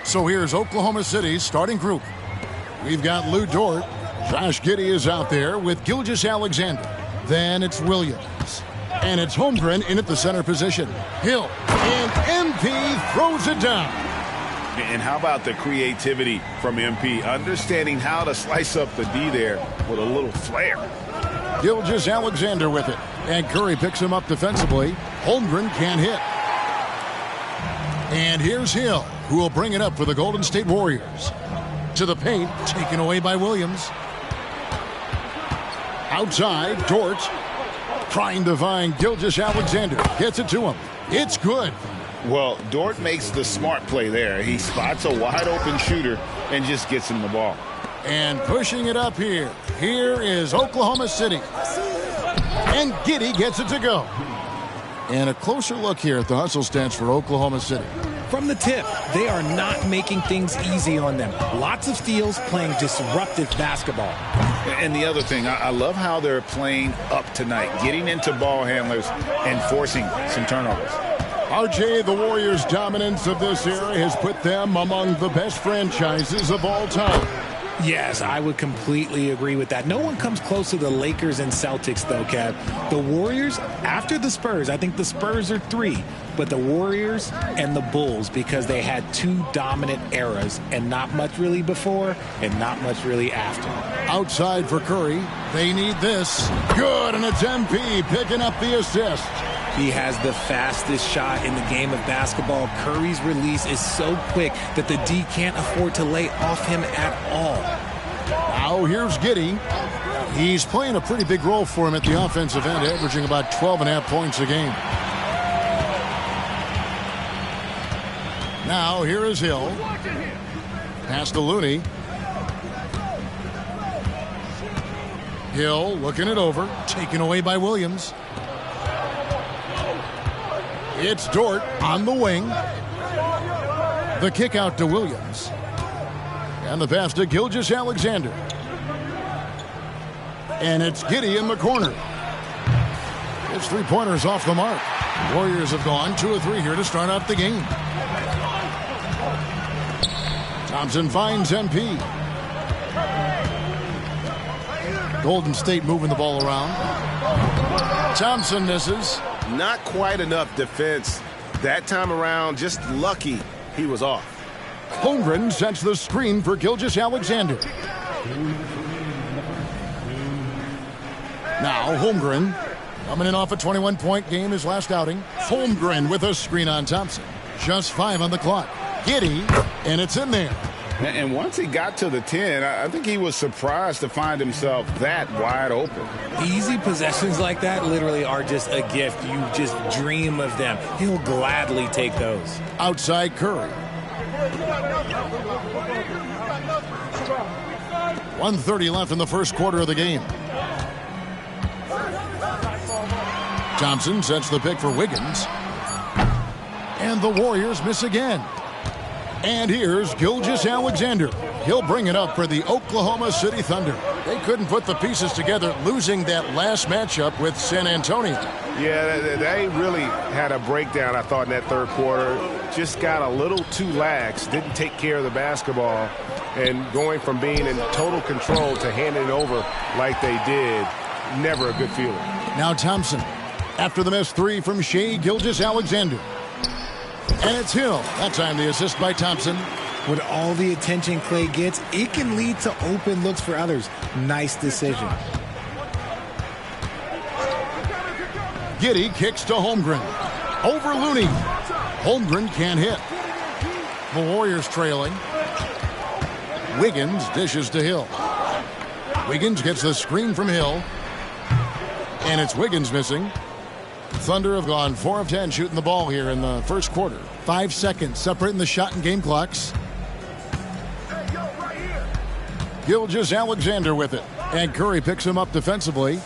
So here's Oklahoma City's starting group. We've got Lou Dort. Josh Giddey is out there with Gilgeous-Alexander. Then it's Williams. And it's Holmgren in at the center position. Hill. And MP throws it down. And how about the creativity from MP, understanding how to slice up the D there with a little flair. Gilgeous-Alexander with it. And Curry picks him up defensively. Holmgren can't hit. And here's Hill, who will bring it up for the Golden State Warriors. To the paint, taken away by Williams. Outside, Dort. Trying to find Gilgeous-Alexander. Gets it to him. It's good. Well, Dort makes the smart play there. He spots a wide-open shooter and just gets him the ball. And pushing it up here. Here is Oklahoma City. And Giddey gets it to go. And a closer look here at the hustle stats for Oklahoma City. From the tip, they are not making things easy on them. Lots of steals, playing disruptive basketball. And the other thing, I love how they're playing up tonight, getting into ball handlers and forcing some turnovers. RJ, the Warriors' dominance of this era has put them among the best franchises of all time. Yes, I would completely agree with that. No one comes close to the Lakers and Celtics, though, Kev. The Warriors, after the Spurs, I think the Spurs are 3, but the Warriors and the Bulls, because they had 2 dominant eras and not much really before and not much really after. Outside for Curry. They need this. Good, and it's MP picking up the assist. He has the fastest shot in the game of basketball. Curry's release is so quick that the D can't afford to lay off him at all. Now here's Giddey. He's playing a pretty big role for him at the offensive end, averaging about 12.5 points a game. Now here is Hill. Pass to Looney. Hill looking it over. Taken away by Williams. It's Dort on the wing. The kick out to Williams. And the pass to Gilgeous-Alexander. And it's Giddey in the corner. It's 3-pointers off the mark. Warriors have gone 2 of 3 here to start out the game. Thompson finds MP. Golden State moving the ball around. Thompson misses. Not quite enough defense that time around. Just lucky he was off. Holmgren sets the screen for Gilgeous-Alexander. Now Holmgren coming in off a 21-point game his last outing. Holmgren with a screen on Thompson. Just 5 on the clock. Giddey, and it's in there. And once he got to the 10, I think he was surprised to find himself that wide open. Easy possessions like that literally are just a gift. You just dream of them. He'll gladly take those. Outside Curry. 1:30 left in the first quarter of the game. Thompson sets the pick for Wiggins. And the Warriors miss again. And here's Gilgeous-Alexander. He'll bring it up for the Oklahoma City Thunder. They couldn't put the pieces together, losing that last matchup with San Antonio. Yeah, they really had a breakdown, I thought, in that third quarter. Just got a little too lax, didn't take care of the basketball, and going from being in total control to handing it over like they did, never a good feeling. Now Thompson, after the missed 3 from Shai Gilgeous-Alexander. And it's Hill. That time the assist by Thompson. With all the attention Clay gets, it can lead to open looks for others. Nice decision. Giddey kicks to Holmgren. Over Looney. Holmgren can't hit. The Warriors trailing. Wiggins dishes to Hill. Wiggins gets the screen from Hill. And it's Wiggins missing. Thunder have gone 4 of 10 shooting the ball here in the first quarter. 5 seconds separating the shot and game clocks. Gilgeous-Alexander with it. And Curry picks him up defensively.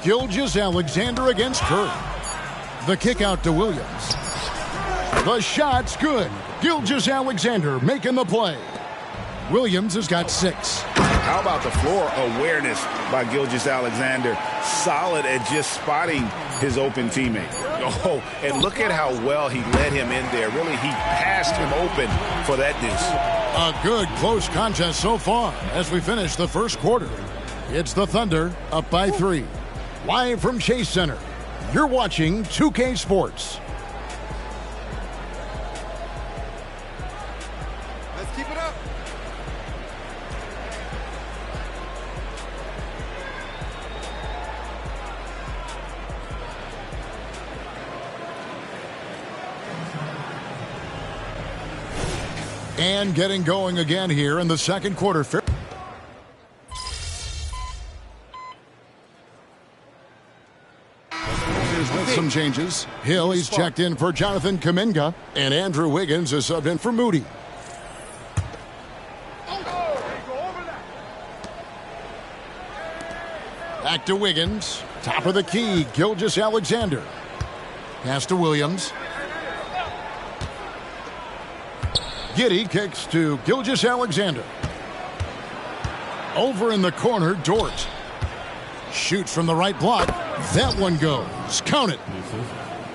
Gilgeous-Alexander against Curry. The kick out to Williams. The shot's good. Gilgeous-Alexander making the play. Williams has got 6. How about the floor awareness by Gilgeous-Alexander? Solid at just spotting his open teammate. Oh, and look at how well he led him in there. Really, he passed him open for that dish. A good close contest so far as we finish the first quarter. It's the Thunder up by 3. Live from Chase Center, you're watching 2K Sports. Let's keep it up. And getting going again here in the second quarter. With some changes. Hill, he's checked in for Jonathan Kuminga. And Andrew Wiggins is subbed in for Moody. Back to Wiggins. Top of the key, Gilgeous-Alexander. Pass to Williams. Giddey kicks to Gilgeous-Alexander. Over in the corner, Dort. Shoots from the right block. That one goes. Count it.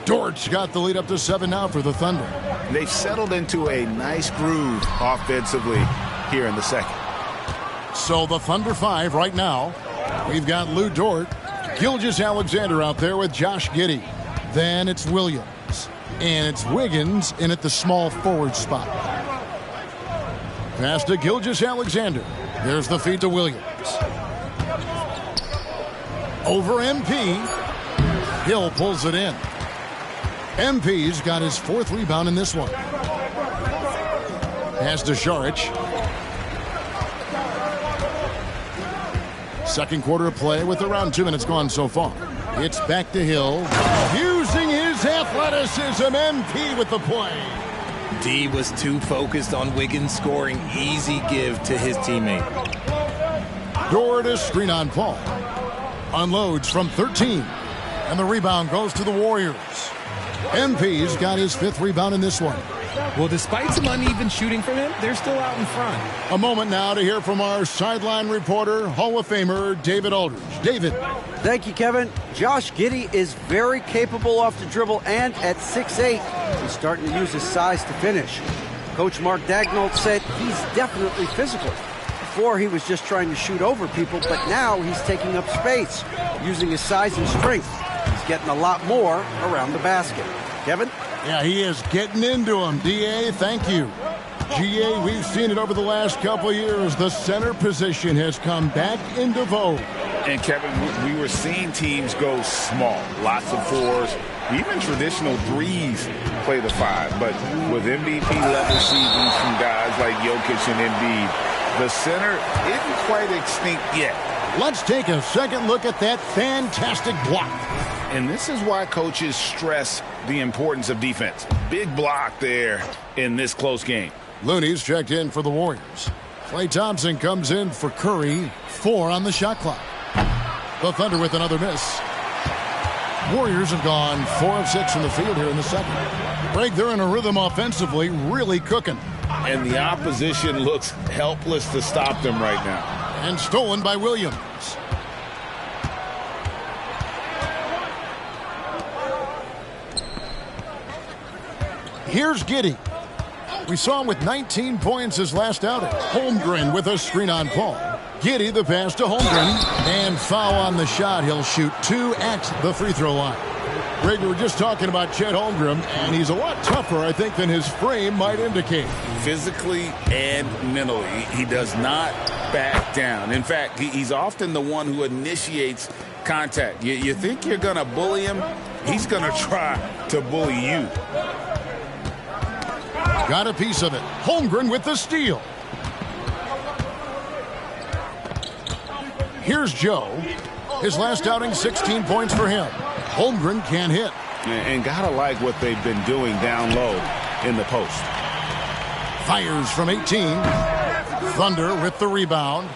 Dort's got the lead up to 7 now for the Thunder. They've settled into a nice groove offensively here in the second. So the Thunder 5 right now. We've got Lou Dort, Gilgeous-Alexander out there with Josh Giddey. Then it's Williams. And it's Wiggins in at the small forward spot. Pass to Gilgeous-Alexander. There's the feed to Williams. Over MP. Hill pulls it in. MP's got his 4th rebound in this one. Pass to Šarić. Second quarter of play with around 2 minutes gone so far. It's back to Hill. Using his athleticism, MP with the play. D was too focused on Wiggins scoring. Easy give to his teammate. Dort a screen on Paul. Unloads from 13. And the rebound goes to the Warriors. MP's got his 5th rebound in this one. Well, despite some uneven shooting from him, they're still out in front. A moment now to hear from our sideline reporter, Hall of Famer David Aldridge. David. Thank you, Kevin. Josh Giddey is very capable off the dribble, and at 6'8", he's starting to use his size to finish. Coach Mark Daigneault said he's definitely physical. Before, he was just trying to shoot over people, but now he's taking up space, using his size and strength. He's getting a lot more around the basket. Kevin? Yeah, he is getting into him. DA, thank you. GA, we've seen it over the last couple of years. The center position has come back into vogue. And Kevin, we were seeing teams go small. Lots of 4s, even traditional 3s play the 5. But with MVP-level seasons from guys like Jokic and Embiid, the center isn't quite extinct yet. Let's take a second look at that fantastic block. And this is why coaches stress the importance of defense. Big block there in this close game. Looney's checked in for the Warriors. Klay Thompson comes in for Curry. 4 on the shot clock. The Thunder with another miss. Warriors have gone 4 of 6 from the field here in the second. Greg, they're in a rhythm offensively, really cooking. And the opposition looks helpless to stop them right now. And stolen by Williams. Here's Giddey. We saw him with 19 points his last outing. Holmgren with a screen on Paul. Giddey the pass to Holmgren. And foul on the shot. He'll shoot 2 at the free throw line. Greg, we were just talking about Chet Holmgren, and he's a lot tougher, I think, than his frame might indicate. Physically and mentally, he does not back down. In fact, he's often the one who initiates contact. You think you're going to bully him, he's going to try to bully you. Got a piece of it. Holmgren with the steal. Here's Joe. His last outing, 16 points for him. Holmgren can't hit. And gotta like what they've been doing down low in the post. Fires from 18. Thunder with the rebound.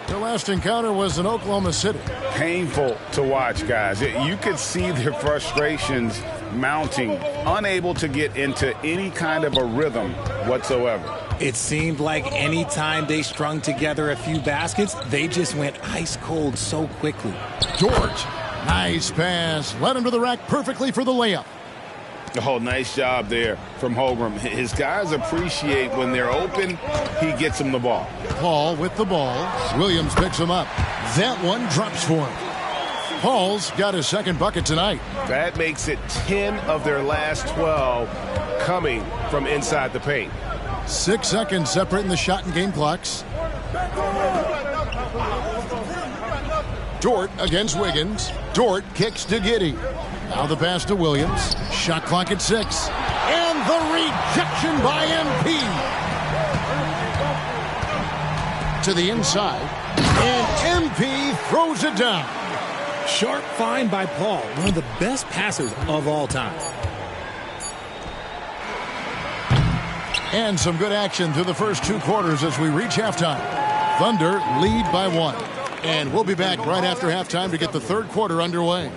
Their last encounter was in Oklahoma City. Painful to watch, guys. You could see their frustrations mounting, unable to get into any kind of a rhythm whatsoever. It seemed like any time they strung together a few baskets, they just went ice cold so quickly. Dort, nice pass. Led him to the rack perfectly for the layup. Oh, nice job there from Holmgren. His guys appreciate when they're open, he gets them the ball. Paul with the ball. Williams picks him up. That one drops for him. Paul's got his second bucket tonight. That makes it 10 of their last 12 coming from inside the paint. 6 seconds separating the shot and game clocks. Dort against Wiggins. Dort kicks to Giddey. Now the pass to Williams. Shot clock at 6. And the rejection by MP. To the inside. And MP throws it down. Sharp find by Paul, one of the best passers of all time. And some good action through the first 2 quarters as we reach halftime. Thunder lead by 1. And we'll be back right after halftime to get the third quarter underway.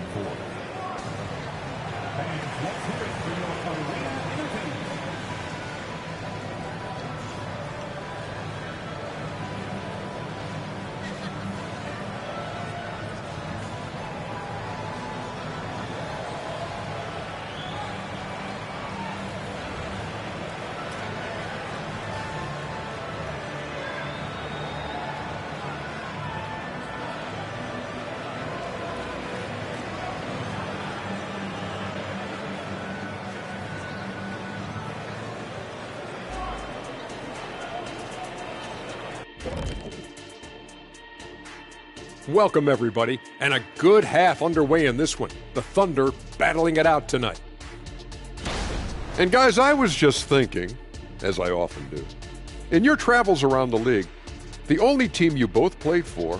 Welcome, everybody, and a good half underway in this one. The Thunder battling it out tonight. And guys, I was just thinking, as I often do, in your travels around the league, the only team you both played for,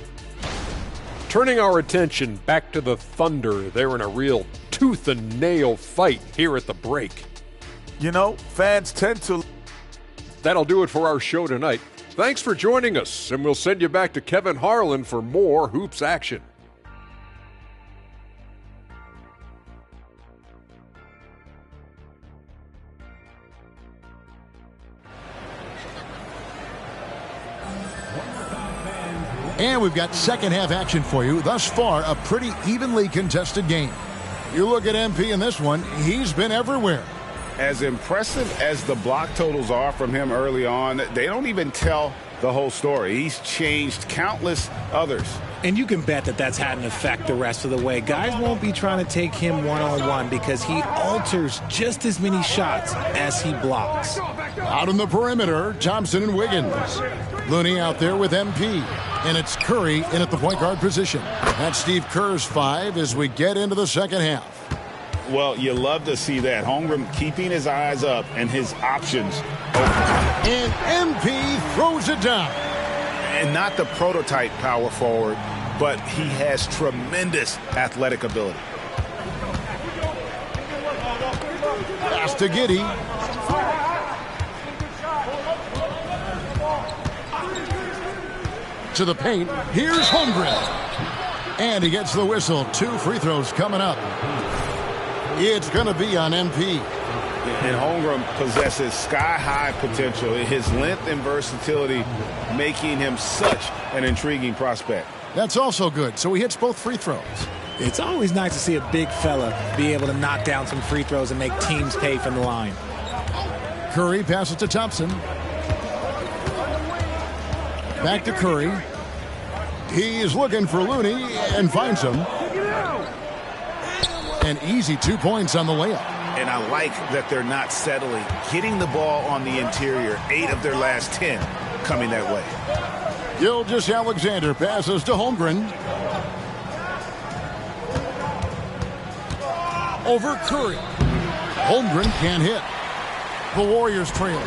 turning our attention back to the Thunder, they're in a real tooth and nail fight here at the break. You know, fans tend to... That'll do it for our show tonight. Thanks for joining us, and we'll send you back to Kevin Harlan for more Hoops action. And we've got second half action for you. Thus far, a pretty evenly contested game. You look at MP in this one, he's been everywhere. As impressive as the block totals are from him early on, they don't even tell the whole story. He's changed countless others. And you can bet that that's had an effect the rest of the way. Guys won't be trying to take him one-on-one because he alters just as many shots as he blocks. Out on the perimeter, Thompson and Wiggins. Looney out there with MP. And it's Curry in at the point guard position. That's Steve Kerr's 5 as we get into the second half. Well, you love to see that. Holmgren keeping his eyes up and his options open. And MP throws it down. And not the prototype power forward, but he has tremendous athletic ability. Pass to Giddey. To the paint. Here's Holmgren. And he gets the whistle. 2 free throws coming up. It's going to be on MP. And Holmgren possesses sky-high potential. His length and versatility making him such an intriguing prospect. That's also good. So he hits both free throws. It's always nice to see a big fella be able to knock down some free throws and make teams pay from the line. Curry passes to Thompson. Back to Curry. He's looking for Looney and finds him. An easy 2 points on the layup. And I like that they're not settling. Getting the ball on the interior, 8 of their last 10 coming that way. Gilgeous-Alexander passes to Holmgren. Over Curry. Holmgren can't hit. The Warriors trail.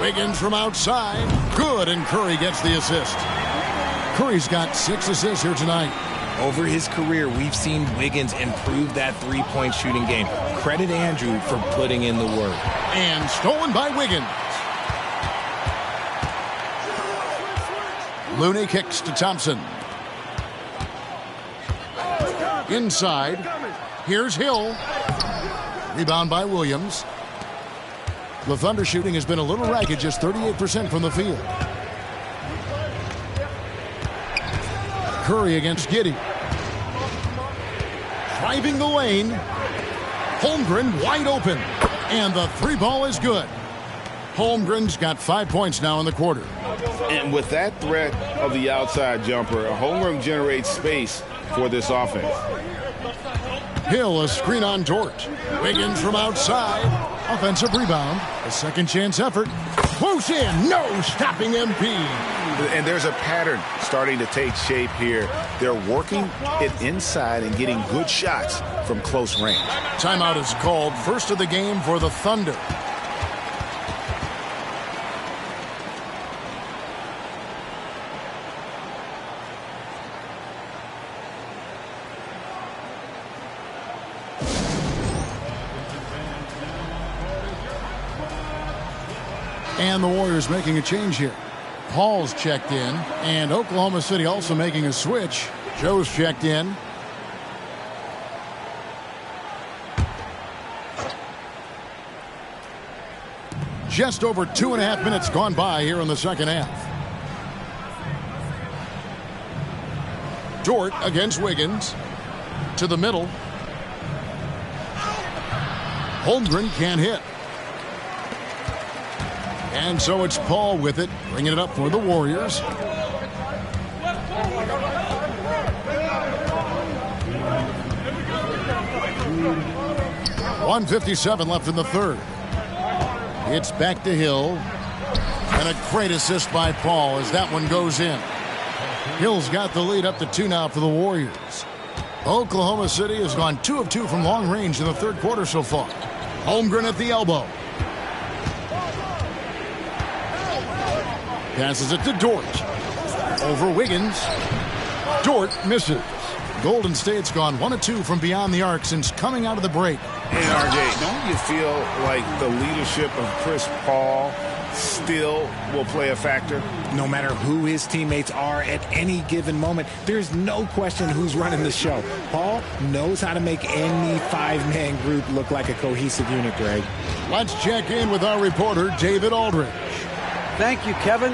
Wiggins from outside. Good, and Curry gets the assist. Curry's got 6 assists here tonight. Over his career, we've seen Wiggins improve that three-point shooting game. Credit Andrew for putting in the work. And stolen by Wiggins. Looney kicks to Thompson. Inside. Here's Hill. Rebound by Williams. The Thunder shooting has been a little ragged, just 38% from the field. Curry against Giddey. Driving the lane. Holmgren wide open. And the 3 ball is good. Holmgren's got 5 points now in the quarter. And with that threat of the outside jumper, Holmgren generates space for this offense. Hill, a screen on Dort. Wiggins from outside. Offensive rebound. A second chance effort. Close in. No stopping MP. And there's a pattern starting to take shape here. They're working it inside and getting good shots from close range. Timeout is called. First of the game for the Thunder. And the Warriors making a change here. Paul's checked in, and Oklahoma City also making a switch. Joe's checked in. Just over 2.5 minutes gone by here in the second half. Dort against Wiggins. To the middle. Holmgren can't hit. And so it's Paul with it, bringing it up for the Warriors. .157 left in the third. It's back to Hill. And a great assist by Paul as that one goes in. Hill's got the lead up to 2 now for the Warriors. Oklahoma City has gone 2 of 2 from long range in the third quarter so far. Holmgren at the elbow. Passes it to Dort. Over Wiggins. Dort misses. Golden State's gone 1 of 2 from beyond the arc since coming out of the break. And RJ, don't you feel like the leadership of Chris Paul still will play a factor? No matter who his teammates are at any given moment, there's no question who's running the show. Paul knows how to make any 5-man group look like a cohesive unit, Greg. Let's check in with our reporter, David Aldridge. Thank you, Kevin.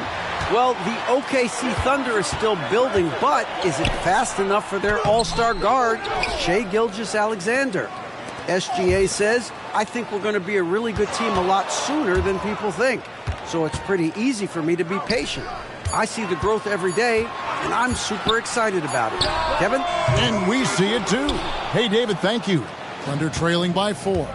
Well, the OKC Thunder is still building, but is it fast enough for their all-star guard, Shai Gilgeous-Alexander? SGA says, I think we're going to be a really good team a lot sooner than people think. So it's pretty easy for me to be patient. I see the growth every day, and I'm super excited about it. Kevin? And we see it too. Hey, David, thank you. Thunder trailing by 4.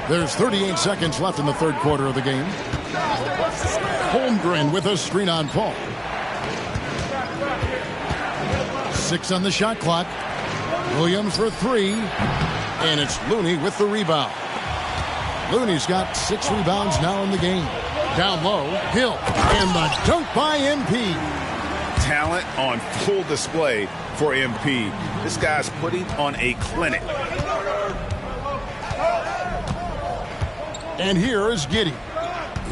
There's 38 seconds left in the third quarter of the game. Holmgren with a screen on Paul. 6 on the shot clock. Williams for 3. And it's Looney with the rebound. Looney's got 6 rebounds now in the game. Down low, Hill. And the dunk by MP. Talent on full display for MP. This guy's putting on a clinic. And here is Giddey.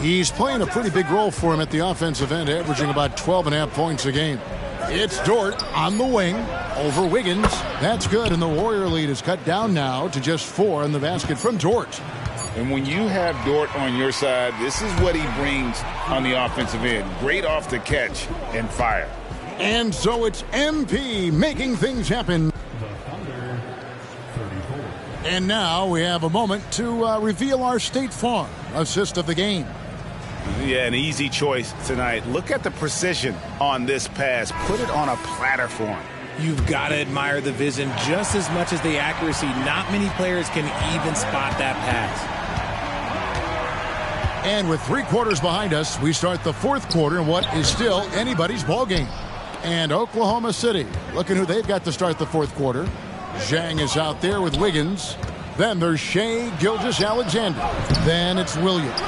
He's playing a pretty big role for him at the offensive end, averaging about 12.5 points a game. It's Dort on the wing over Wiggins. That's good, and the Warrior lead is cut down now to just 4 in the basket from Dort. And when you have Dort on your side, this is what he brings on the offensive end. Great off the catch and fire. And so it's MP making things happen. And now we have a moment to reveal our State Farm assist of the game. Yeah, an easy choice tonight. Look at the precision on this pass. Put it on a platter for him. You've got to admire the vision just as much as the accuracy. Not many players can even spot that pass. And with 3 quarters behind us, we start the fourth quarter in what is still anybody's ball game. And Oklahoma City, looking who they've got to start the fourth quarter. Zhang is out there with Wiggins. Then there's Shai Gilgeous-Alexander. Then it's Williams.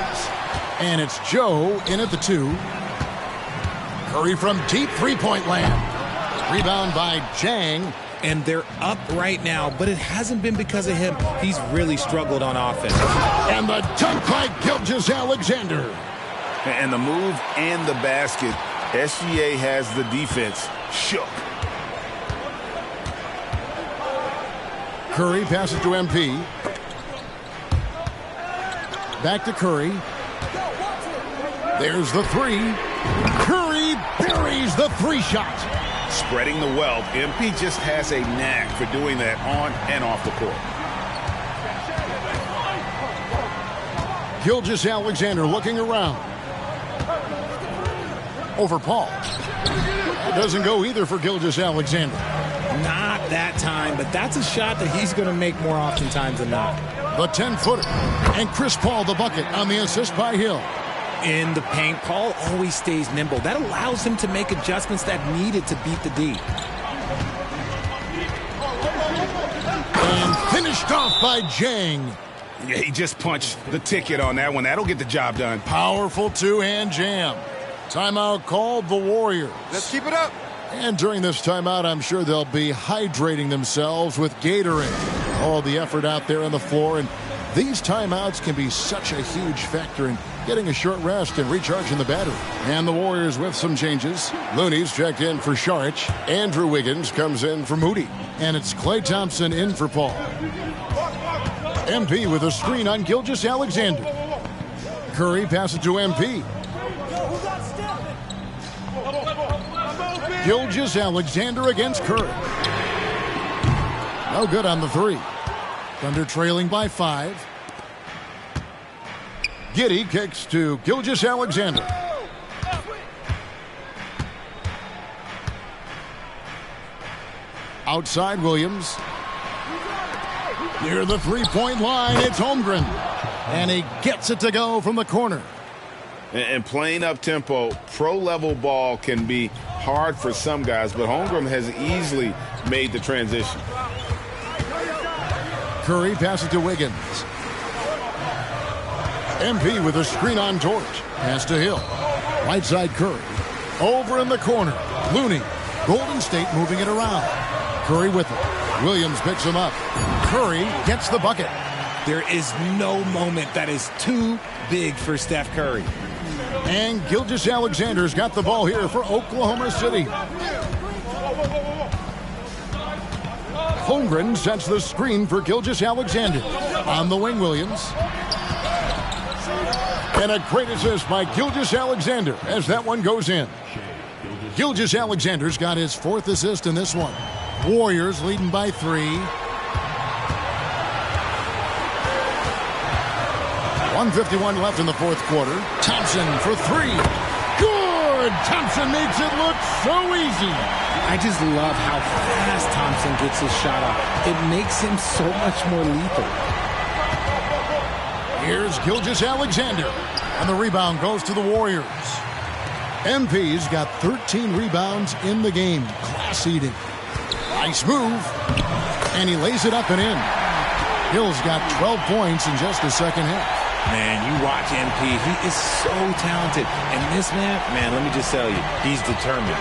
And it's Joe in at the 2. Curry from deep three-point land. Rebound by Zhang. And they're up right now, but it hasn't been because of him. He's really struggled on offense. And the dunk by Gilgeous-Alexander. And the move and the basket. SGA has the defense shook. Curry passes to MP. Back to Curry. There's the 3. Curry buries the 3-shot. Spreading the wealth. MP just has a knack for doing that on and off the court. Gilgeous-Alexander looking around. Over Paul. That doesn't go either for Gilgeous-Alexander. Not that time, but that's a shot that he's going to make more oftentimes than not. The 10-footer. And Chris Paul the bucket on the assist by Hill. In the paint, Paul always stays nimble. That allows him to make adjustments that needed to beat the D. And finished off by Jang. Yeah, he just punched the ticket on that one. That'll get the job done. Powerful two-hand jam. Timeout called the Warriors. Let's keep it up. And during this timeout, I'm sure they'll be hydrating themselves with Gatorade. All the effort out there on the floor, and these timeouts can be such a huge factor in getting a short rest and recharging the battery. And the Warriors with some changes. Looney's checked in for Saric. Andrew Wiggins comes in for Moody. And it's Klay Thompson in for Paul. MP with a screen on Gilgeous-Alexander. Curry passes to MP. Gilgeous-Alexander against Curry. No good on the three. Thunder trailing by 5. Giddey kicks to Gilgeous-Alexander. Outside Williams. Near the three-point line, it's Holmgren. And he gets it to go from the corner. And playing up-tempo, pro-level ball can be hard for some guys, but Holmgren has easily made the transition. Curry passes to Wiggins. MP with a screen on Dort. Pass to Hill. Right side Curry. Over in the corner. Looney. Golden State moving it around. Curry with it. Williams picks him up. Curry gets the bucket. There is no moment that is too big for Steph Curry. And Gilgeous-Alexander's got the ball here for Oklahoma City. Holmgren sets the screen for Gilgeous-Alexander. On the wing, Williams. And a great assist by Gilgeous-Alexander as that one goes in. Gilgeous-Alexander's got his 4th assist in this one. Warriors leading by 3. 1:51 left in the 4th quarter. Thompson for 3. Good! Thompson makes it look so easy. I just love how fast Thompson gets his shot off. It makes him so much more lethal. Here's Gilgeous-Alexander. And the rebound goes to the Warriors. MP's got 13 rebounds in the game. Class eating. Nice move. And he lays it up and in. Hill's got 12 points in just the second half. Man, you watch MP. He is so talented. And this man, let me just tell you, he's determined.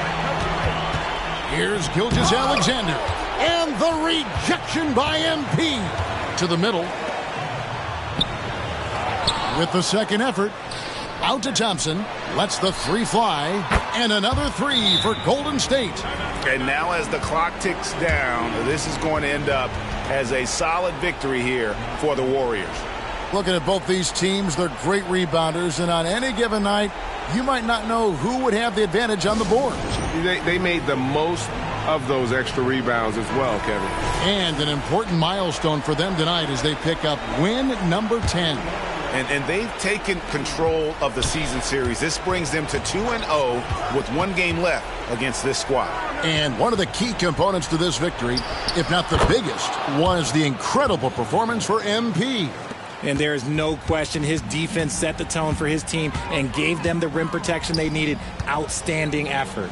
Here's Gilgeous-Alexander. And the rejection by MP. To the middle. With the second effort. Out to Thompson. Lets the 3 fly. And another 3 for Golden State. And now as the clock ticks down, this is going to end up as a solid victory here for the Warriors. Looking at both these teams, they're great rebounders, and on any given night, you might not know who would have the advantage on the board. They made the most of those extra rebounds as well, Kevin. And an important milestone for them tonight as they pick up win number 10. And they've taken control of the season series. This brings them to 2-0 with 1 game left against this squad. And one of the key components to this victory, if not the biggest, was the incredible performance for MP. And there is no question his defense set the tone for his team and gave them the rim protection they needed. Outstanding effort.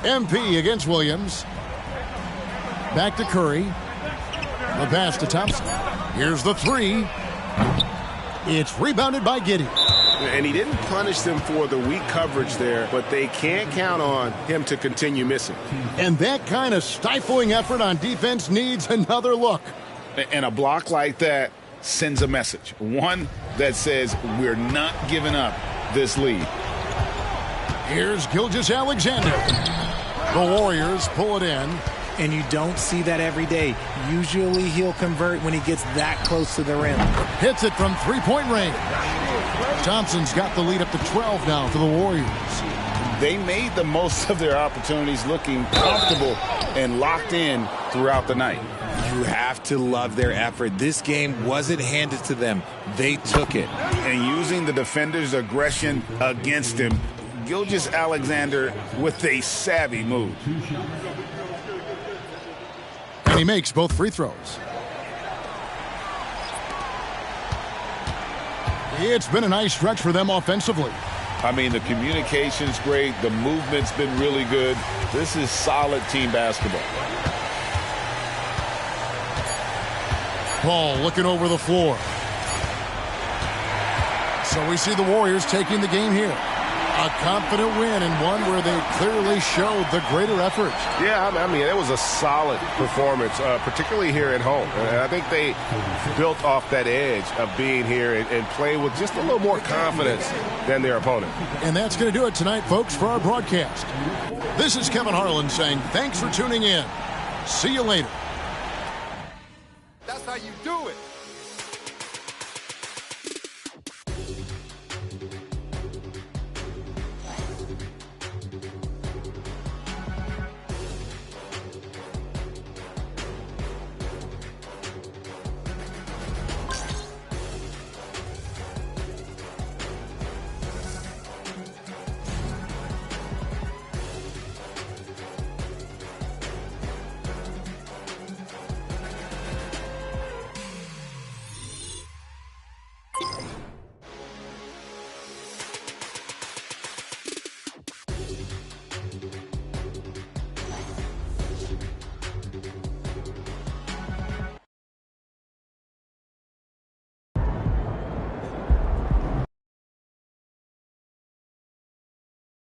MP against Williams. Back to Curry. The pass to Thompson. Here's the 3. It's rebounded by Giddey. And he didn't punish them for the weak coverage there, but they can't count on him to continue missing. And that kind of stifling effort on defense needs another look. And a block like that sends a message. One that says we're not giving up this lead. Here's Gilgeous-Alexander. The Warriors pull it in. And you don't see that every day. Usually he'll convert when he gets that close to the rim. Hits it from three-point range. Thompson's got the lead up to 12 now for the Warriors. they made the most of their opportunities, looking comfortable and locked in throughout the night. You have to love their effort. This game wasn't handed to them. They took it. And using the defender's aggression against him, Gilgeous-Alexander with a savvy move. And he makes both free throws. It's been a nice stretch for them offensively. I mean, the communication's great. The movement's been really good. This is solid team basketball. Paul looking over the floor. So we see the Warriors taking the game here. A confident win and one where they clearly showed the greater effort. Yeah, I mean, it was a solid performance, particularly here at home. And I think they built off that edge of being here and play with just a little more confidence than their opponent. And that's going to do it tonight, folks, for our broadcast. This is Kevin Harlan saying thanks for tuning in. See you later.